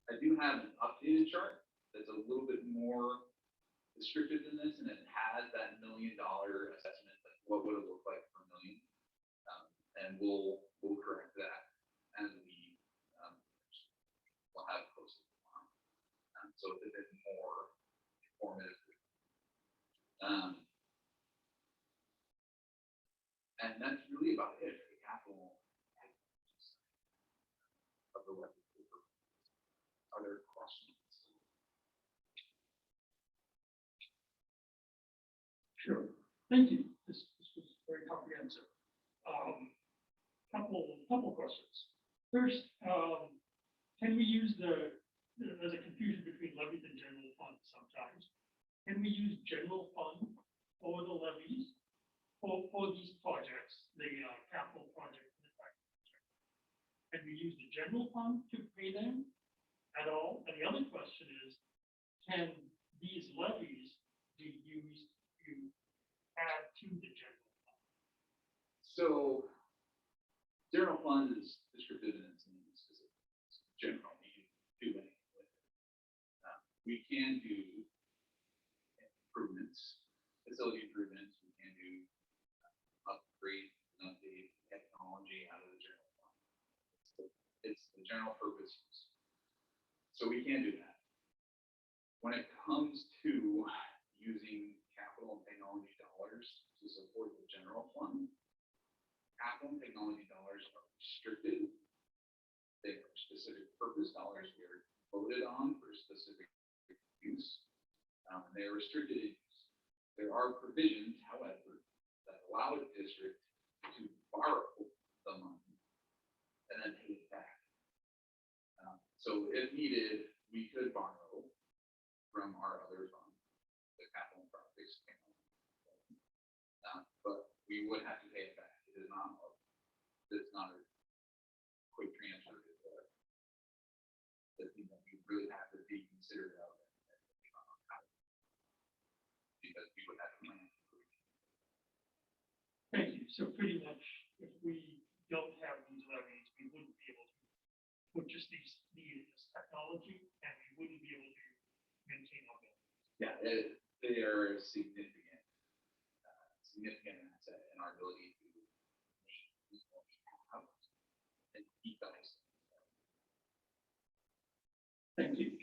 I do have an updated chart that's a little bit more descriptive than this, and it has that $1 million assessment, like what would it look like per million, and we'll correct that as we will have posted tomorrow. So it's a bit more informative. And that's really about it for the capital of the levy. Are there questions? Sure, thank you. This was very comprehensive. Couple questions. First, can we use there's a confusion between levies and general fund sometimes. Can we use general fund for the levies for these projects, the capital project and the fact project? Can we use the general fund to pay them at all? And the other question is, can these levies be So general fund is descriptive in its name, specific. It's general, you can do anything with it. We can do improvements, facility improvements, we can do upgrade and update technology out of the general fund. It's the general purpose. So we can do that. When it comes to using capital and technology dollars to support the general fund, capital and technology dollars are restricted. They are specific purpose dollars we are voted on for specific use. They are restricted in use. There are provisions, however, that allow a district to borrow the money and then pay it back. So if needed, we could borrow from our other fund, the capital projects. But we would have to pay it back. It is not a quick transfer. It's the thing that we really have to be considered of. Because we would have to plan. Thank you. So pretty much, if we don't have these levies, we wouldn't be able to purchase these technology, and we wouldn't be able to maintain our buildings. Yeah, they are significant asset in our ability to make what we have and keep those. Thank you.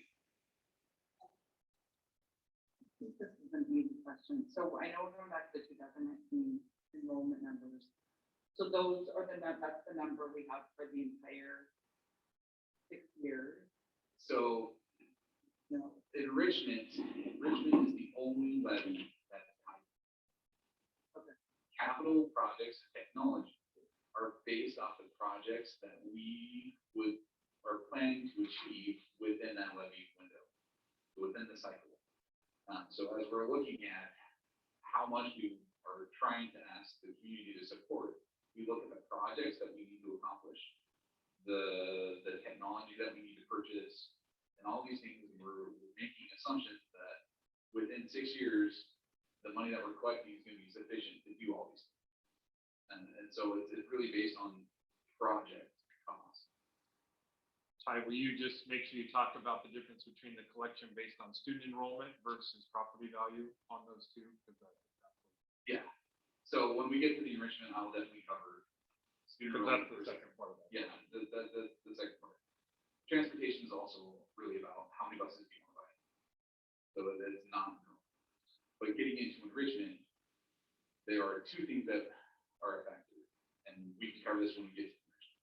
This is an easy question. So I know we're going back to the 2019 enrollment numbers. So those are that's the number we have for the entire 6 years. So No. enrichment is the only levy that's tied. Okay. Capital projects and technology are based off of projects that we are planning to achieve within that levy window, within the cycle. So as we're looking at how much we are trying to ask the community to support, we look at the projects that we need to accomplish, the technology that we need to purchase, and all these things. We're making assumptions that within 6 years, the money that we're collecting is going to be sufficient to do all these things. And so it's really based on project cost. Ty, will you just make sure you talk about the difference between the collection based on student enrollment versus property value on those two? Yeah. So when we get to the enrichment, I'll definitely cover student enrollment. That's the second part of that. Yeah, the second part. Transportation is also really about how many buses do you want to buy. So it's not, but getting into enrichment, there are two things that are a factor, and we can cover this when we get to enrichment.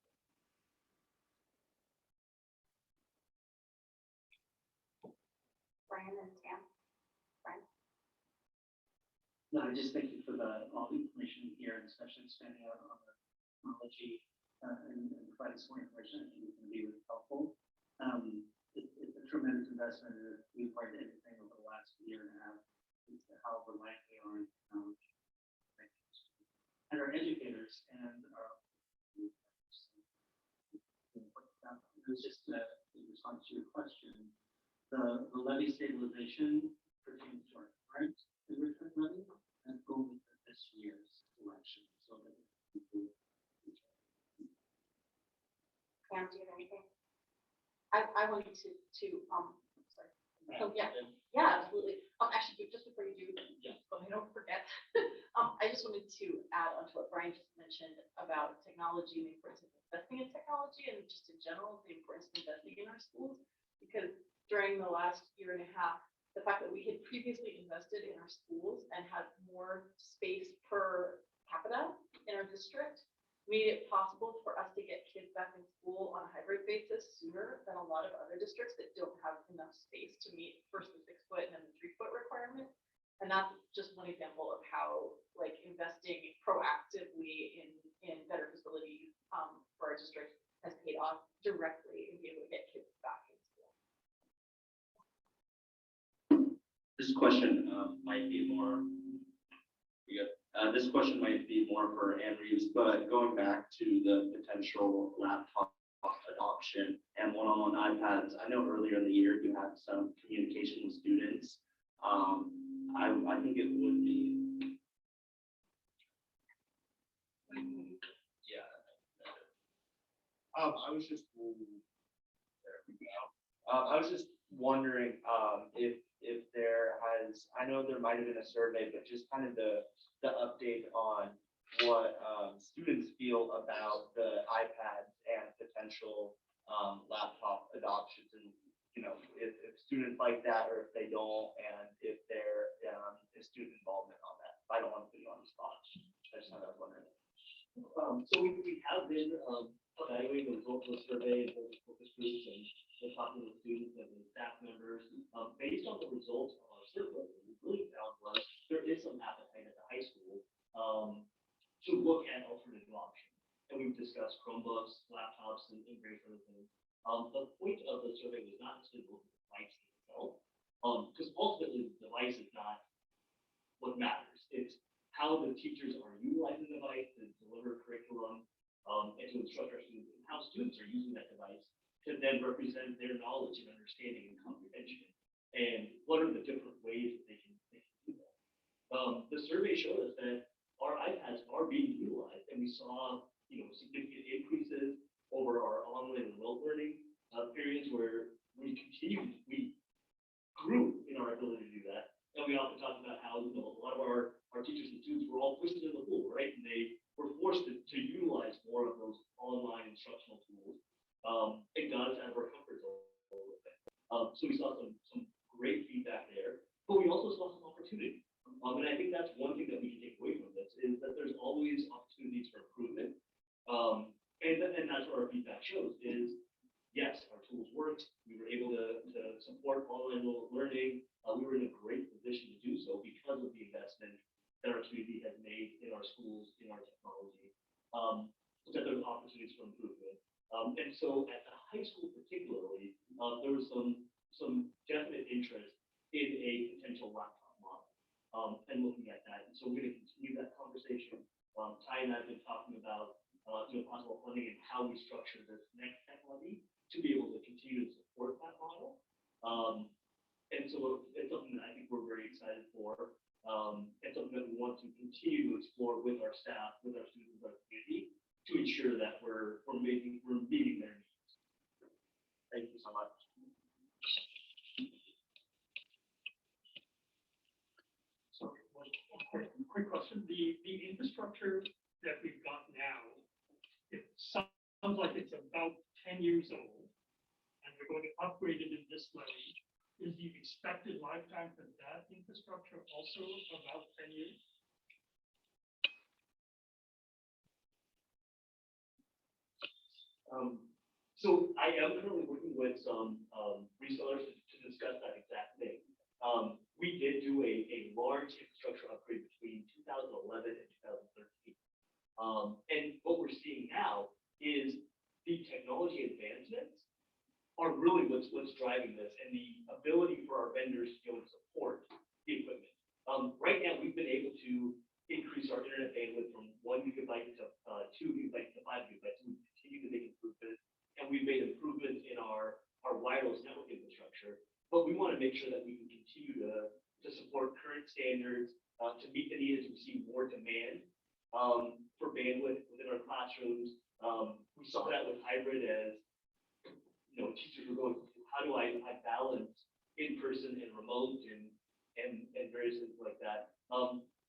Brian and Tam. Brian. No, I just thank you for all the information here, and especially expanding out on the technology and providing some more information. I think it can be really helpful. It's a tremendous investment. We've learned anything over the last year and a half as to how reliant we are on technology. And our educators and our it was just in response to your question, the levy stabilization pertains to our current enrichment levy and only for this year's election. So that Pam, do you have anything? I wanted to sorry. Oh, yeah, absolutely. Actually, just before you do, so I don't forget, I just wanted to add on to what Brian just mentioned about technology and the importance of investing in technology, and just in general, the importance of investing in our schools. Because during the last year and a half, the fact that we had previously invested in our schools and had more space per capita in our district made it possible for us to get kids back in school on a hybrid basis sooner than a lot of other districts that don't have enough space to meet first the 6 foot and then the 3 foot requirement. And that's just one example of how like investing proactively in better facilities for our district has paid off directly and be able to get kids back in school. This question might be more. This question might be more for Ann Reeves, but going back to the potential laptop adoption and one-on-one iPads, I know earlier in the year you had some communication with students. I think it would be I was just, there we go. I was just wondering, if there has, I know there might have been a survey, but just kind of the update on what, students feel about the iPads and potential, laptop adoptions, and, if students like that, or if they don't, and if there, is student involvement on that. I don't want to put you on the spot. I just was wondering. So we have been evaluating the results of the survey and focus groups and talking with students and staff members. Based on the results of our survey, what we really found was there is some appetite at the high school to look at alternative options. And we've discussed Chromebooks, laptops, and various other things. The point of the survey was not just to look at the device itself, because ultimately the device is not what matters. It's how the teachers are utilizing the device to deliver curriculum and to instruct our students, and how students are using that device to then represent their knowledge and understanding and comprehension. And what are the different ways that they can do that? The survey showed us that our iPads are being utilized, and we saw significant increases over our online and remote learning periods where we grew in our ability to do that. And we often talk about how a lot of our teachers and students were all pushed into the pool, right? And they were forced to utilize more of those online instructional tools. It got us out of our comfort zone a little bit. So we saw some great feedback there, but we also saw some opportunity. And I think that's one thing that we can take away from this, is that there's always opportunities for improvement. And that's what our feedback shows is, yes, our tools worked. We were able to support online learning. We were in a great position to do so because of the investment that our community has made in our schools, in our technology, that there's opportunities for improvement. And so at the high school particularly, there was some definite interest in a potential laptop model and looking at that. And so we're going to continue that conversation. Ty and I have been talking about possible funding and how we structure this next tech levy to be able to continue to support that model. And so it's something that I think we're very excited for. It's something that we want to continue to explore with our staff, with our students, with our community, to ensure that we're meeting their needs. Thank you so much. So quick question. The infrastructure that we've got now, it sounds like it's about 10 years old, and we're going to upgrade it in this levy. Is the expected lifetime for that infrastructure also about 10 years? So I am currently working with some resellers to discuss that exact thing. We did do a large infrastructure upgrade between 2011 and 2013. And what we're seeing now is the technology advancements are really what's driving this, and the ability for our vendors to be able to support the equipment. Right now, we've been able to increase our internet bandwidth from 1 gigabyte to 2 gigabytes to 5 gigabytes. We continue to make improvements, and we've made improvements in our wireless network infrastructure. But we want to make sure that we can continue to support current standards, to meet the need as we see more demand for bandwidth within our classrooms. We saw that with hybrid as teachers were going, how do I balance in-person and remote and various things like that.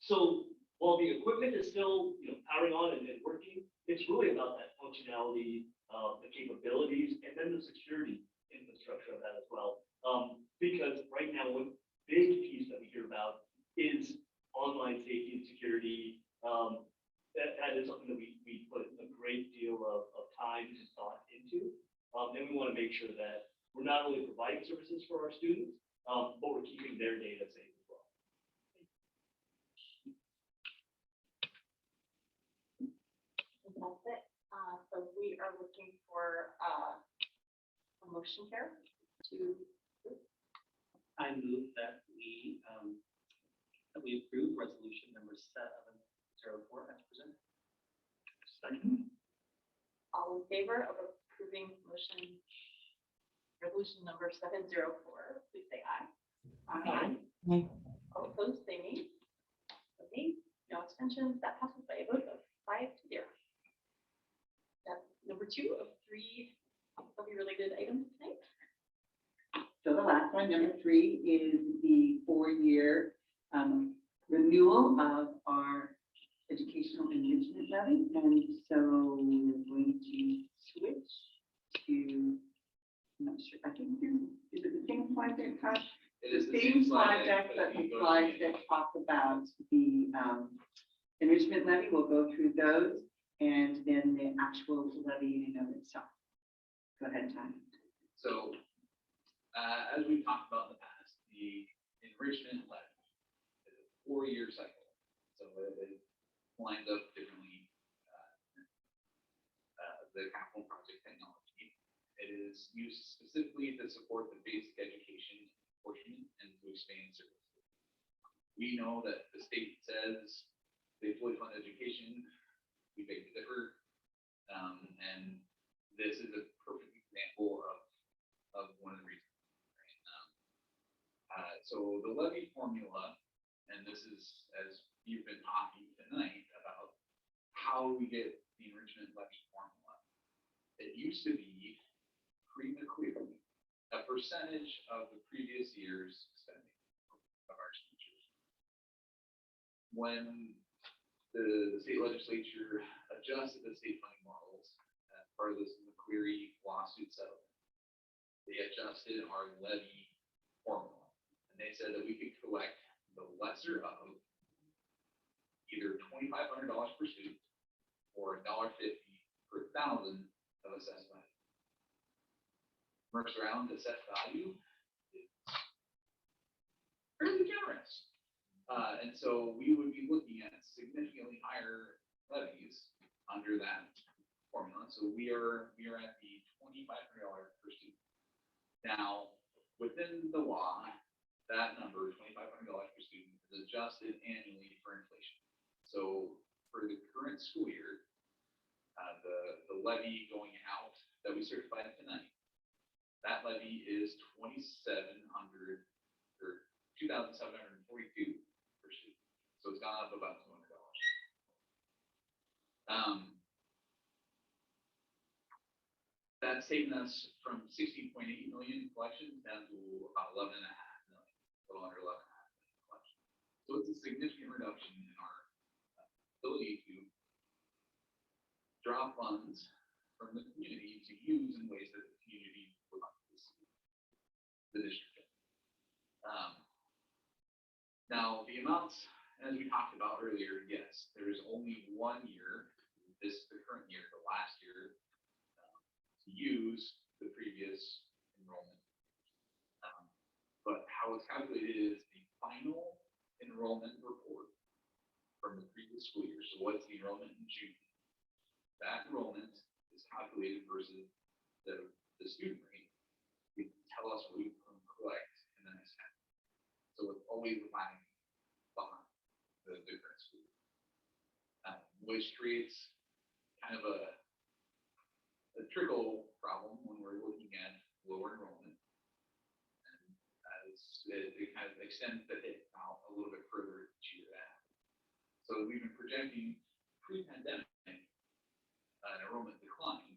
So while the equipment is still powering on and working, it's really about that functionality, the capabilities, and then the security infrastructure of that as well. Because right now, one big piece that we hear about is online safety and security. That is something that we put a great deal of time and thought into. And we want to make sure that we're not only providing services for our students, but we're keeping their data safe as well. That's it. So we are looking for a motion here to. I move that we approve resolution number 704 as presented. Second. All in favor of approving resolution number 704, please say aye. Aye. Aye. All opposed, say nay. Okay, no abstentions. That passes by a vote of 5-0. Number 2 of 3 three is the 4-year renewal of our educational enrichment levy. And so we're going to switch to, I'm not sure, I think, is it the same slide there, Tosh? It is The same slide deck, but the slides that talk about the enrichment levy, we'll go through those, and then the actual levy in and of itself. Go ahead, Tom. So, as we've talked about in the past, the enrichment levy is a 4-year cycle. So it lines up differently, the capital project technology. It is used specifically to support the basic education portion and to expand services. We know that the state says they fully fund education. We beg to differ. And this is a perfect example of one of the reasons. Right? So the levy formula, and this is as you've been talking tonight about how we get the enrichment levy formula. It used to be clearly a percentage of the previous year's spending of our teachers. When the state legislature adjusted the state funding models as part of this McQueary lawsuit settlement, they adjusted our levy formula. And they said that we could collect the lesser of either $2,500 per student or $1.50 per thousand of assessed value. Mercer Island assessed value is fairly generous. And so we would be looking at significantly higher levies under that formula. So we are at the $2,500 per student. Now, within the law, that number, $2,500 per student, is adjusted annually for inflation. So for the current school year, the levy going out that we certified tonight, that levy is $2,742 per student. So it's gone up about $200. That's taken us from 16.8 million collections down to about 11.5 million, a little under 11.5 million collections. So it's a significant reduction in our ability to draw funds from the community to use in ways that the community would like to see the district. Now, the amounts, as we talked about earlier, yes, there is only 1 year, the current year, the last year, to use the previous enrollment. But how it's calculated is the final enrollment report from the previous school year. So what's the enrollment in June? That enrollment is calculated versus the student rate. We tell us what we can collect in the next half. So it's always lagging behind the current school year, which creates kind of a trickle problem when we're looking at lower enrollment. And as it kind of extends the hit out a little bit further each year after. So we've been projecting pre-pandemic enrollment decline.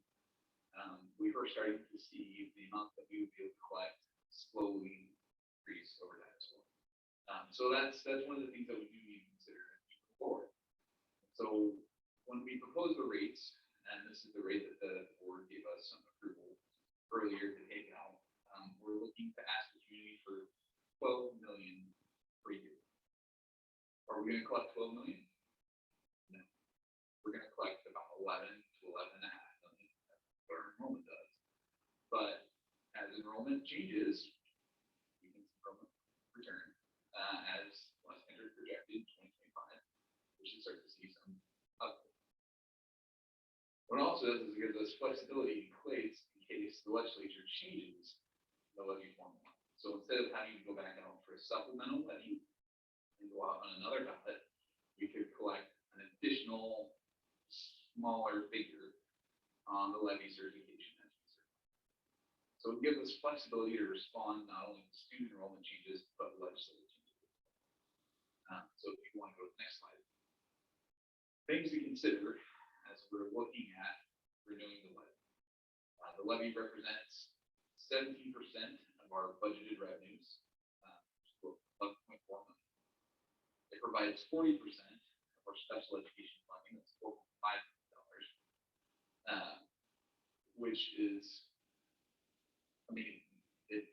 We were starting to see the amount that we would be able to collect slowly increase over that as well. So that's one of the things that we do need to consider moving forward. So when we propose the rates, and this is the rate that the board gave us some approval earlier to take out, we're looking to ask the community for $12 million per year. Are we going to collect 12 million? No. We're going to collect about 11 to 11.5 million. That's what our enrollment does. But as enrollment changes, we can see enrollment return as last standard projected in 2025, we should start to see some upward. What it also does is it gives us flexibility in place in case the legislature changes the levy formula. So instead of having to go back out for a supplemental levy and go out on another ballot, we could collect an additional smaller figure on the levy certification. So it gives us flexibility to respond not only to student enrollment changes, but legislative changes. So if you want to go to the next slide. Things to consider as we're looking at renewing the levy. The levy represents 17% of our budgeted revenues. provides 40% of our special education funding, that's $4.5 million, which is, I mean, it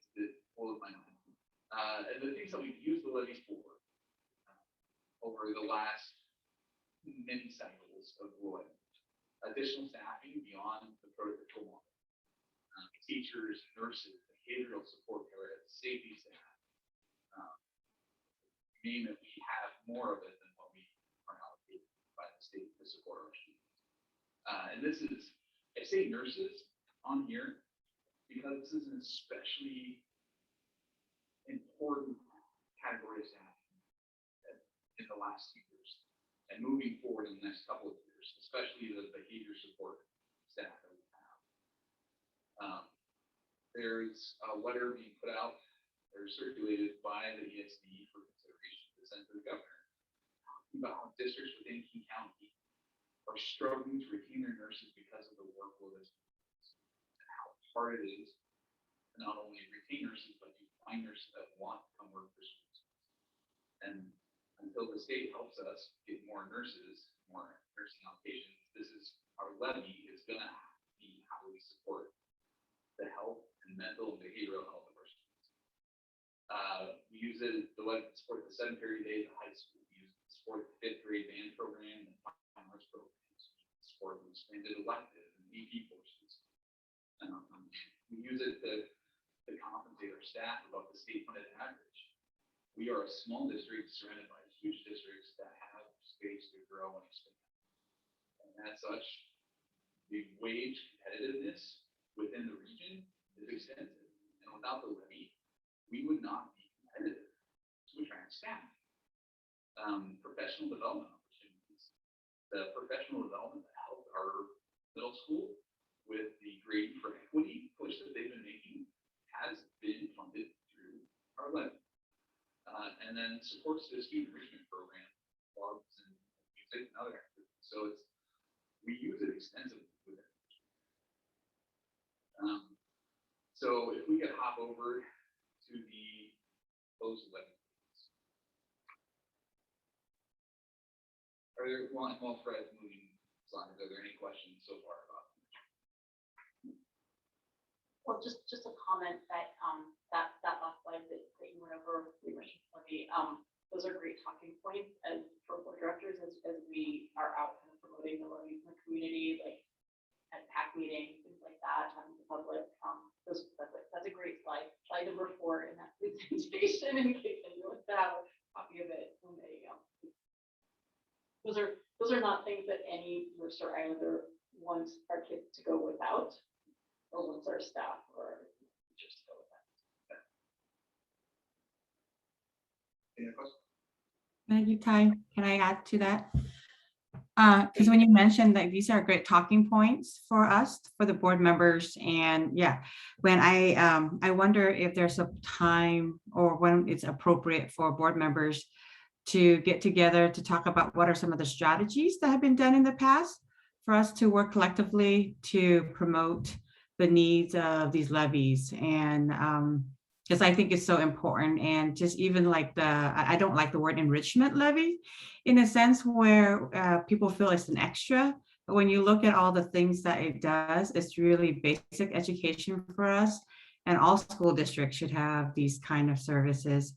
blows my mind. And the things that we've used the levies for over the last many cycles of Roy, additional staffing beyond the prototypical model, teachers, nurses, behavioral support areas, safety staff. Mean that we have more of it than what we are allocated by the state to support our students. And this is, I say nurses on here because this is an especially important category of staff in the last 2 years and moving forward in the next couple of years, especially the behavior support staff that we have. There's a letter being put out or circulated by the ESD for consideration to send to the governor about how districts within King County are struggling to retain their nurses because of the workload that's and how hard it is to not only retain nurses, but to find nurses that want to come work for schools. And until the state helps us get more nurses, more nursing allocations, this is our levy is going to be how we support the health and mental and behavioral health of our students. We use it the levy to support the 7th period day at the high school. We use it to support the 5th grade band program and fine arts programs. We support the expanded elective and EP courses. We use it to compensate our staff above the state funded average. We are a small district surrounded by huge districts that have space to grow and expand. And as such, the wage competitiveness within the region is extensive. And without the levy, we would not be competitive to attract staff. Professional development opportunities. The professional development that helped our middle school with the grading for equity push that they've been making has been funded through our levy. And then supports the student enrichment program, clubs and music and other activities. So we use it extensively with it. So if we could hop over to the closed levy. Are there, while Fred's moving slides, are there any questions so far about them? Well, just a comment that that last slide that you went over, the enrichment levy, those are great talking points as for board directors as we are out kind of promoting the levies in the community, like at PAC meetings, things like that, the public. That's a great slide. Slide number 4 in that presentation, in case anyone wants to have a copy of it when they those are not things that any Mercer Islander wants our kids to go without, or wants our staff or our teachers to go without. Any other questions? Thank you, Ty. Can I add to that? Because when you mentioned that these are great talking points for us, for the board members, and yeah, when I wonder if there's a time or when it's appropriate for board members to get together to talk about what are some of the strategies that have been done in the past for us to work collectively to promote the needs of these levies. And because I think it's so important, and just even like I don't like the word enrichment levy in a sense where people feel it's an extra, but when you look at all the things that it does, it's really basic education for us, and all school districts should have these kind of services.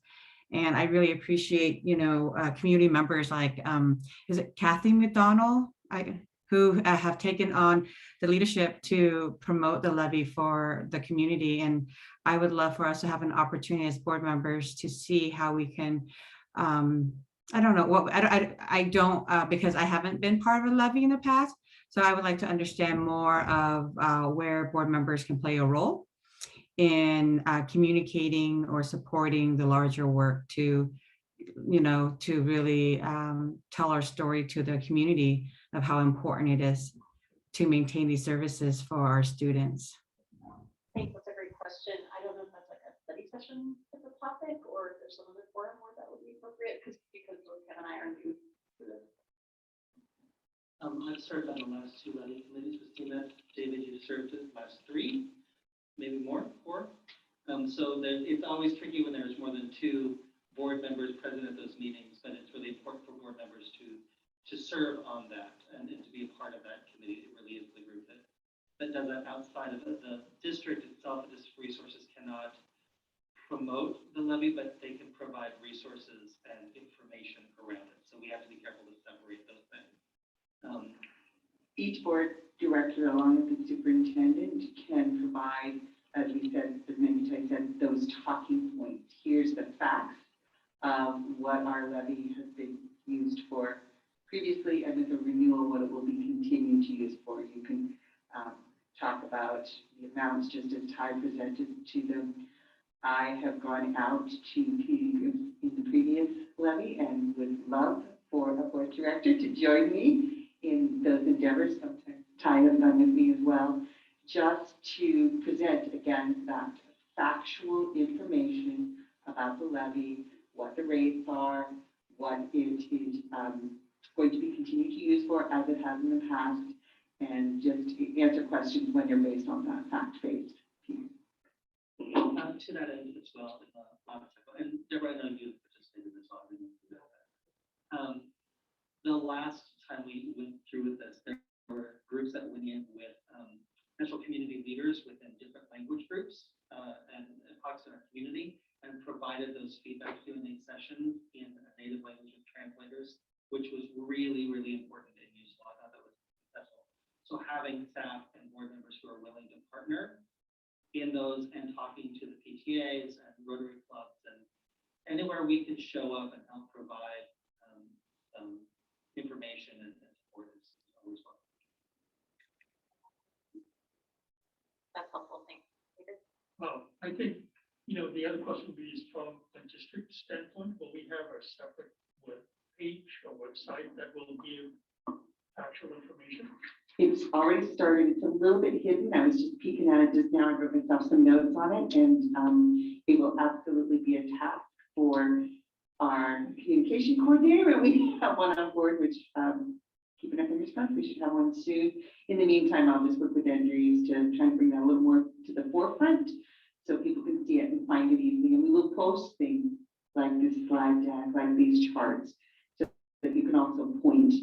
And I really appreciate, community members like, is it Kathy McDonald, who have taken on the leadership to promote the levy for the community. And I would love for us to have an opportunity as board members to see how we can, I don't know what, I don't, because I haven't been part of a levy in the past. So I would like to understand more of where board members can play a role in communicating or supporting the larger work to, to really tell our story to the community of how important it is to maintain these services for our students. I think that's a great question. I don't know if that's like a study session as a topic, or if there's some other forum where that would be appropriate, because both Kevin and I are new to this. I've served on the last 2 levy committees with Tina. David, you served the last 3, maybe more, 4. So it's always tricky when there's more than 2 board members present at those meetings, but it's really important that does that outside of the district itself. The district resources cannot promote the levy, but they can provide resources and information around it. So we have to be careful to separate those things. Each board director, along with the superintendent, can provide, as we said, as many times, said, those talking points. Here's the facts of what our levy has been used for previously, and with the renewal, what it will be continued to use for. You can talk about the amounts just as Ty presented to them. I have gone out to in the previous levy and would love for a board director to join me in those endeavors. Sometimes Ty has done with me as well, just to present again that factual information about the levy, what the rates are, what it is going to be continued to use for as it has in the past, and just answer questions when you're based on that fact-based piece. To that end as well, and Deborah, I know you participated in this already. The last time we went through with this, there were groups that went in with potential community leaders within different language groups and talks in our community, and provided those feedback Q&A sessions in native language and translators, which was really, really important and useful. I thought that was successful. So having staff and board members who are willing to partner in those and talking to the PTAs and Rotary clubs and anywhere we can show up and help provide some information and support is always welcome. That's helpful, thanks. I think, the other question would be is from a district standpoint, will we have a separate page or website that will give actual information? It's already started. It's a little bit hidden. I was just peeking at it just now. I wrote myself some notes on it, and it will absolutely be a task for our communication coordinator. And we have one on board, which keeping up in response, we should have one soon. In the meantime, I'll just work with Andrews to try and bring that a little more to the forefront so people can see it and find it easily. And we will post things like this slide deck, like these charts, so that you can also point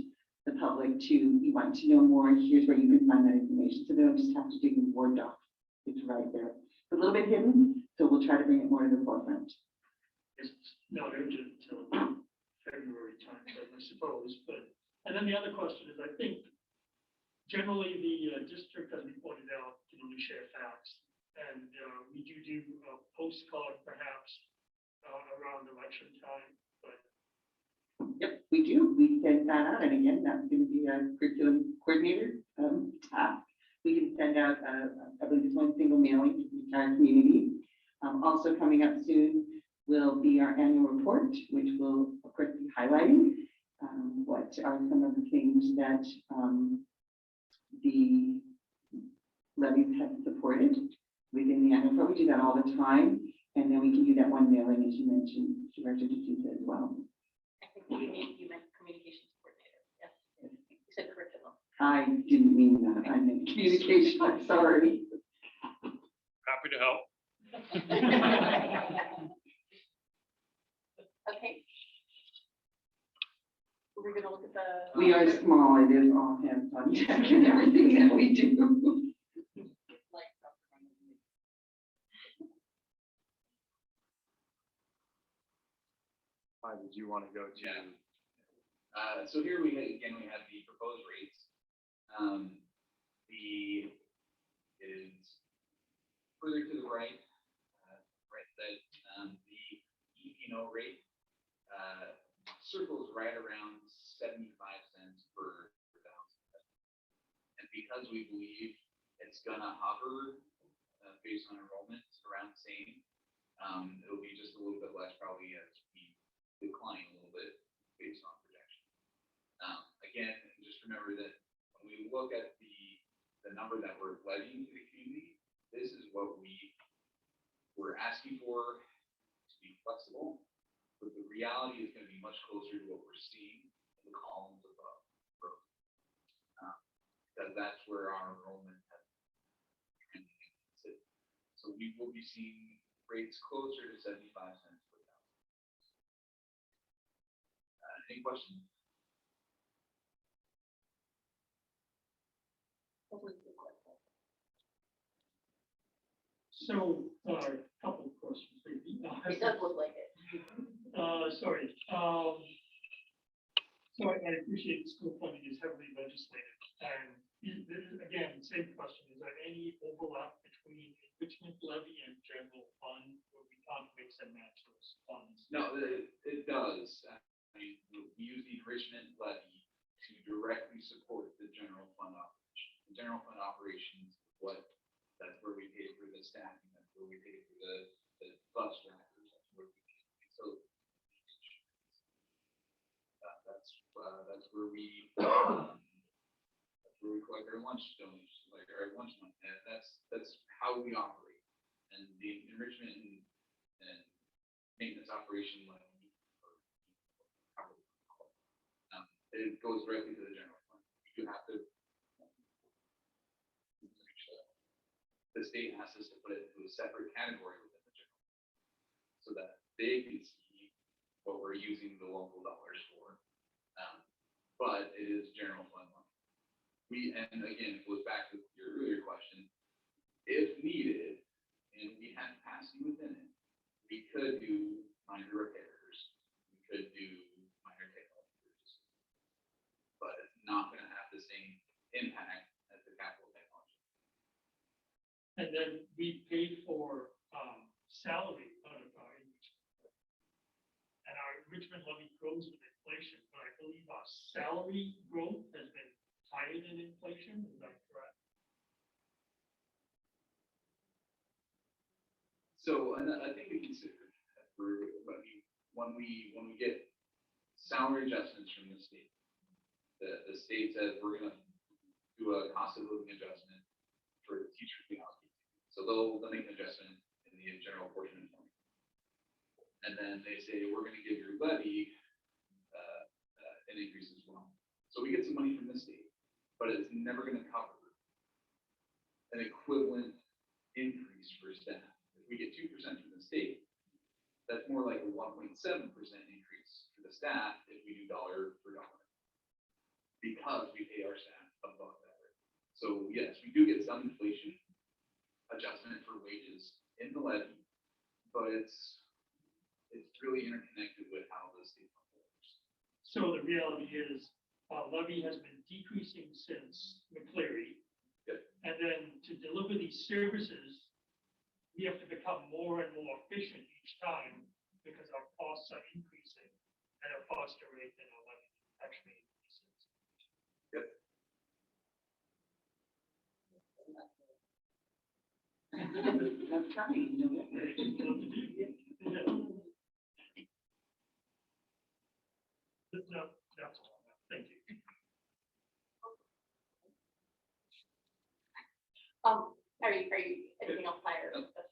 the public to, you want to know more, here's where you can find that information. So they don't just have to dig in Word doc. It's right there. It's a little bit hidden, so we'll try to bring it more to the forefront. It's not urgent until February time, I suppose, but, and then the other question is, I think generally the district, as we pointed out, we share facts, and we do a postcard perhaps around election time, but yep, we do. We send that out, and again, that's going to be a curriculum coordinator task. We can send out, I believe it's one single mailing to the entire community. Also coming up soon will be our annual report, which will, of course, be highlighting what are some of the things that the levies have supported within the annual report. We do that all the time, and then we can do that one mailing, as you mentioned, Director DeSouza as well. I think you meant communications coordinator. Yes, you said curriculum. I didn't mean that. I meant communication. I'm sorry. Happy to help. Okay. We're going to look at the. We are small. It is all hands on deck in everything that we do. Did you want to go to? Yeah. So here we have the proposed rates. It is further to the right, that the EPNO rate circles right around 75 cents per thousand. And because we believe it's gonna hover based on enrollment around the same, it'll be just a little bit less probably as we decline a little bit based on projection. Again, just remember that when we look at the number that we're levying to the community, this is what we're asking for to be flexible, but the reality is going to be much closer to what we're seeing in the columns above growth, because that's where our enrollment has been. So we will be seeing rates closer to 75 cents per thousand. Any questions? So, couple of questions, maybe. It does look like it. Sorry. So I appreciate school funding is heavily legislated. And again, same question, is there any overlap between enrichment levy and general fund where we can't mix and match those funds? No, it does. I mean, we use the enrichment levy to directly support the general fund operation. The general fund operations, that's where we pay for the staffing, that's where we pay for the bus drivers, that's where we pay. So that's where we collect our lunch donations, like our lunch money. That's how we operate. And the enrichment and maintenance operation levy, it goes directly to the general fund. You have to. The state asks us to put it into a separate category within the general fund so that they can see what we're using the local dollars for. But it is general fund money. And again, it goes back to your earlier question. If needed, and we had capacity within it, we could do minor repairs, we could do minor technology purchases, but it's not going to have the same impact as the capital technology. And then we paid for salary out of our enrichment. And our enrichment levy grows with inflation, but I believe our salary growth has been higher than inflation, is that correct? So another thing to consider when we get salary adjustments from the state, the state says we're going to do a cost of living adjustment for the teachers we have. So they'll make an adjustment in the general portion of funding. And then they say we're going to give your levy an increase as well. So we get some money from the state, but it's never going to cover an equivalent increase for staff. If we get 2% from the state, that's more like a 1.7% increase for the staff if we do dollar for dollar, because we pay our staff above that rate. So yes, we do get some inflation adjustment for wages in the levy, but it's really interconnected with how the state fund works. So the reality is, our levy has been decreasing since McCleary. Yep. And then to deliver these services, we have to become more and more efficient each time because our costs are increasing at a faster rate than our levy actually increases. Yep. That's coming, No, that's all. Thank you. Are you, anything else higher? Okay,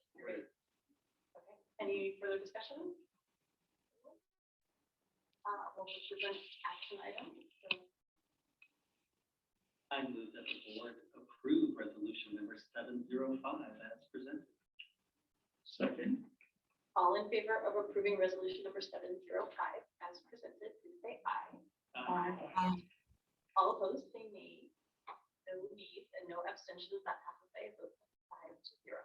any further discussion? We'll present action items. I move that the board approve resolution number 705 as presented. Second. All in favor of approving resolution number 705 as presented, please say aye. Aye. All opposed, say nay. No nays and no abstentions. That passes by a vote of 5-0.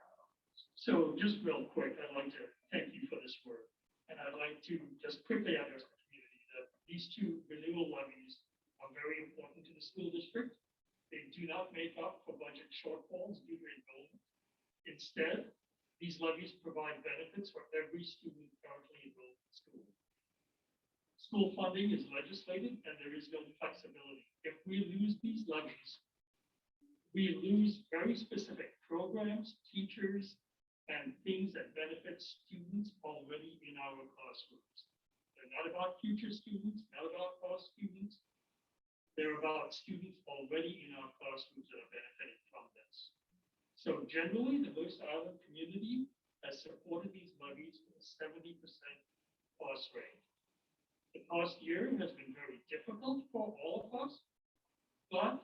So just real quick, I'd like to thank you for this work. And I'd like to just quickly address the community that these two renewal levies are very important to the school district. They do not make up for budget shortfalls due to enrollment. Instead, these levies provide benefits for every student currently enrolled in school. School funding is legislated and there is no flexibility. If we lose these levies, we lose very specific programs, teachers, and things that benefit students already in our classrooms. They're not about future students, not about past students. They're about students already in our classrooms that are benefiting from this. So generally, the Mercer Island community has supported these levies with a 70% pass rate. The past year has been very difficult for all of us, but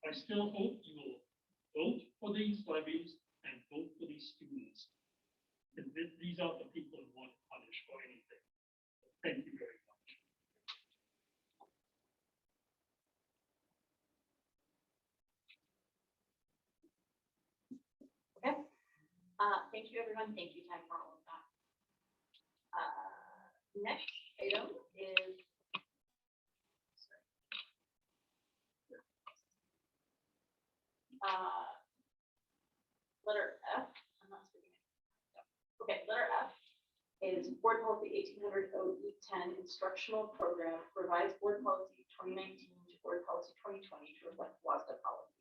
I still hope you will vote for these levies and vote for these students. And these are the people who want to punish for anything. Thank you very much. Okay. Thank you, everyone. Thank you, Ty, for all of that. Next item is letter F. I'm not speaking. Okay, letter F is board policy 1800 OE10 instructional program, revised board policy 2019 to board policy 2020 to reflect WASDA policy.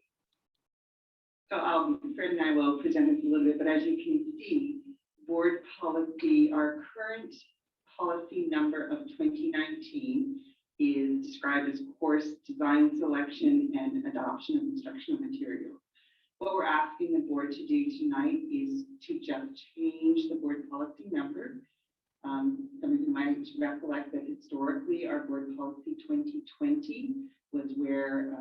So Fred and I will present this a little bit, but as you can see, board policy, our current policy number of 2019 is described as course design, selection, and adoption of instructional materials. What we're asking the board to do tonight is to just change the board policy number. Some of you might recollect that historically our board policy 2020 was where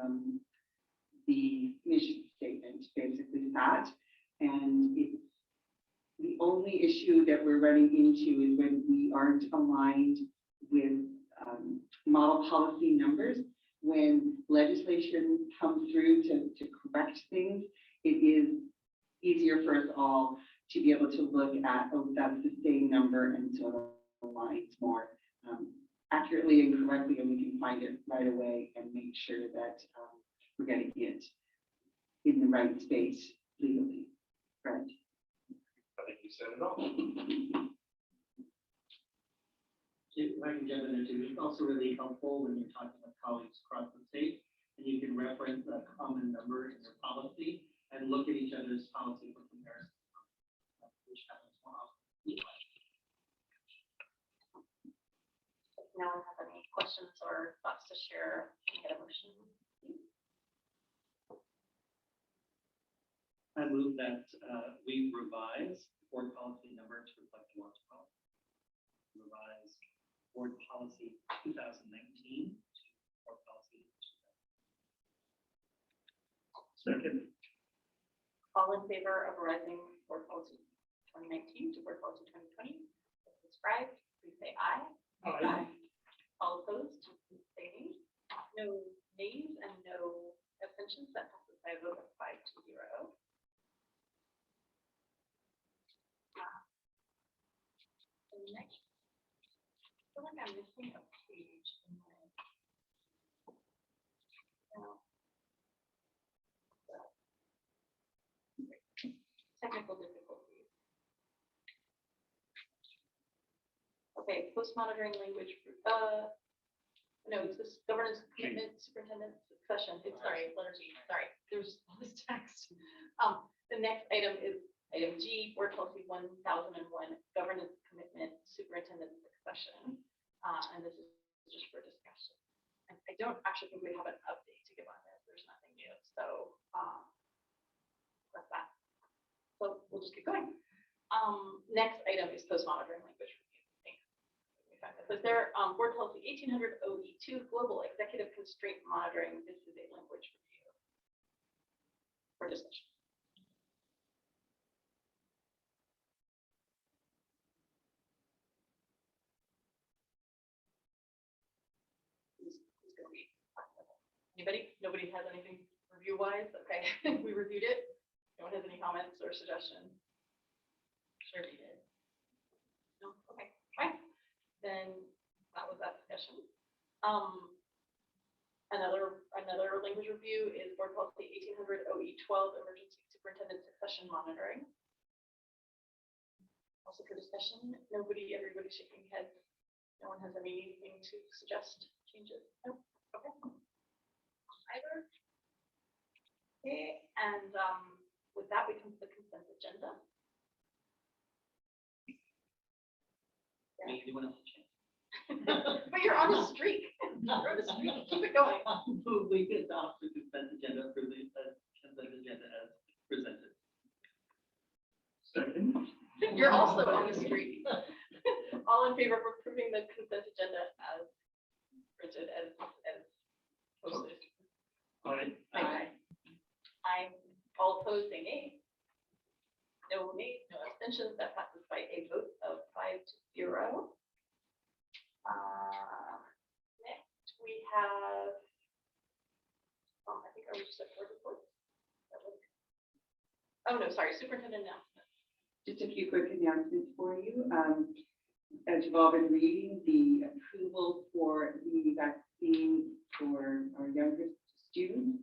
the mission statement basically sat. And the only issue that we're running into is when we aren't aligned with model policy numbers. When legislation comes through to correct things, it is easier for us all to be able to look at, oh, that's the same number, and so it aligns more accurately and correctly, and we can find it right away and make sure that we're getting it in the right space legally. Right. I think you said it all. If I can jump in there too, it's also really helpful when you're talking with colleagues across the state, and you can reference a common number in your policy and look at each other's policy for comparison, which happens more often. If no one has any questions or thoughts to share, can I get a motion? I move that we revise board policy number to reflect the WASDA policy. Revise board policy 2019 to board policy 2020. Second. All in favor of revising board policy 2019 to board policy 2020, as described, please say aye. Aye. All opposed, say nay. No nays and no abstentions. That passes by a vote of 5-0. Next, I feel like I'm missing a page in my. Technical difficulties. Okay, post-monitoring language. No, it's this governance commitment, superintendent succession. It's sorry, letter G. Sorry, there's all this text. The next item is item G, board policy 1001, governance commitment, superintendent succession. And this is just for discussion. I don't actually think we have an update to give on this. There's nothing new. So that's that. So we'll just keep going. Next item is post-monitoring language review. Thanks. So there, board policy 1800 OE2, global executive constraint monitoring. This is a language review for discussion. Who's gonna read? Anybody? Nobody has anything review-wise? Okay, we reviewed it. No one has any comments or suggestions? Sure we did. No, okay, fine. Then that was that discussion. Another language review is board policy 1800 OE12, emergency superintendent succession monitoring. Also for discussion. Nobody, everybody shaking heads. No one has anything to suggest changes. No. Okay. Either. Okay, and with that, we come to the consent agenda. Anyone else change? But you're on a streak. You're on a streak. Keep it going. Move we adopt the consent agenda for the consent agenda as presented. Second. You're also on a streak. All in favor of approving the consent agenda as printed, as posted? Aye. Aye. Aye. All opposed, say nay. No nays, no abstentions. That passes by a vote of 5-0. Next, we have, I think I was just at board reports. Oh, no, sorry, superintendent announcement. Just a few quick announcements for you. As you've all been reading, the approval for the vaccine for our youngest students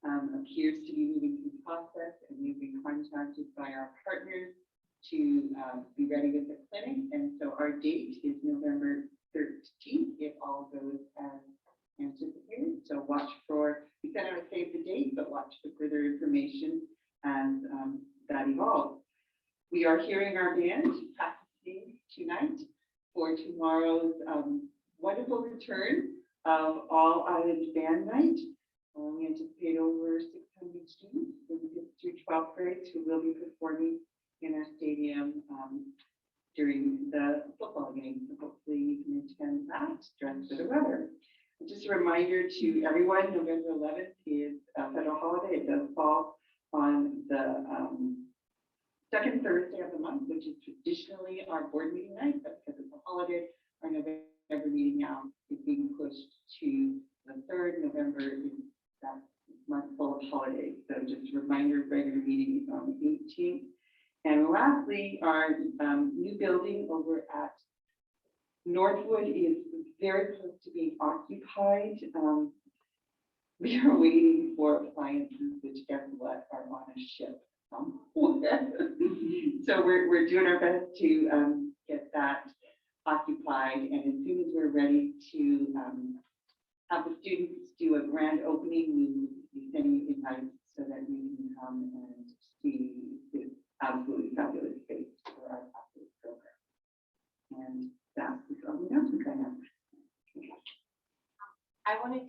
appears to be moving through the process, and we've been contacted by our partners to be ready with the clinic. And so our date is November 13th, if all goes as anticipated. So watch for, we said I would save the date, but watch for further information as that evolves. We are hearing our band practicing tonight for tomorrow's wonderful return of All Island Band Night. We anticipate over 600 students in the 5th through 12th grades who will be performing in our stadium during the football game. So hopefully you can attend that dressed for the weather. And just a reminder to everyone, November 11th is a federal holiday. It does fall on the second Thursday of the month, which is traditionally our board meeting night, but because it's a holiday, our November meeting now is being pushed to the 3rd November. That month full of holidays. So just a reminder, regular meeting is on the 18th. And lastly, our new building over at Northwood is very close to being occupied. We are waiting for appliances, which guess what, are on a ship. So we're doing our best to get that occupied, and as soon as we're ready to have the students do a grand opening, we will be sending you invites so that you can come and see this absolutely fabulous space for our classes program. And that's the announcement I have. I wanted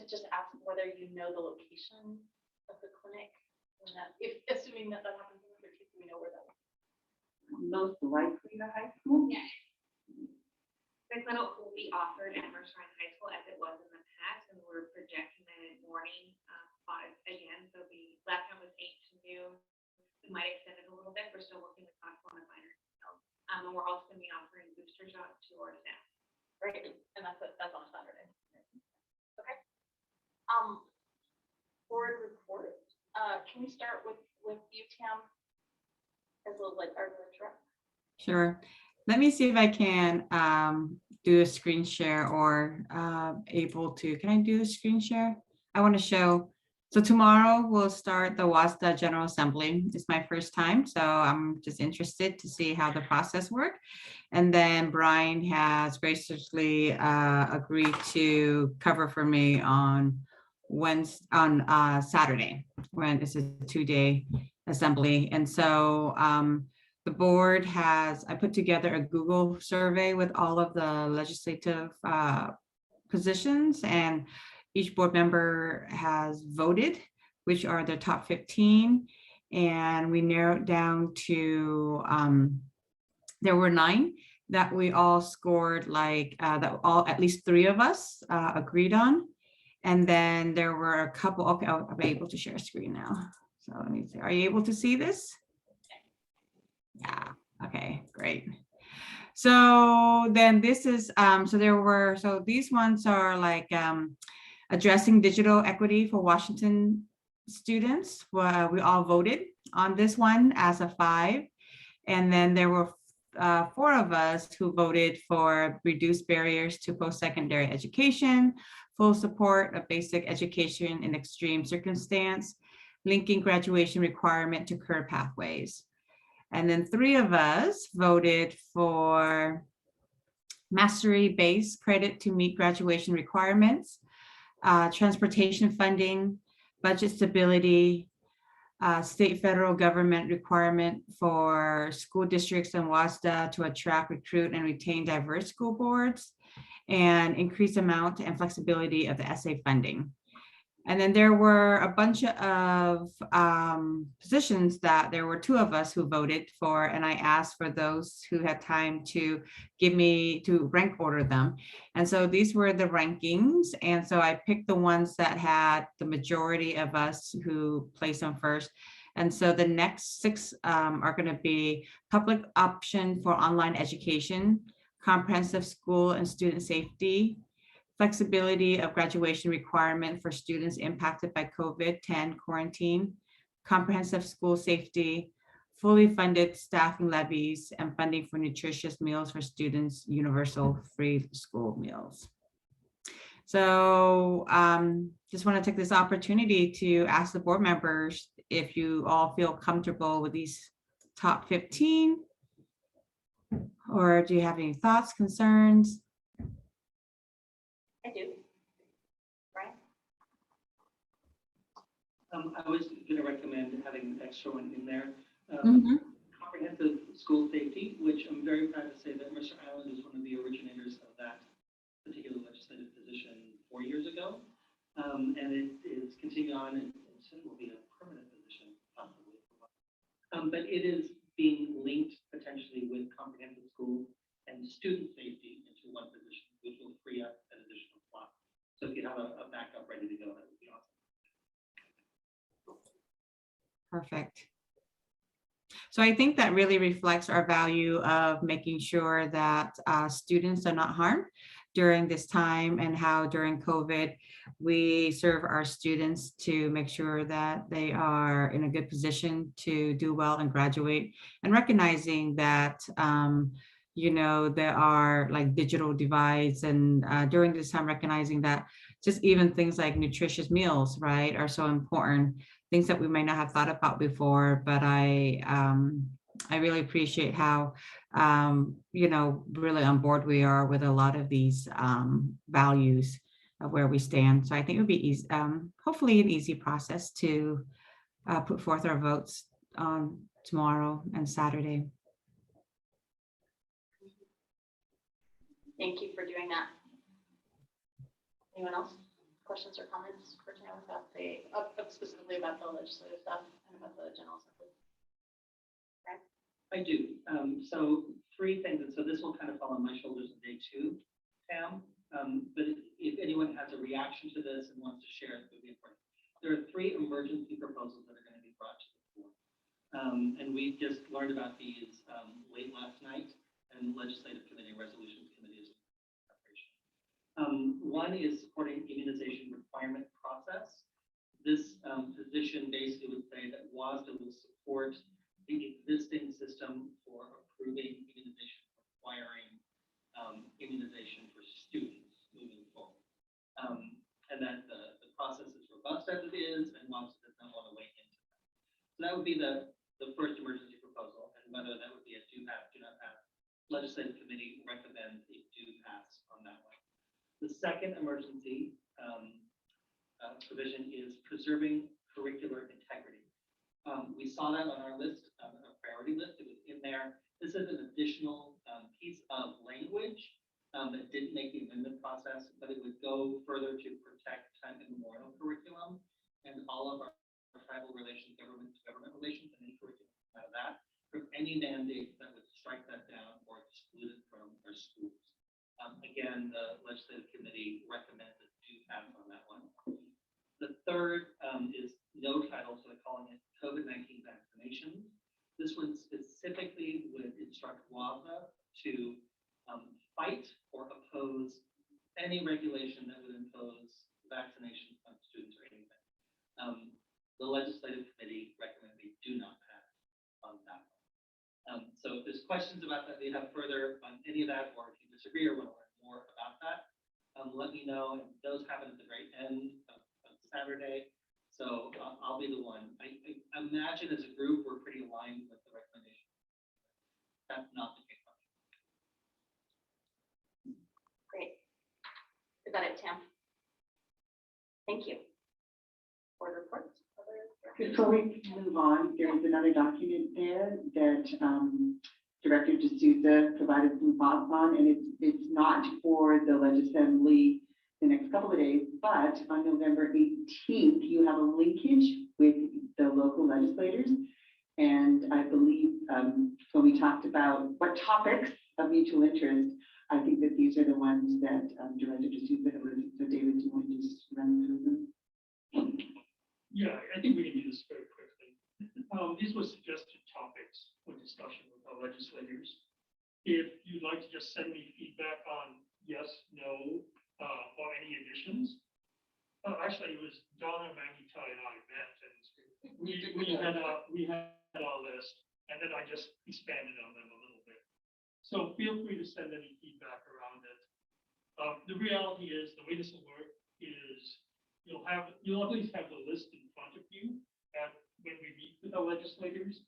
to just ask whether you know the location of the clinic, and if assuming that happens in other kids, we know where that is. Most likely the high school. Yeah. The clinic will be offered at Mercer High School as it was in the past, and we're projecting the morning 5 again. So the last time was 8 to noon. We might extend it a little bit. We're still working with Foxconn and minor. And we're also going to be offering booster shots to our staff. Right, and that's on a Saturday. Okay. Board report. Can we start with you, Tam, as well, like our director? Sure. Let me see if I can do a screen share or able to. Can I do the screen share? I want to show. So tomorrow we'll start the WASDA General Assembly. It's my first time, so I'm just interested to see how the process works. And then Brian has graciously agreed to cover for me on Saturday, when it's a 2-day assembly. And so the board I put together a Google survey with all of the legislative positions, and each board member has voted, which are the top 15. And we narrowed down to, there were 9 that we all scored at least 3 of us agreed on. And then there were a couple, okay, I'm able to share a screen now. So let me see, are you able to see this? Yeah, okay, great. So then this is, so these ones are like addressing digital equity for Washington students. We all voted on this one as a 5. And then there were 4 of us who voted for reduced barriers to post-secondary education, full support of basic education in extreme circumstance, linking graduation requirement to career pathways. And then 3 of us voted for mastery-based credit to meet graduation requirements, transportation funding, budget stability, state federal government requirement for school districts and WASDA to attract, recruit, and retain diverse school boards, and increase amount and flexibility of the essay funding. And then there were a bunch of positions that there were 2 of us who voted for, and I asked for those who had time to to rank order them. And so these were the rankings. And so I picked the ones that had the majority of us who placed them first. And so the next 6 are going to be public option for online education, comprehensive school and student safety, flexibility of graduation requirement for students impacted by COVID-10 quarantine, comprehensive school safety, fully funded staffing levies, and funding for nutritious meals for students, universal free school meals. So just want to take this opportunity to ask the board members if you all feel comfortable with these top 15, or do you have any thoughts, concerns? I do. Brian? I was gonna recommend having an extra one in there. Mhm. Comprehensive school safety, which I'm very proud to say that Mercer Island is one of the originators of that particular legislative position 4 years ago. And it is continuing on and soon will be a permanent position possibly. But it is being linked potentially with comprehensive school and student safety into one position, which will free up an additional slot. So if you have a backup ready to go, that would be awesome. Perfect. So I think that really reflects our value of making sure that students are not harmed during this time, and how during COVID, we serve our students to make sure that they are in a good position to do well and graduate, and recognizing that there are like digital divides, and during this time, recognizing that just even things like nutritious meals, right, are so important, things that we might not have thought about before. But I really appreciate how, really on board we are with a lot of these values of where we stand. So I think it would be easy, hopefully an easy process to put forth our votes on tomorrow and Saturday. Thank you for doing that. Anyone else? Questions or comments for Tam about specifically about the legislative stuff and about the general assembly? Okay. I do. So 3 things, and so this will kind of fall on my shoulders on day 2, Tam. But if anyone has a reaction to this and wants to share it, it would be important. There are 3 emergency proposals that are going to be brought to the floor. And we just learned about these late last night, and Legislative Committee, Resolutions Committee is preparation. One is supporting immunization requirement process. This position basically would say that WASDA will support the existing system for approving immunization, requiring immunization for students moving forward. And that the process is robust as it is, and WASDA does not want to weigh into that. So that would be the first emergency proposal, and whether that would be a do pass, do not pass. Legislative Committee recommends a do pass on that one. The second emergency provision is preserving curricular integrity. We saw that on our list, our priority list. It was in there. This is an additional piece of language that didn't make the amendment process, but it would go further to protect time immemorial curriculum and all of our tribal relations, government to government relations, and any curriculum out of that, from any mandate that would strike that down or exclude it from our schools. Again, the Legislative Committee recommended do pass on that one. The third is no title, so they're calling it COVID-19 vaccinations. This one specifically would instruct WASDA to fight or oppose any regulation that would impose vaccinations on students or anything. The Legislative Committee recommended they do not pass on that one. So if there's questions about that, we have further on any of that, or if you disagree or want to learn more about that, let me know. And those happen at the very end of Saturday. So I'll be the one. I imagine as a group, we're pretty aligned with the recommendation. That's not the case. Great. Is that it, Tam? Thank you. Board reports. Before we move on, there is another document there that Director D'Souza provided some thoughts on, and it's not for the Assembly the next couple of days, but on November 18th, you have a linkage with the local legislators. And I believe when we talked about what topics of mutual interest, I think that these are the ones that Director D'Souza had listed. So David, do you want to just run through them? Yeah, I think we can do this very quickly. These were suggested topics for discussion with our legislators. If you'd like to just send me feedback on yes, no, or any additions. Actually, it was Donna, Maggie, Ty, and I met, and we we had our list, and then I just expanded on them a little bit. So feel free to send any feedback around it. The reality is, the way this will work is you'll at least have the list in front of you when we meet with our legislators,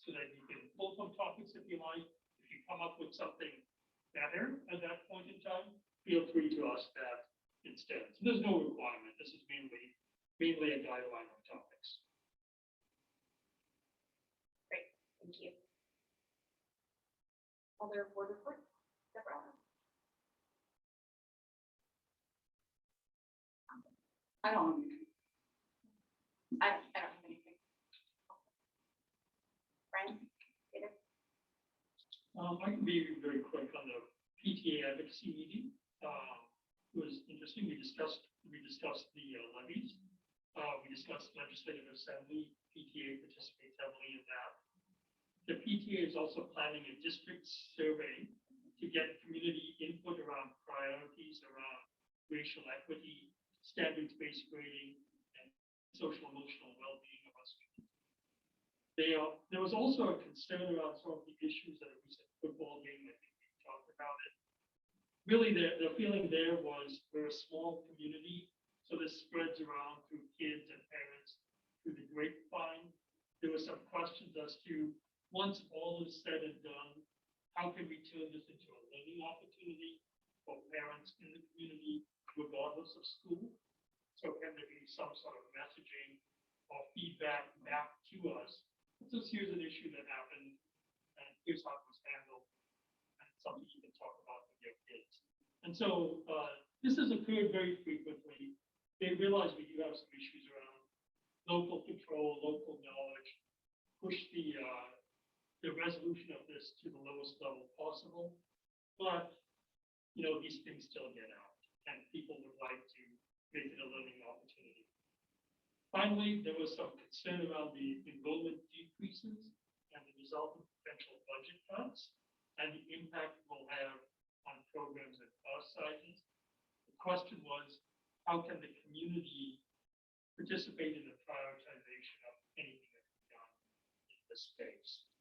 so that you can pull from topics if you like. If you come up with something better at that point in time, feel free to ask that instead. So there's no requirement. This is mainly a guideline on topics. Great, thank you. Other board reports? Deborah? I don't have anything. I don't have anything. Brian? Peter? I can be very quick on the PTA advocacy meeting. It was interesting. We discussed the levies. We discussed legislative assembly. PTA participates heavily in that. The PTA is also planning a district survey to get community input around priorities around racial equity, standards-based grading, and social emotional well-being of our students. There was also a concern around some of the issues at a recent football game. I think we talked about it. Really, the feeling there was we're a small community, so this spreads around through kids and parents through the grapevine. There were some questions as to, once all is said and done, how can we turn this into a learning opportunity for parents in the community, regardless of school? So can there be some sort of messaging or feedback back to us? So here's an issue that happened, and here's how it was handled, and something you can talk about with your kids. And so this has occurred very frequently. They realize we do have some issues around local control, local knowledge, push the resolution of this to the lowest level possible. But, these things still get out, and people would like to make it a learning opportunity. Finally, there was some concern around the enrollment decreases and the resultant potential budget cuts and the impact it will have on programs and class sizes. The question was, how can the community participate in the prioritization of anything that can be done in this space?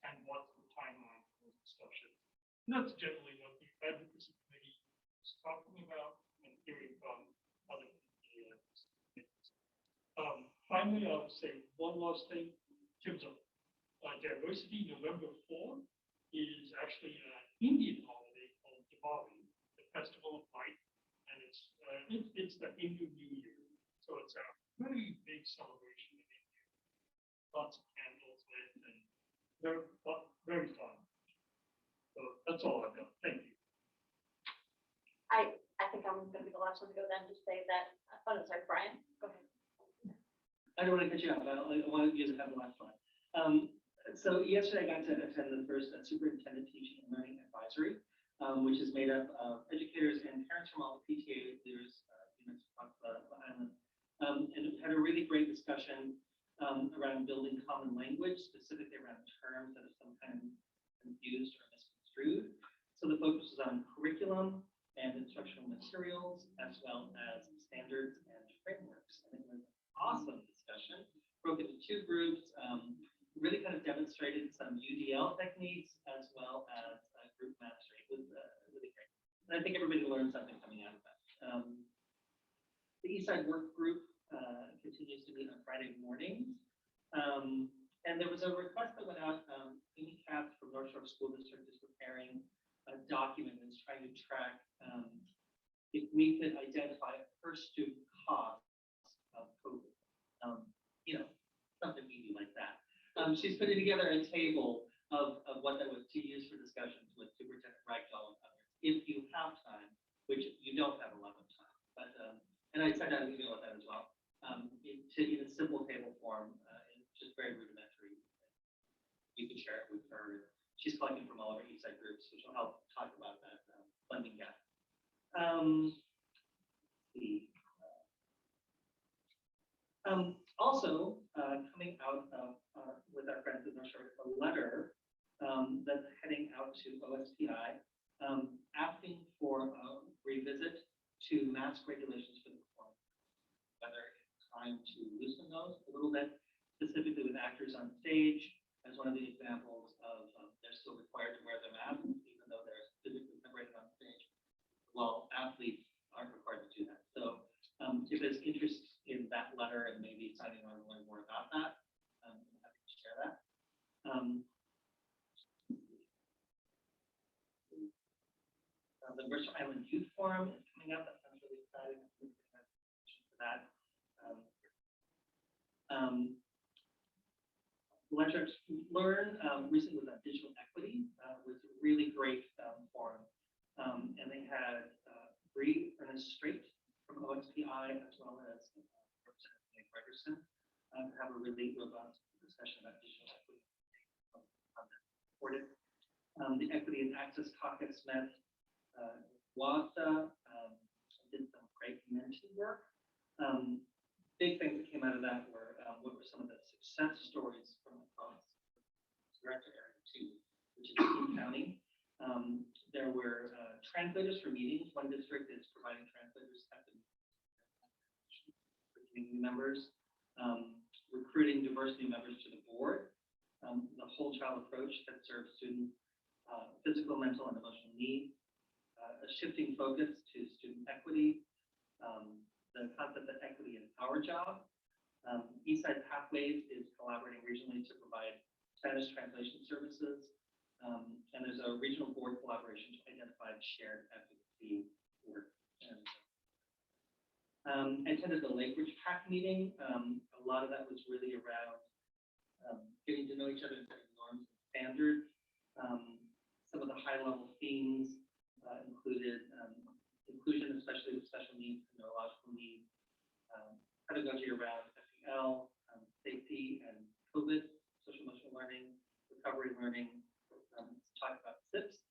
And what's the timeline for those discussions? And that's generally what the advocacy committee is talking about and hearing from other committees. Finally, I would say one last thing in terms of diversity. November 4 is actually an Indian holiday called Diwali, the Festival of Light, and it's the Hindu New Year. So it's a very big celebration in India. Lots of candles lit and very fun. So that's all I've got. Thank you. I think I'm going to be the last one to go then, just say that, sorry, Brian, go ahead. I don't want to cut you off. I want you to have the last one. So yesterday I got to attend the first Superintendent Teaching and Learning Advisory, which is made up of educators and parents from all the PTA leaders units across the island. And had a really great discussion around building common language, specifically around terms that are sometimes confused or misconstrued. So the focus was on curriculum and instructional materials, as well as standards and frameworks. And it was an awesome discussion. Broke into two groups, really kind of demonstrated some UDL techniques as well as group mastery. It was really great. And I think everybody learned something coming out of that. The Eastside Work Group continues to meet on Friday mornings. And there was a request that went out. Amy Katz from North Shore School District is preparing a document that's trying to track if we could identify per student costs of COVID. Something easy like that. She's putting together a table of what that was to use for discussions with Superintendent Ragdoll and others, if you have time, which you don't have a lot of time. But and I sent out an email with that as well. In a simple table form, it's just very rudimentary. You can share it with her. She's collecting from all of our Eastside groups, which will help talk about that funding gap. Also, coming out of with our friends at North Shore, a letter that's heading out to OSPI, asking for a revisit to mask regulations for the performance, whether it's time to loosen those a little bit, specifically specifically with actors on stage, as one of the examples of they're still required to wear the mask, even though they're physically separated on stage. Well, athletes aren't required to do that. So if there's interest in that letter and maybe signing on to learn more about that, I'm happy to share that. The Mercer Island Youth Forum is coming up. That sounds really exciting. For that. Electric Learn recently was on digital equity, was a really great forum. And they had Bree Ernest Strait from OXPI as well as Representative Nick Gregerson have a really robust discussion about digital equity. The Equity and Access Caucus met WASA, did some great community work. Big things that came out of that were what were some of the success stories from across Director Area 2, which is King County. There were translators for meetings. One district is providing translators at the for community members, recruiting diverse new members to the board, the whole child approach that serves students' physical, mental, and emotional needs, a shifting focus to student equity, the concept that equity is our job. Eastside Pathways is collaborating regionally to provide Spanish translation services. And there's a regional board collaboration to identify shared advocacy work. I attended the Lake Ridge PAC meeting. A lot of that was really around getting to know each other and setting norms and standards. Some of the high-level themes included inclusion, especially with special needs and neurological needs, pedagogy around FEL, safety and COVID, social emotional learning, recovery learning, talk about SIPs,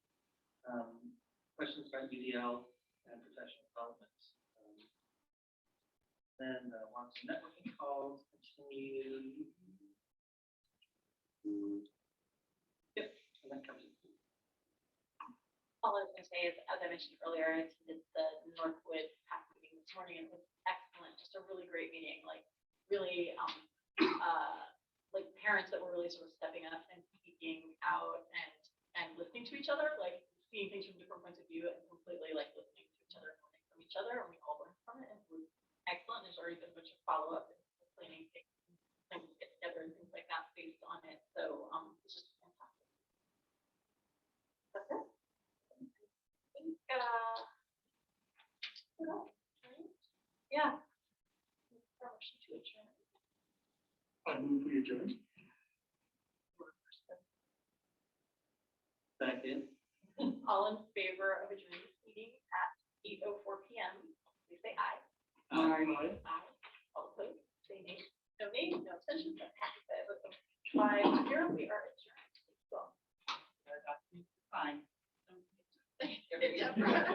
questions about UDL and professional development. Then lots of networking calls, continue. Yep, and that covers it. All I was going to say is, as I mentioned earlier, I attended the Northwood PAC meeting this morning, and it was excellent. Just a really great meeting, like really like parents that were really sort of stepping up and speaking out and listening to each other, like seeing things from different points of view and completely like listening to each other and learning from each other, and we all learned from it, and it was excellent. There's already been a bunch of follow-up and planning things and get together and things like that based on it. So it's just fantastic. That's it. Yeah. Motion to adjourn. I move we adjourn. Second. All in favor of adjourning this meeting at 8:04 p.m. Please say aye. Aye. Aye. All opposed, say nay. No nays, no abstentions. Five zero. We are adjourned. Fine. Yeah.